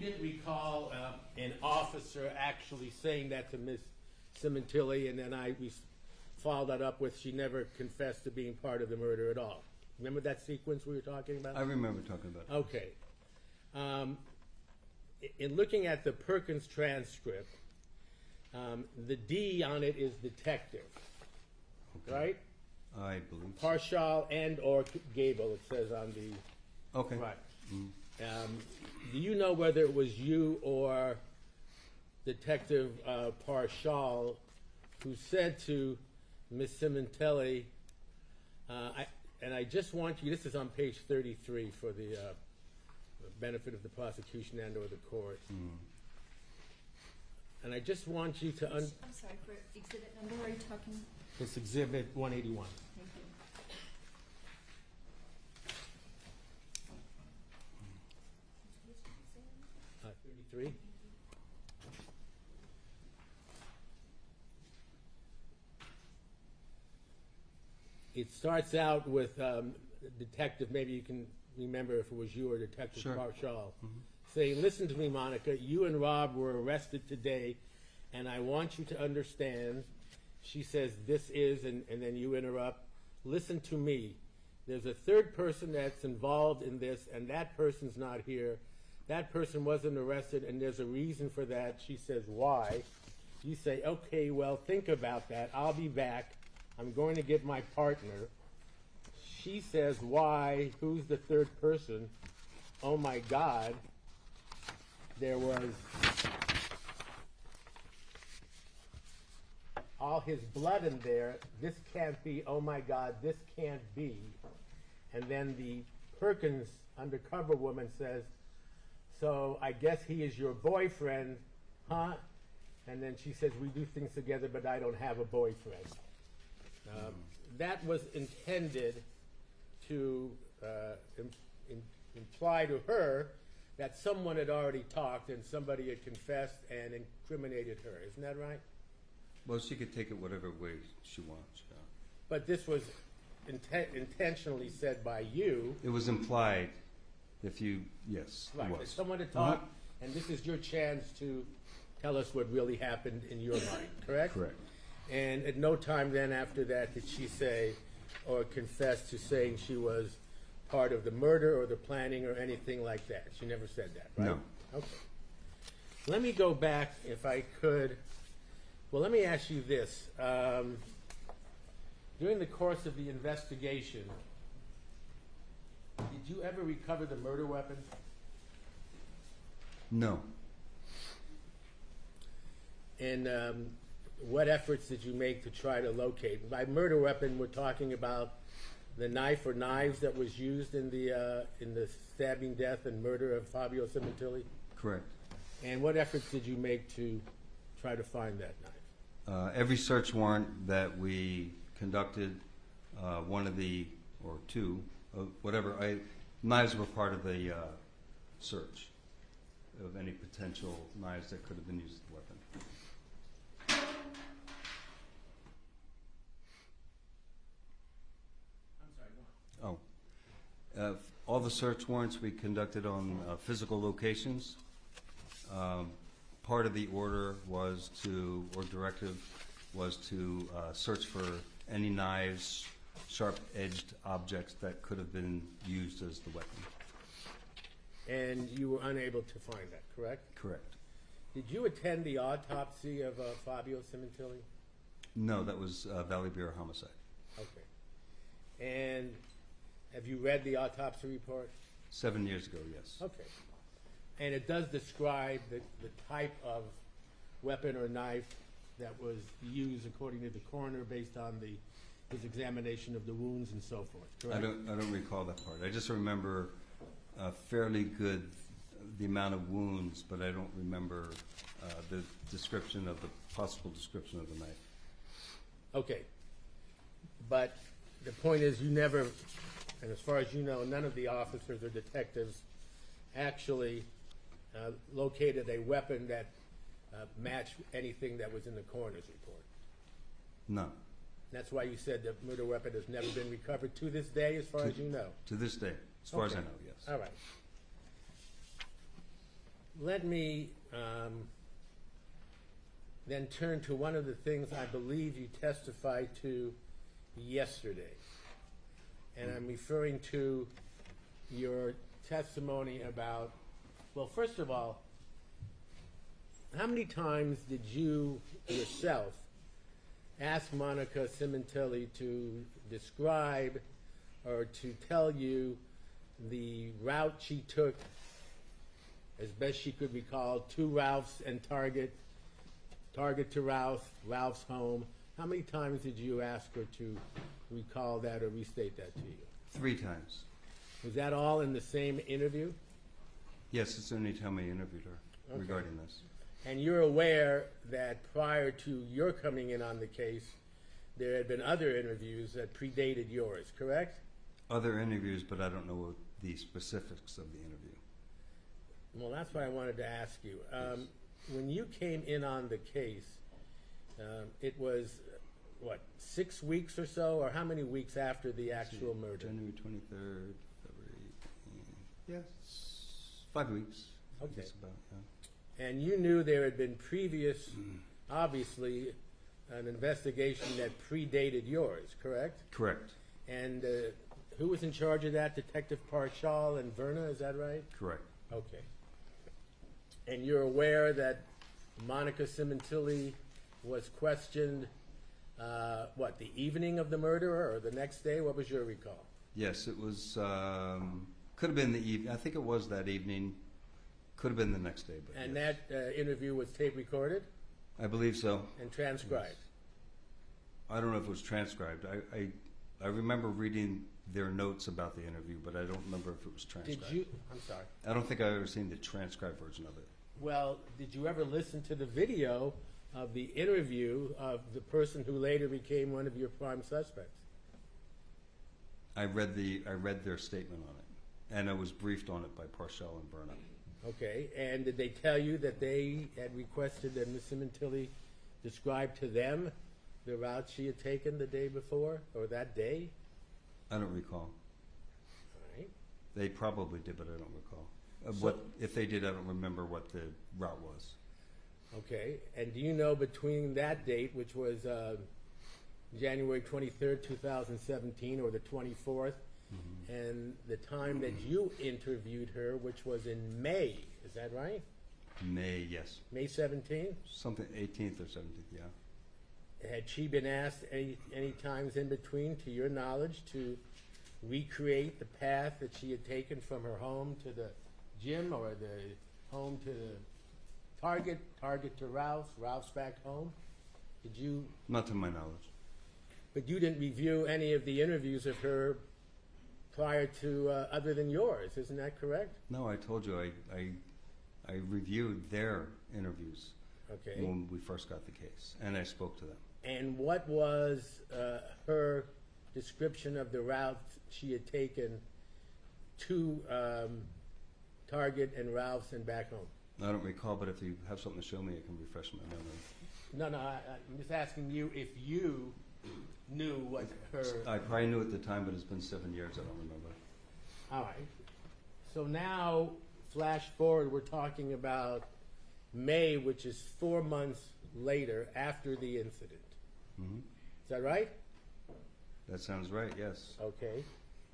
didn't recall an officer actually saying that to Miss Sementilli, and then we followed that up with she never confessed to being part of the murder at all. Remember that sequence we were talking about? I remember talking about it. Okay. In looking at the Perkins transcript, the D on it is detective, right? I believe so. Partial and or Gable, it says on the... Okay. Right. Do you know whether it was you or Detective Partial who said to Miss Sementilli, and I just want you, this is on page 33 for the benefit of the prosecution and or the court, and I just want you to... I'm sorry, for exhibit number, are you talking? It's exhibit 181. Thank you. 33. It starts out with detective, maybe you can remember if it was you or Detective Sure. Marshall, saying, listen to me, Monica, you and Rob were arrested today, and I want you to understand. She says, this is, and then you interrupt, listen to me. There's a third person that's involved in this, and that person's not here. That person wasn't arrested, and there's a reason for that. She says, why? You say, okay, well, think about that. I'll be back. I'm going to get my partner. She says, why? Who's the third person? Oh, my God. There was all his blood in there. This can't be. Oh, my God, this can't be. And then the Perkins undercover woman says, so I guess he is your boyfriend, huh? And then she says, we do things together, but I don't have a boyfriend. That was intended to imply to her that someone had already talked and somebody had confessed and incriminated her. Isn't that right? Well, she could take it whatever way she wants. Yeah. But this was intentionally said by you. It was implied. If you, yes, Right, it that was. someone had talked, and this is your chance to tell us what really happened in your mind, correct? Correct. And at no time then after that did she say or confess to saying she was part of the murder or the planning or anything like that. She never said that, right? No. Okay. Let me go back, if I could. Well, let me ask you this. During the course of the investigation, did you ever recover the murder weapon? No. And what efforts did you make to try to locate? By murder weapon, we're talking about the knife or knives that was used in the stabbing death and murder of Fabio Sementilli? Correct. And what efforts did you make to try to find that knife? Every search warrant that we conducted, one of the, or two, whatever, knives were part of the search of any potential knives that could have been used as a weapon. I'm sorry, go on. All the search warrants we conducted on physical locations. Part of the order was to, or directive was to search for any knives, sharp-edged objects that could have been used as the weapon. And you were unable to find that, correct? Correct. Did you attend the autopsy of Fabio Sementilli? No, that was Valley Bureau homicide. Okay. And have you read the autopsy report? 7 years ago, yes. Okay. And it does describe the type of weapon or knife that was used according to the coroner based on his examination of the wounds and so forth, correct? I don't recall that part. I just remember fairly good the amount of wounds, but I don't remember the description of the possible description of the knife. Okay. But the point is you never, and as far as you know, none of the officers or detectives actually located a weapon that matched anything that was in the coroner's report. No. That's why you said the murder weapon has never been recovered to this day, as far as you know. To this day, as far as I Okay. know, yes. All right. let me then turn to one of the things I believe you testified to yesterday. And I'm referring to your testimony about, well, first of all, how many times did you yourself ask Monica Sementilli to describe or to tell you the route she took, as best she could recall, to Ralph's and Target to Ralph's home? How many times did you ask her to recall that or restate that to you? 3 times. Was that all in the same interview? Yes, it's the only time I interviewed her regarding this. And you're aware that prior to your coming in on the case, there had been other interviews that predated yours, correct? Other interviews, but I don't know the specifics of the interview. Well, that's what I wanted to ask you. Yes. When you came in on the case, it was, what, 6 weeks or so, or how many weeks after the actual murder? January 23rd, February, yes, 5 weeks. Okay. Just about, yeah. And you knew there had been previous, obviously, an investigation that predated yours, correct? Correct. And who was in charge of that? Detective Parshall and Verna, is that right? Correct. Okay. And you're aware that Monica Sementilli was questioned, what, the evening of the murder or the next day? What was your recall? Yes, it was, could have been the evening. I think it was that evening. Could have been the next day. But And yes. that interview was tape recorded I believe so. and transcribed? Yes. I don't know if it was transcribed. I remember reading their notes about the interview, but I don't remember if it was transcribed. Did you, I'm sorry. I don't think I've ever seen the transcribed version of it. Well, did you ever listen to the video of the interview of the person who later became one of your prime suspects? I read their statement on it, and I was briefed on it by Parshall and Burnham. Okay, and did they tell you that they had requested that Ms. Sementilli describe to them the route she had taken the day before, or that day? I don't recall. All right. They probably did, but I don't recall. So- If they did, I don't remember what the route was. Okay, and do you know between that date, which was January 23rd, 2017, or the 24th, and the time that you interviewed her, which was in May, is that right? May, yes. May 17th? Something 18th or 17th, yeah. Had she been asked any times in between, to your knowledge, to recreate the path that she had taken from her home to the gym, or the home to the Target to Ralph's back home? Did you? Not to my knowledge. But you didn't review any of the interviews of her prior to, other than yours, isn't that correct? No, I told you I reviewed their interviews Okay. when we first got the case, and I spoke to them. And what was her description of the route she had taken to Target and Ralph's and back home? I don't recall, but if you have something to show me, it can refresh my memory. No, I'm just asking you if you knew what her... I probably knew at the time, but it's been 7 years. I don't remember. All right. So now, flash forward, we're talking about May, which is 4 months later after the incident. Mm-hmm. Is that right? That sounds right, yes. Okay.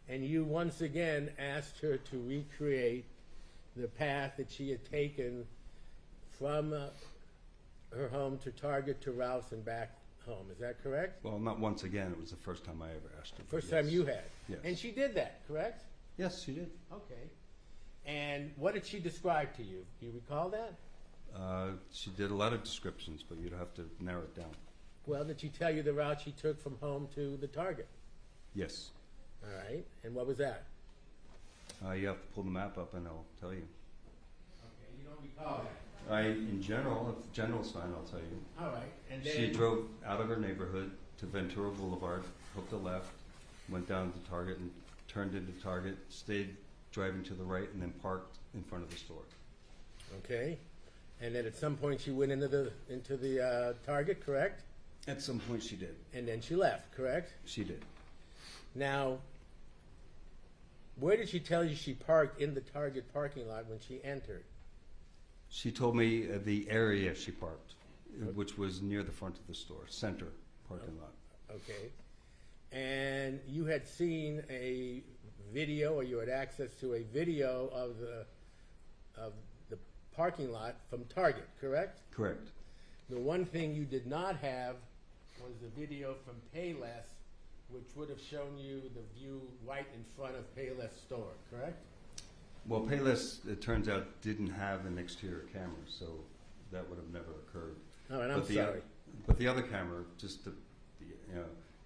And you once again asked her to recreate the path that she had taken from her home to Target to Ralph's and back home. Is that correct? Well, not once again. It was the first time I ever asked her. First Yes. time you had. Yes. And she did that, correct? Yes, she did. Okay. And what did she describe to you? Do you recall that? She did a lot of descriptions, but you'd have to narrow it down. Well, did she tell you the route she took from home to the Target? Yes. All right. And what was that? You have to pull the map up, and I'll tell you. Okay, you don't recall that. In general, if general's fine, I'll tell you. All right. And then She drove out of her neighborhood to Ventura Boulevard, hooked a left, went down to Target and turned into Target, stayed driving to the right, and then parked in front of the store. Okay. And then at some point she went into the Target, correct? At some point she did. And then she left, correct? She did. Now, where did she tell you she parked in the Target parking lot when she entered? She told me the area she parked, which was near the front of the store, center parking lot. Okay. And you had seen a video, or you had access to a video of the parking lot from Target, correct? Correct. The one thing you did not have was the video from Payless, which would have shown you the view right in front of Payless store, correct? Well, Payless, it turns out, didn't have an exterior camera, so that would have never occurred. Oh, and I'm But the sorry. But the other camera, just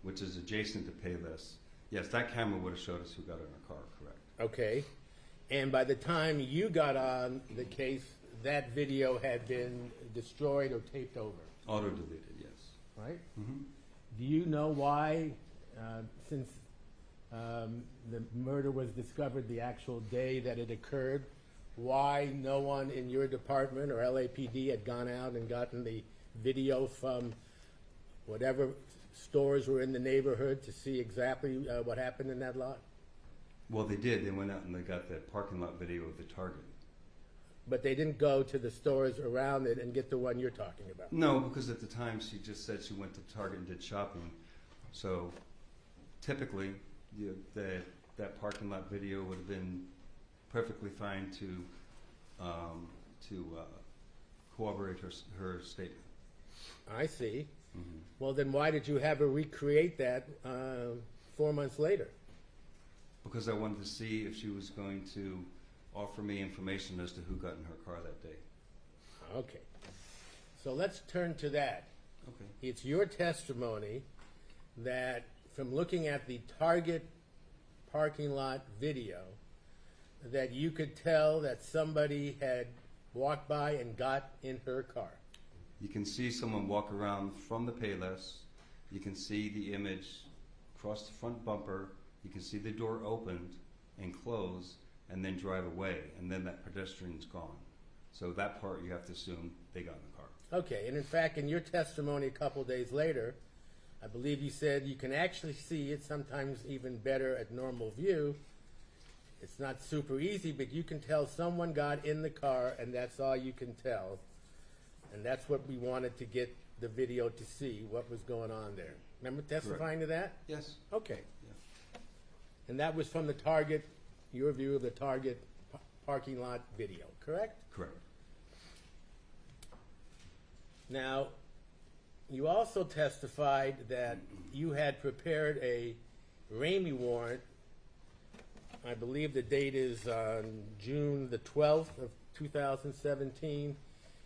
which is adjacent to Payless, yes, that camera would have showed us who got in our car, correct? Okay. And by the time you got on the case, that video had been destroyed or taped over, Auto-deleted, yes. right? Mm-hmm. Do you know why, since the murder was discovered the actual day that it occurred, why no one in your department or LAPD had gone out and gotten the video from whatever stores were in the neighborhood to see exactly what happened in that lot? Well, they did. They went out and they got that parking lot video of the Target. But they didn't go to the stores around it and get the one you're talking about? No, because at the time she just said she went to Target and did shopping. So typically, that parking lot video would have been perfectly fine to corroborate her statement. I see. Mm-hmm. Well, then why did you have her recreate that 4 months later? Because I wanted to see if she was going to offer me information as to who got in her car that day. Okay. So let's turn to that. Okay. It's your testimony that from looking at the Target parking lot video, that you could tell that somebody had walked by and got in her car. You can see someone walk around from the Payless. You can see the image cross the front bumper. You can see the door opened and close and then drive away, and then that pedestrian's gone. So that part you have to assume they got in the car. Okay, and in fact, in your testimony a couple days later, I believe you said you can actually see it, sometimes even better at normal view. It's not super easy, but you can tell someone got in the car, and that's all you can tell. And that's what we wanted to get the video to see, what was going on there. Remember testifying to that? Yes. Okay. Yeah. And that was from the Target, your view of the Target parking lot video, correct? Correct. Now, you also testified that you had prepared a Ramey warrant. I believe the date is on June the 12th of 2017,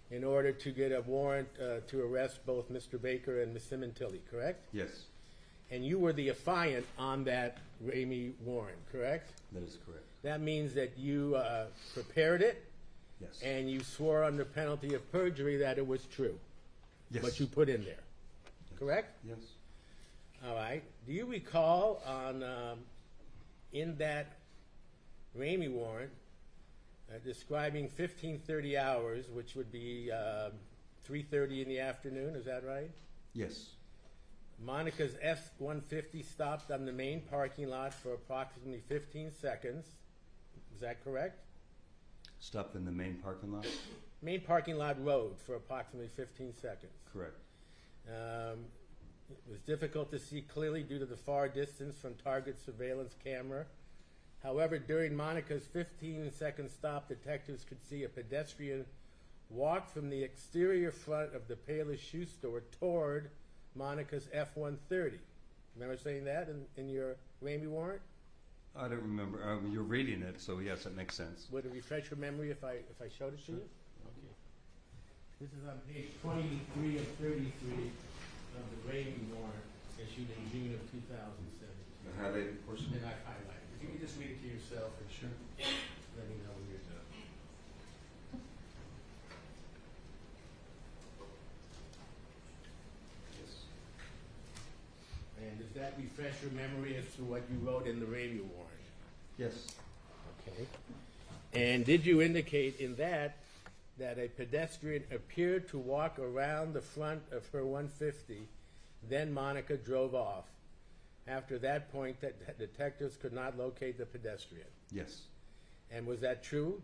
in order to get a warrant to arrest both Mr. Baker and Ms. Sementilli, correct? Yes, And you were the affiant on that Ramey warrant, correct? that is correct. That means that you prepared it, Yes. and you swore under penalty of perjury that it was true, Yes. what you put in there, correct? Yes. All right. Do you recall on in that Ramey warrant describing 1530 hours, which would be 3:30 in the afternoon? Is that right? Yes. Monica's F-150 stopped on the main parking lot for approximately 15 seconds. Is that correct? Stopped in the main parking lot? Main parking lot road for approximately 15 seconds. Correct. It was difficult to see clearly due to the far distance from Target's surveillance camera. However, during Monica's 15-second stop, detectives could see a pedestrian walk from the exterior front of the Payless shoe store toward Monica's F-130. Remember saying that in your Ramey warrant? I don't remember. You're reading it, so yes, that makes sense. Would it refresh your memory if I showed it to you? Okay. This is on page 23 of 33 of the Ramey warrant issued in June of 2017. The highlighted portion? And I highlighted. If you could just read it to yourself and Sure. let me know when you're done. Yes. And does that refresh your memory as to what you wrote in the Ramey warrant? Yes. Okay. And did you indicate in that a pedestrian appeared to walk around the front of her 150, then Monica drove off? After that point, that detectives could not locate the pedestrian. Yes. And was that true?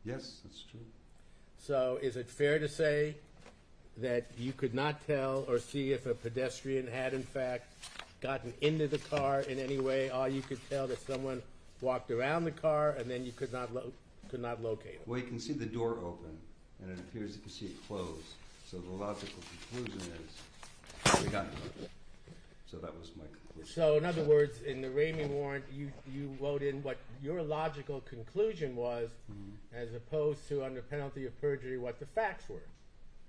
Yes, that's true. So is it fair to say that you could not tell or see if a pedestrian had in fact gotten into the car in any way? All you could tell that someone walked around the car and then you could not locate him? Well, you can see the door open, and it appears you can see it close. So the logical conclusion is they got into it. So that was my conclusion. So in other words, in the Ramey warrant, you wrote in what your logical conclusion was, as opposed to under penalty of perjury what the facts were.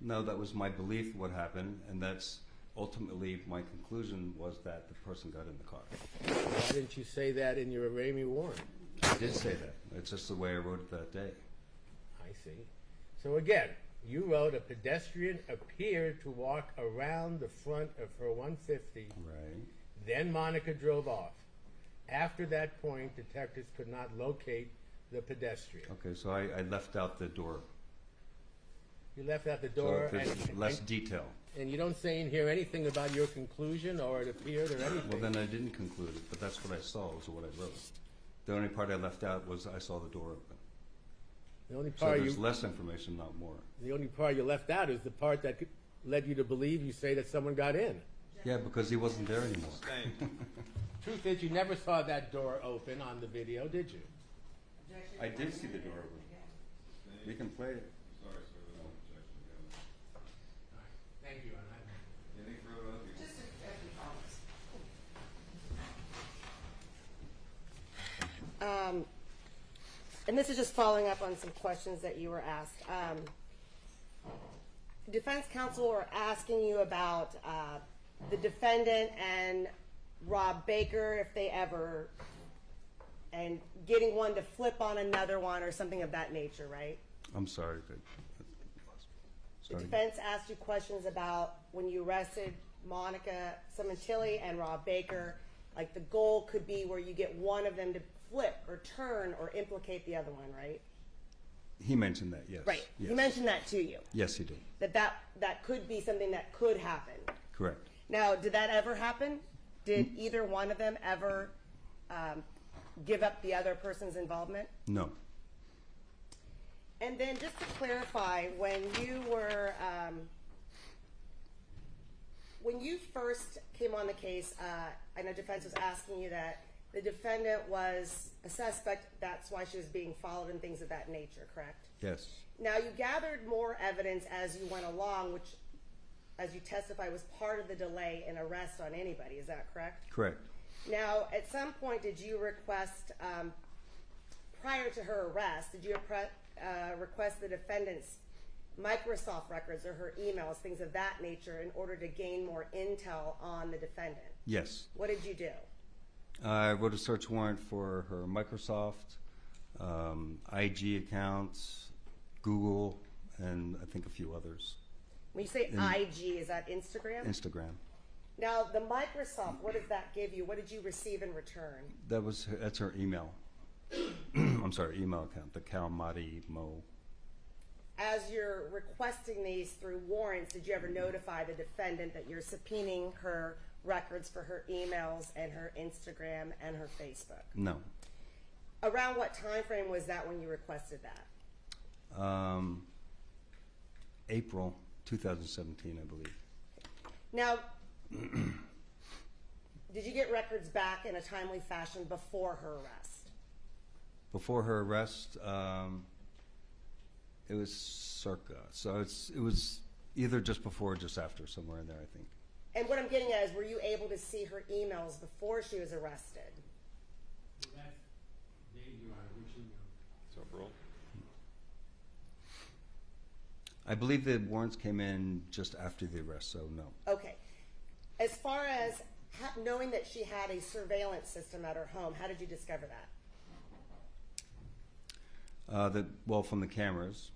No, that was my belief what happened, and that's ultimately my conclusion was that the person got in the car. Why didn't you say that in your Ramey warrant? I did say that. It's just the way I wrote it that day. I see. So again, you wrote a pedestrian appeared to walk around the front of her 150. Right. Then Monica drove off. After that point, detectives could not locate the pedestrian. Okay, so I left out the door. You left out the door, So there's less detail. and you don't say in here anything about your conclusion or it appeared or anything. Well, then I didn't conclude it, but that's what I saw, was what I wrote. The only part I left out was I saw the door open. The only So part there's less information, not more. the only part you left out is the part that led you to believe you say that someone got in. Yeah, because he wasn't there anymore. Truth is, you never saw that door open on the video, did you? I did see the door open. We can play it. Thank you. Anything further? Just a few comments. And this is just following up on some questions that you were asked. Defense counsel were asking you about the defendant and Rob Baker, if they ever, and getting one to flip on another one or something of that nature, right? I'm sorry. The defense asked you questions about when you arrested Monica Sementilli and Rob Baker, like the goal could be where you get one of them to flip or turn or implicate the other one, right? He mentioned that, yes. Right. Yes. He mentioned that to you. Yes, he did. That could be something that could happen. Correct. Now, did that ever happen? Did either one of them ever give up the other person's involvement? No. And then just to clarify, when you were, when you first came on the case, I know defense was asking you that the defendant was a suspect, that's why she was being followed and things of that nature, correct? Yes. Now, you gathered more evidence as you went along, which, as you testify, was part of the delay in arrest on anybody, is that correct? Correct. Now, at some point, did you request, prior to her arrest, did you request the defendant's Microsoft records or her emails, things of that nature, in order to gain more intel on the defendant? Yes. What did you do? I wrote a search warrant for her Microsoft, IG accounts, Google, and I think a few others. When you say IG, is that Instagram? Instagram. Now, the Microsoft, what does that give you? What did you receive in return? That's her email. I'm sorry, email account, the Calmati Mo. As you're requesting these through warrants, did you ever notify the defendant that you're subpoenaing her records for her emails and her Instagram and her Facebook? No. Around what time frame was that when you requested that? April 2017, I believe. Now, did you get records back in a timely fashion before her arrest? Before her arrest, it was circa. So it was either just before or just after, somewhere in there, I think. And what I'm getting at is, were you able to see her emails before she was arrested? So, roll. I believe the warrants came in just after the arrest, so no. Okay. As far as knowing that she had a surveillance system at her home, how did you discover that? Well, from the cameras,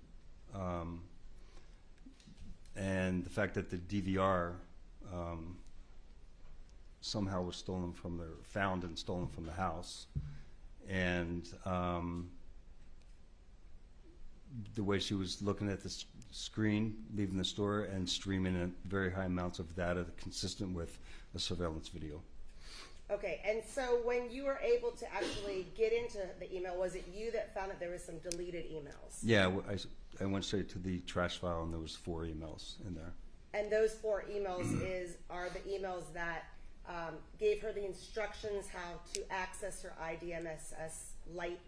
and the fact that the DVR somehow was found and stolen from the house, and the way she was looking at the screen, leaving the store, and streaming very high amounts of data consistent with a surveillance video. Okay, and so when you were able to actually get into the email, was it you that found that there was some deleted emails? Yeah, I went straight to the trash file, and there was 4 emails in there. And those 4 emails are the emails that gave her the instructions how to access her IDMSS Lite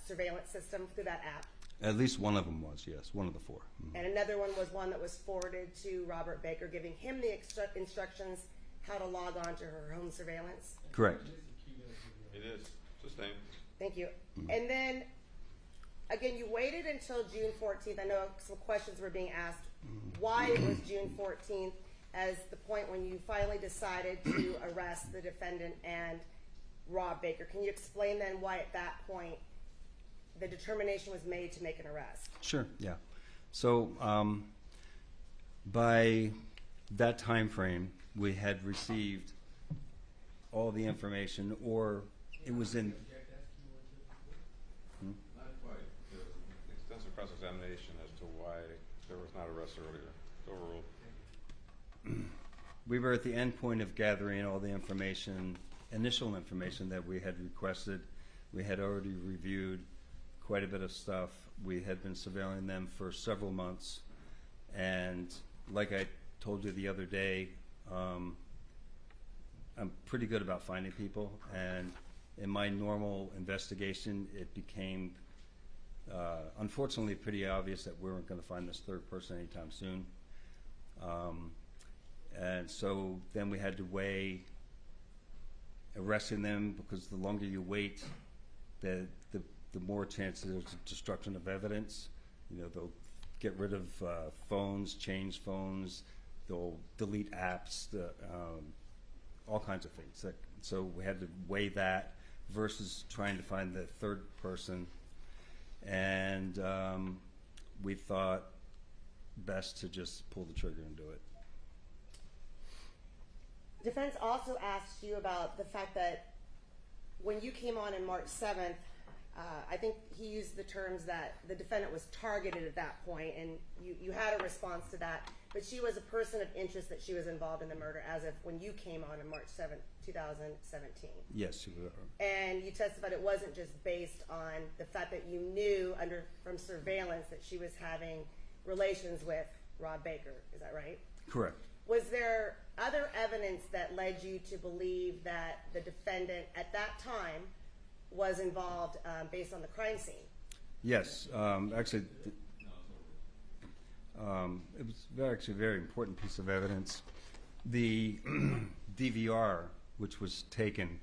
surveillance system through that app. At least one of them was, yes, one of the 4. Mhm. And another one was one that was forwarded to Robert Baker, giving him the instructions how to log on to her home surveillance. Correct. It is. Sustained. Thank you. And then, again, you waited until June 14th. I know some questions were being asked. Why it was June 14th as the point when you finally decided to arrest the defendant and Rob Baker. Can you explain then why at that point the determination was made to make an arrest? Sure, yeah. So by that time frame, we had received all the information, or it was in... Not quite. There was extensive cross-examination as to why there was not arrest earlier. It's overruled. We were at the end point of gathering all the information, initial information that we had requested. We had already reviewed quite a bit of stuff. We had been surveilling them for several months. And like I told you the other day, I'm pretty good about finding people. And in my normal investigation, it became, unfortunately, pretty obvious that we weren't going to find this 3rd person anytime soon. And so then we had to weigh arresting them, because the longer you wait, the more chances there's destruction of evidence. You know, they'll get rid of phones, change phones, they'll delete apps, all kinds of things. So we had to weigh that versus trying to find the 3rd person. And we thought best to just pull the trigger and do it. Defense also asked you about the fact that when you came on March 7th, I think he used the terms that the defendant was targeted at that point, and you had a response to that, but she was a person of interest that she was involved in the murder as of when you came on March 7th, 2017. Yes, you were. And you testified it wasn't just based on the fact that you knew from surveillance that she was having relations with Rob Baker. Is that right? Correct. Was there other evidence that led you to believe that the defendant at that time was involved based on the crime scene? Yes. Actually, it was actually a very important piece of evidence. The DVR, which was taken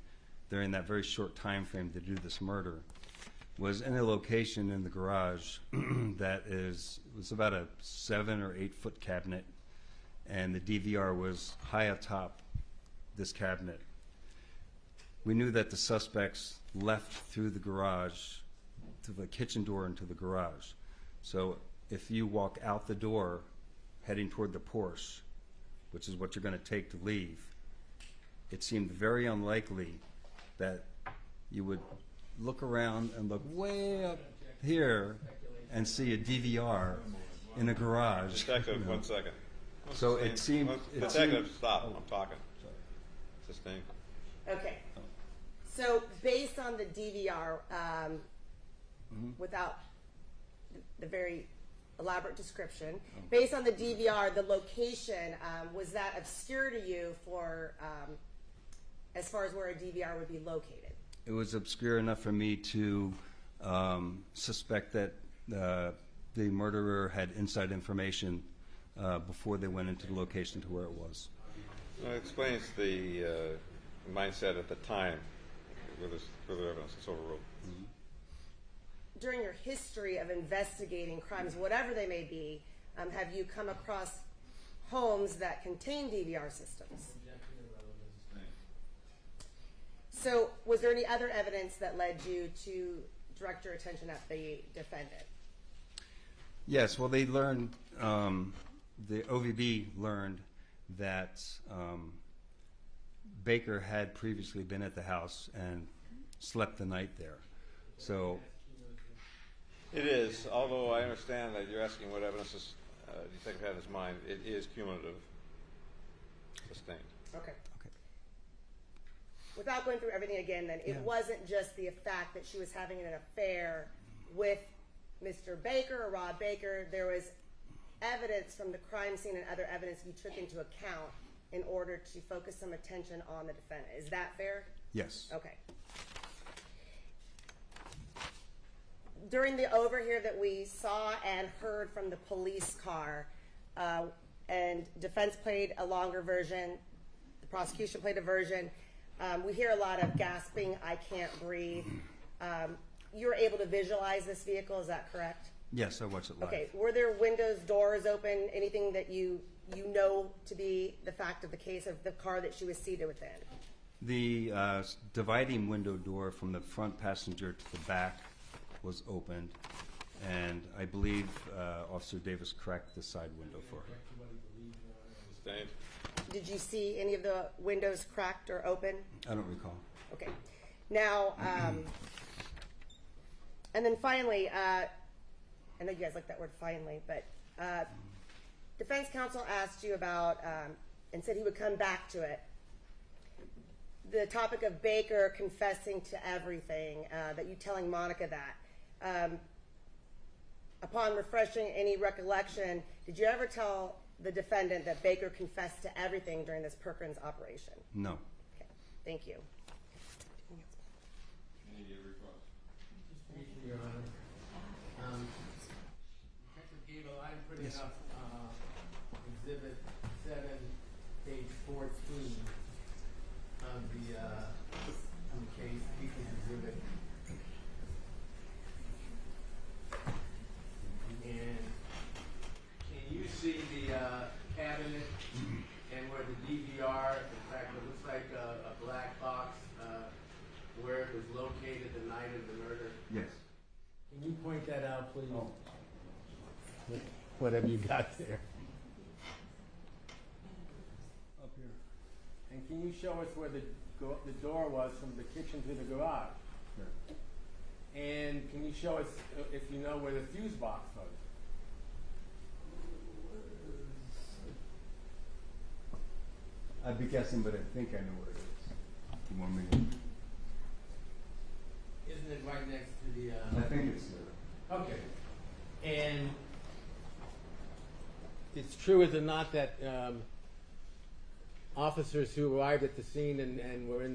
during that very short time frame to do this murder, was in a location in the garage that was about a 7 or 8 foot cabinet, and the DVR was high atop this cabinet. We knew that the suspects left through the garage, to the kitchen door into the garage. So if you walk out the door heading toward the Porsche, which is what you're going to take to leave, it seemed very unlikely that you would look around and look way up here and see a DVR in a garage. Detective, 1 second. So it seemed... Detective, stop. I'm talking. Sustained. Okay. So based on the DVR, without the very elaborate description, based on the DVR, the location, was that obscure to you for as far as where a DVR would be located? It was obscure enough for me to suspect that the murderer had inside information before they went into the location to where it was. Well, it explains the mindset at the time with this further evidence. It's overruled. During your history of investigating crimes, whatever they may be, have you come across homes that contain DVR systems? So was there any other evidence that led you to direct your attention at the defendant? Yes, well, they learned, the OVB learned that Baker had previously been at the house and slept the night there. So It is, although I understand that you're asking what evidence this detective had in his mind. It is cumulative. Sustained. Okay. without going through everything again, then it wasn't just the fact that she was having an affair with Mr. Baker or Rob Baker. There was evidence from the crime scene and other evidence you took into account in order to focus some attention on the defendant. Is that fair? Yes. Okay. During the overhear that we saw and heard from the police car, and defense played a longer version, the prosecution played a version, we hear a lot of gasping, I can't breathe. You were able to visualize this vehicle, is that correct? Yes, I watched it live. Okay, were there windows, doors open, anything that you know to be the fact of the case of the car that she was seated within? The dividing window door from the front passenger to the back was opened, and I believe Officer Davis cracked the side window for her. Sustained. Did you see any of the windows cracked or open? I don't recall. Okay. Now, and then finally, I know you guys like that word finally, but defense counsel asked you about, and said he would come back to it, the topic of Baker confessing to everything, that you telling Monica that. Upon refreshing any recollection, did you ever tell the defendant that Baker confessed to everything during this Perkins operation? No. Okay, thank you. Any requests? Your Honor. Detective Gable, I'm putting up Exhibit 7, page 14 of the case, People's Exhibit. And can you see the cabinet and where the DVR, in fact, it looks like a black box, where it was located the night of the murder? Yes. Can you point that out, please? Oh. What have you got there? Up here. And can you show us where the door was from the kitchen to the garage? Sure. And can you show us if you know where the fuse box was? I'd be guessing, but I think I know where it is. You want me to? Isn't it right next to the? I think it's there. Okay. And it's true, is it not, that officers who arrived at the scene and were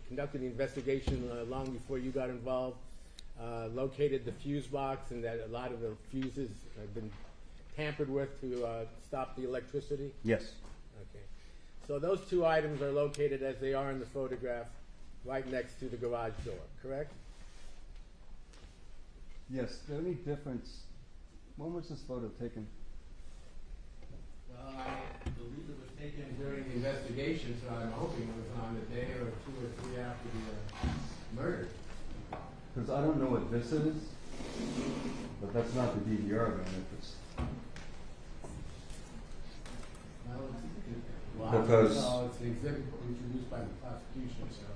conducting the investigation long before you got involved located the fuse box, and that a lot of the fuses have been tampered with to stop the electricity? Yes. Okay. So those two items are located as they are in the photograph, right next to the garage door, correct? Yes. The only difference. When was this photo taken? Well, I believe it was taken during the investigation, so I'm hoping it was on the day or 2 or 3 after the murder. Because I don't know what this is, but that's not the DVR then. If it's Because- it's an exhibit introduced by the prosecution, so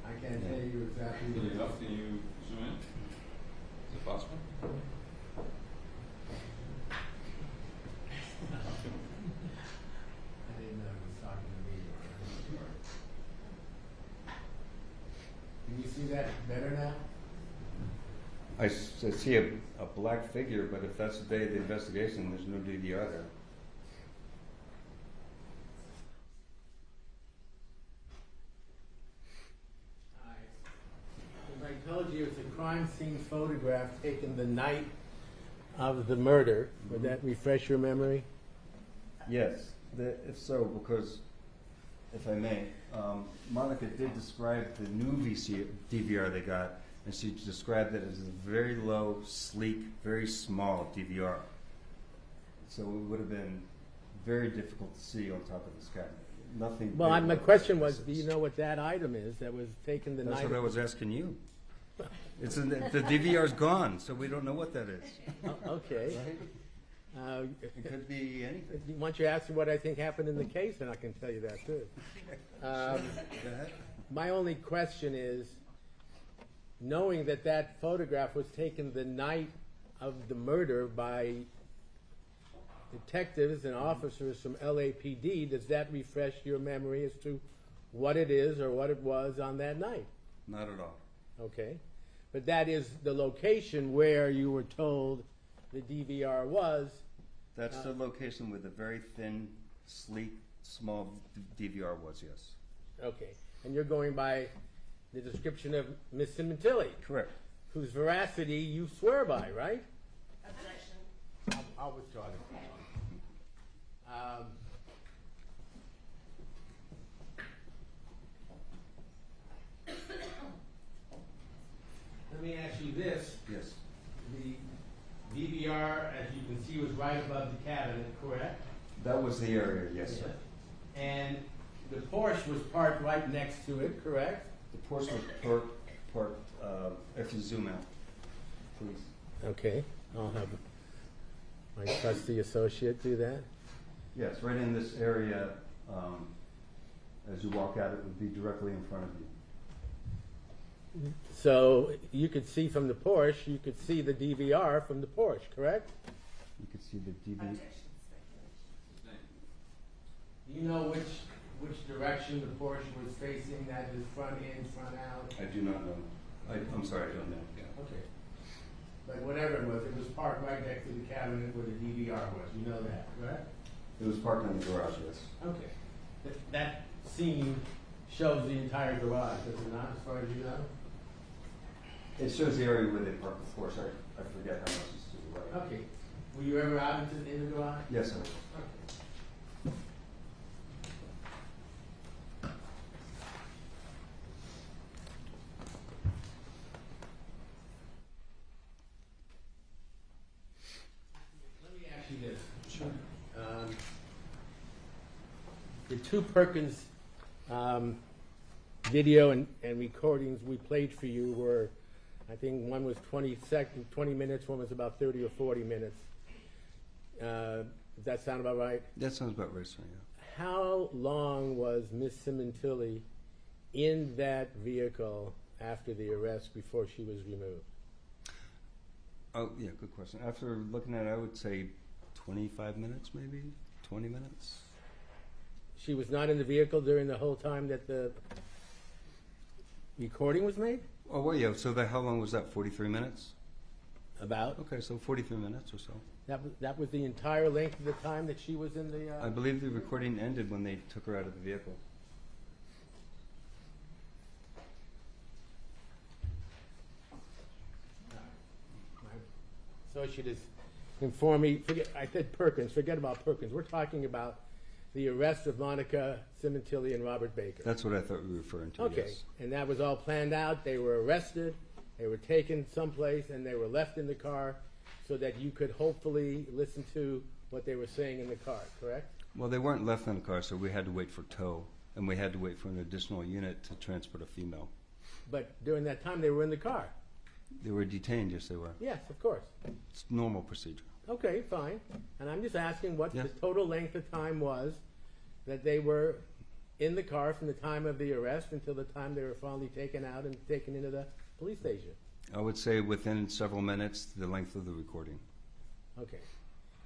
I can't tell you exactly what it is. Can you zoom in? Is it possible? I didn't know he was talking to me. Can you see that better now? I see a black figure, but if that's the day of the investigation, there's no DVR there. As I told you, it's a crime scene photograph taken the night of the murder. Would that refresh your memory? Yes, if so, because, if I may, Monica did describe the new DVR they got, and she described it as a very low, sleek, very small DVR. So it would have been very difficult to see on top of this cabinet. Nothing. Well, big my about question it. was, do you know what that item is that was taken the That's night? what I was asking you. It's the DVR's gone, so we don't know what that is. Okay. It could be anything. Why don't you ask me what I think happened in the case, and I can tell you that too. Go ahead. My only question is, knowing that that photograph was taken the night of the murder by detectives and officers from LAPD, does that refresh your memory as to what it is or what it was on that night. Not at all. Okay. But that is the location where you were told the DVR was. That's the location where the very thin, sleek, small DVR was, yes. Okay. And you're going by the description of Miss Sementilli, Correct. whose veracity you swear by, right? Objection. I'll withdraw it. Let me ask you this. Yes. The DVR, as you can see, was right above the cabinet, correct? That was the area, yes, sir. And the Porsche was parked right next to it, correct? The Porsche was parked, if you zoom out, please. Okay, I'll have my trusty associate do that. Yes, right in this area, as you walk out, it would be directly in front of you. So you could see from the Porsche, you could see the DVR from the Porsche, correct? You could see the DV. Objection. Speculation. Do you know which direction the Porsche was facing, that is front in, front out? I do not know. I'm sorry, I don't know. Yeah. Okay. But whatever it was parked right next to the cabinet where the DVR was, you know that, correct? It was parked in the garage, yes. Okay. That scene shows the entire garage, does it not, as far as you know? It shows the area where they parked the Porsche. I forget how much is to the right. Okay. Were you ever out in the garage? Yes, sir. Okay. Let me ask you this. Sure. The two Perkins video and recordings we played for you were, I think one was 20 minutes, one was about 30 or 40 minutes. Does that sound about right? That sounds about right, sir, yeah. How long was Miss Sementilli in that vehicle after the arrest before she was removed? Oh, yeah, good question. After looking at it, I would say 25 minutes, maybe 20 minutes. She was not in the vehicle during the whole time that the recording was made? Oh, well, yeah, so how long was that, 43 minutes? About? Okay, so 43 minutes or so. That was the entire length of the time that she was in the... I believe the recording ended when they took her out of the vehicle. My associate has informed me, I said Perkins, forget about Perkins. We're talking about the arrest of Monica Sementilli and Robert Baker. That's what I thought we were referring to, Okay, yes. and that was all planned out. They were arrested, they were taken someplace, and they were left in the car so that you could hopefully listen to what they were saying in the car, correct? Well, they weren't left in the car, so we had to wait for tow, and we had to wait for an additional unit to transport a female. But during that time, they were in the car. They were detained, yes, they were. Yes, of course. It's normal procedure. Okay, fine. And I'm just asking what Yes. the total length of time was that they were in the car from the time of the arrest until the time they were finally taken out and taken into the police station. I would say within several minutes, the length of the recording. Okay.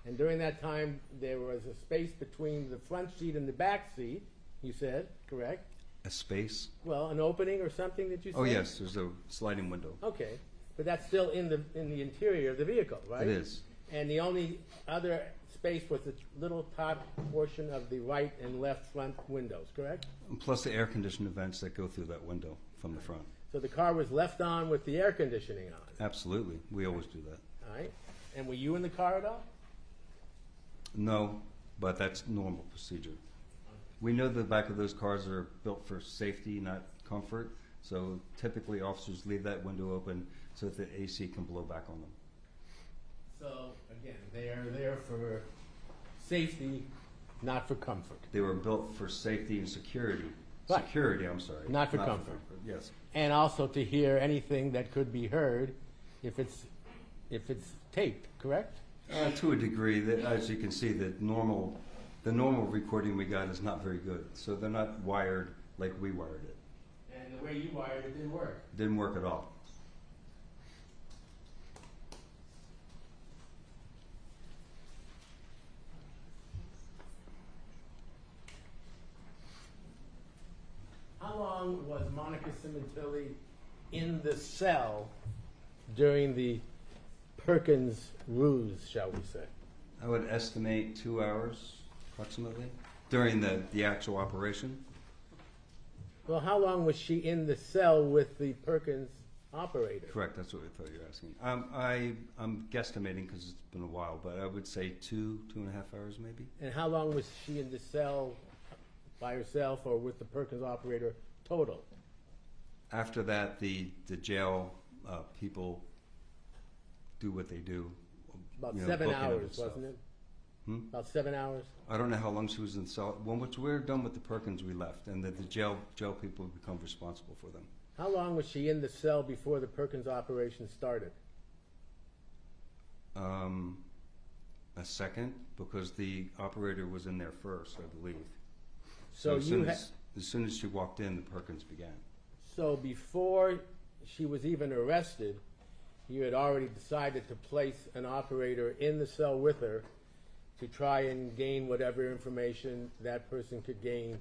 And during that time, there was a space between the front seat and the back seat, you said, correct? A space? Well, an opening or something that you said? Oh, yes, there's a sliding window. Okay. But that's still in the interior of the vehicle, right? It is. And the only other space was the little top portion of the right and left front windows, correct? Plus the air conditioned vents that go through that window from the front. So the car was left on with the air conditioning on, Absolutely. We always do that. all right? And were you in the car at all? No, but that's normal procedure. We know the back of those cars are built for safety, not comfort. So typically officers leave that window open so that the AC can blow back on them. So, again, they are there for safety, not for comfort. They were built for safety and security. Right. Security, I'm sorry. Not for comfort. Yes. And also to hear anything that could be heard if it's taped, correct? To a degree, that, as you can see, the normal recording we got is not very good. So they're not wired like we wired it. And the way you wired it didn't work. Didn't work at all. Monica Sementilli in the cell during the Perkins ruse, shall we say? I would estimate 2 hours approximately during the actual operation. Well, how long was she in the cell with the Perkins operator? Correct, that's what I thought you were asking. I'm guesstimating because it's been a while, but I would say 2.5 hours maybe. And how long was she in the cell by herself or with the Perkins operator total? After that, the jail people do what they do. About you know, 7 book in of hours, itself. wasn't it? Hmm? About 7 hours? I don't know how long she was in cell. Once we were done with the Perkins, we left, and the jail people become responsible for them. How long was she in the cell before the Perkins operation started? A second, because the operator was in there first, I believe. So as you soon as she walked in, the Perkins began. So before she was even arrested, you had already decided to place an operator in the cell with her to try and gain whatever information that person could gain,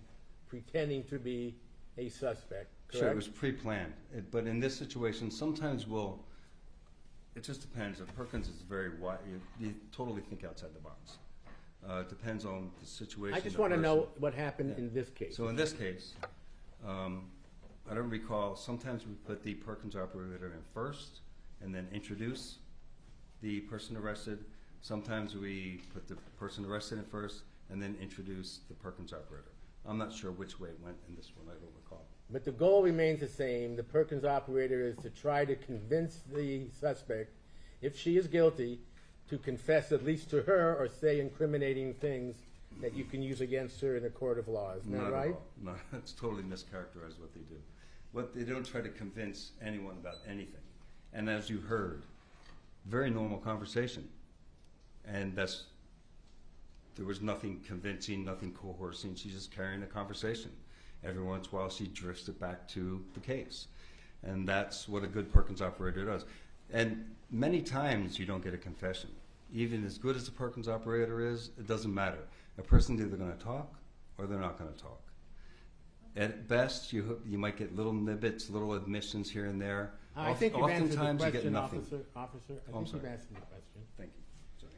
pretending to be a suspect, correct? Sure, it was pre-planned. But in this situation, sometimes it just depends. If Perkins is very wide, you totally think outside the box. It depends on the situation. I just the want to person. know what happened in this case. So in this case, I don't recall, sometimes we put the Perkins operator in first and then introduce the person arrested. Sometimes we put the person arrested in first and then introduce the Perkins operator. I'm not sure which way it went in this one, I don't recall. But the goal remains the same. The Perkins operator is to try to convince the suspect, if she is guilty, to confess at least to her or say incriminating things that you can use against her in a court of law. Isn't that Not at right? all. No, it's totally mischaracterized what they do. They don't try to convince anyone about anything. And as you heard, very normal conversation. And there was nothing convincing, nothing coercing. She's just carrying a conversation. Every once in a while, she drifts it back to the case. And that's what a good Perkins operator does. And many times, you don't get a confession. Even as good as the Perkins operator is, it doesn't matter. A person's either going to talk or they're not going to talk. At best, you might get little nibbits, little admissions here and there. I think you've answered the Oftentimes, you get question, nothing. officer. I I'm think you've sorry. answered the question. Thank you. Sorry.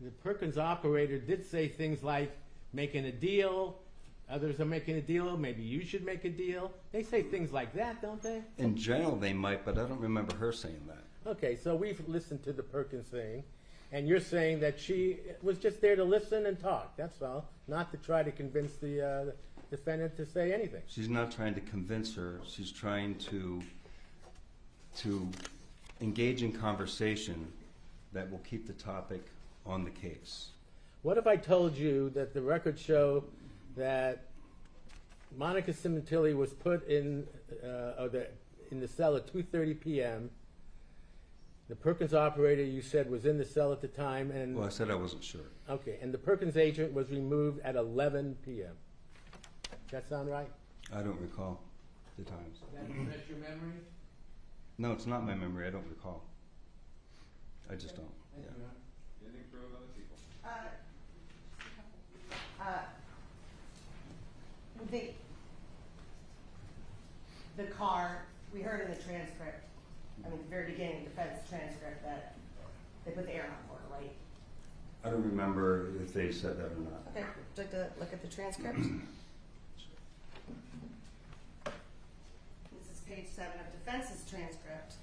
The Perkins operator did say things like making a deal, others are making a deal, maybe you should make a deal. They say things like that, don't they? In general, they might, but I don't remember her saying that. Okay, so we've listened to the Perkins thing, and you're saying that she was just there to listen and talk, that's all, not to try to convince the defendant to say anything. She's not trying to convince her. She's trying to engage in conversation that will keep the topic on the case. What if I told you that the records show that Monica Sementilli was put in the cell at 2:30 p.m. The Perkins operator, you said, was in the cell at the time, and Well, I said I wasn't sure. okay, and the Perkins agent was removed at 11 p.m. Does that sound right? I don't recall the times. That refresh your memory? No, it's not my memory. I don't recall. I just don't. Yeah. Anything for other people? The car, we heard in the transcript, I mean, the very beginning, defense transcript, that they put the air on for her, right? I don't remember if they said that or not. Okay, would you like to look at the transcript? This is page 7 of defense's transcript,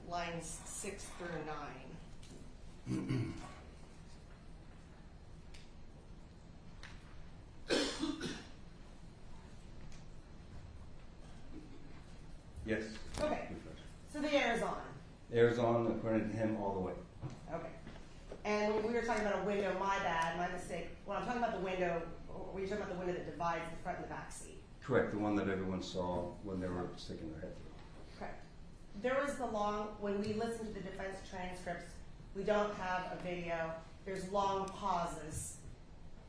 lines 6 through 9. Yes. Okay, so the air is on. Air's on, according to him, all the way. Okay. And when we were talking about a window, my bad, my mistake. When I'm talking about the window, were you talking about the window that divides the front and the back seat? Correct, the one that everyone saw when they were sticking their head through. Correct. There was when we listen to the defense transcripts, we don't have a video. There's long pauses,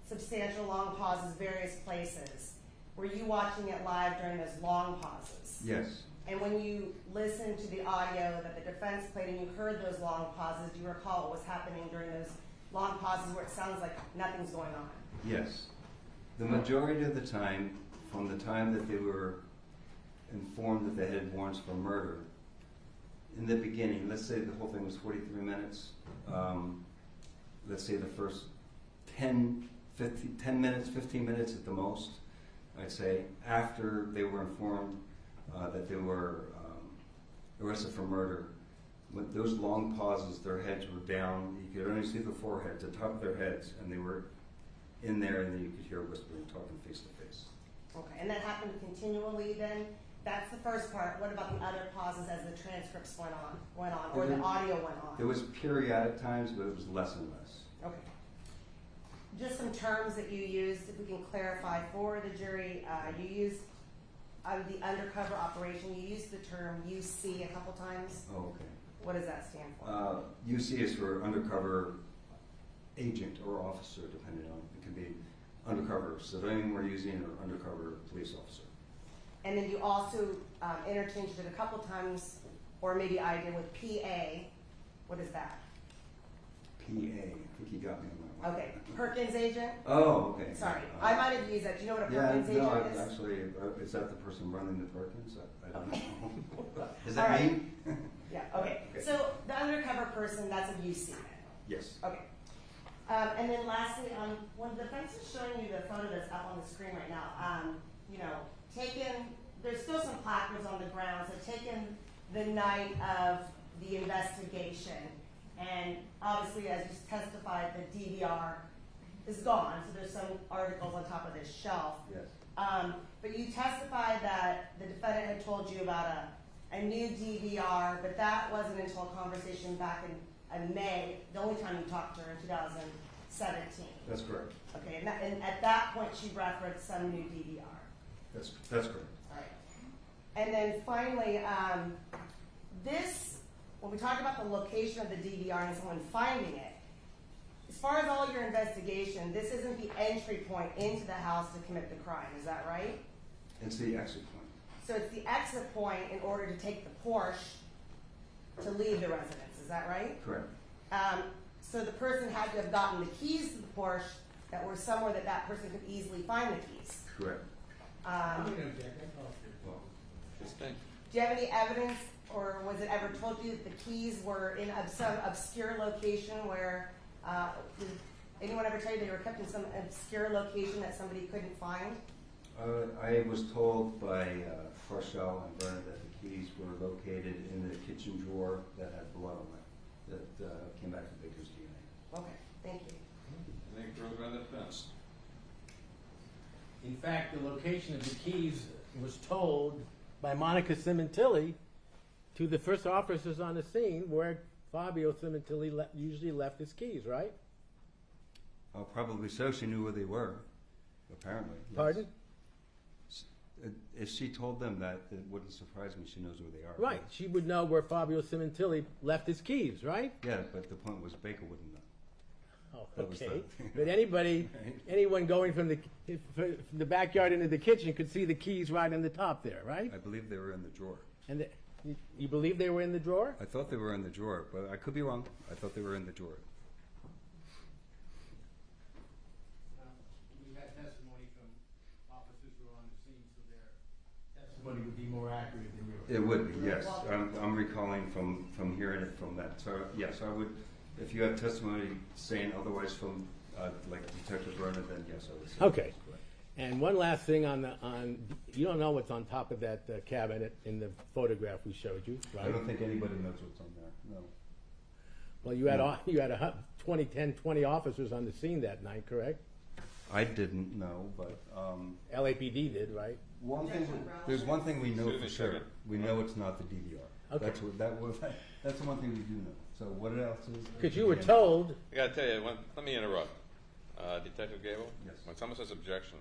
substantial long pauses, various places. Were you watching it live during those long pauses? Yes. And when you listened to the audio that the defense played and you heard those long pauses, do you recall what was happening during those long pauses where it sounds like nothing's going on? Yes. The majority of the time, from the time that they were informed that they had warrants for murder, in the beginning, let's say the whole thing was 43 minutes, let's say the first 10 minutes, 15 minutes at the most, I'd say, after they were informed that they were arrested for murder, with those long pauses, their heads were down, you could only see the foreheads, the top of their heads, and they were in there, and then you could hear whispering, talking face to face. Okay, and that happened continually then? That's the first part. What about the other pauses as the transcripts went on, or the audio went on? There was periodic times, but it was less and less. Okay. Just some terms that you used, if we can clarify for the jury, you used the undercover operation, you used the term UC a couple times. Oh, okay. What does that stand for? UC is for undercover agent or officer, depending on, it can be undercover civilian we're using or undercover police officer. And then you also interchanged it a couple times, or maybe I did, with PA. What is that? PA, I think you got me on that one. Okay, Perkins agent? Oh, okay. Sorry, I might have used that. Do you know what a Perkins agent is? Actually, is that the person running the Perkins? I don't know. Is All that right. me? Yeah, okay. So the undercover person, that's a UC then? Yes. Okay. And then lastly, when the defense is showing you the photo that's up on the screen right now, you know, there's still some placards on the ground, so taken the night of the investigation, and obviously as you testified, the DVR is gone, so there's some articles on top of this shelf. Yes. But you testified that the defendant had told you about a new DVR, but that wasn't until a conversation back in May, the only time you talked to her in 2017. That's correct. Okay, and at that point she referenced some new DVR. That's correct. All right. And then finally, when we talk about the location of the DVR and someone finding it, as far as all your investigation, this isn't the entry point into the house to commit the crime, is that right? It's the exit point. So it's the exit point in order to take the Porsche to leave the residence, is that right? Correct. So the person had to have gotten the keys to the Porsche that were somewhere that person could easily find the keys. Correct. Just think. Do you have any evidence, or was it ever told you that the keys were in some obscure location where, did anyone ever tell you they were kept in some obscure location that somebody couldn't find? I was told by Farshell and Brennan that the keys were located in the kitchen drawer that had blood on it, that came back to Baker's DNA. Okay, thank you. I think it goes by the fence. In fact, the location of the keys was told by Monica Sementilli to the first officers on the scene, where Fabio Sementilli usually left his keys, right? Oh, probably so. She knew where they were, apparently. Yes. Pardon? If she told them that, it wouldn't surprise me. She knows where they are. Right. She would know where Fabio Sementilli left his keys, right? Yeah, but the point was Baker wouldn't know. Oh, That was okay. the- But anyone going from the backyard into the kitchen could see the keys right in the top there, right? I believe they were in the drawer. And you believe they were in the drawer? I thought they were in the drawer, but I could be wrong. I thought they were in the drawer. We had testimony from officers who were on the scene, so their testimony would be more accurate than yours. It would be, yes. I'm recalling from hearing it from that. So, yes, I would, if you have testimony saying otherwise from, like Detective Brennan, then yes, I would say. Okay. that's correct. And one last thing you don't know what's on top of that cabinet in the photograph we showed you, right? I don't think anybody knows what's on there, no. Well, you had 20 officers on the scene that night, correct? I didn't know, but, LAPD did, right? there's one thing we know Excuse for me, sure. second. We know it's not the DVR. Okay. That's the one thing we do know. So what else is? Because you were told, I gotta tell you, let me interrupt. Detective Gable? Yes. When someone says objection,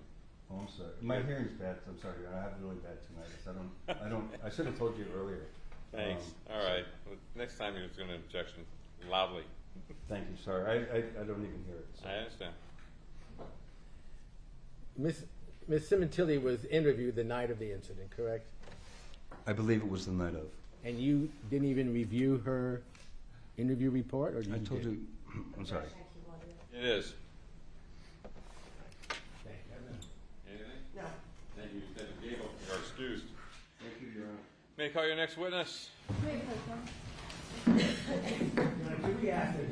Oh, I'm sorry. My hearing's bad. I'm sorry. I have really bad tinnitus. I should have told you earlier. thanks. All right. Well, next time you're going to objection loudly. Thank you. Sorry. I don't even hear it. So. I understand. Miss Sementilli was interviewed the night of the incident, correct? I believe it was the night of. And you didn't even review her interview report, or I told you. I'm sorry. It is. Thank you. Anything? No. Thank you, Detective Gable. You're excused. Thank you. May I call your next witness? Wait, hold on. Could we ask that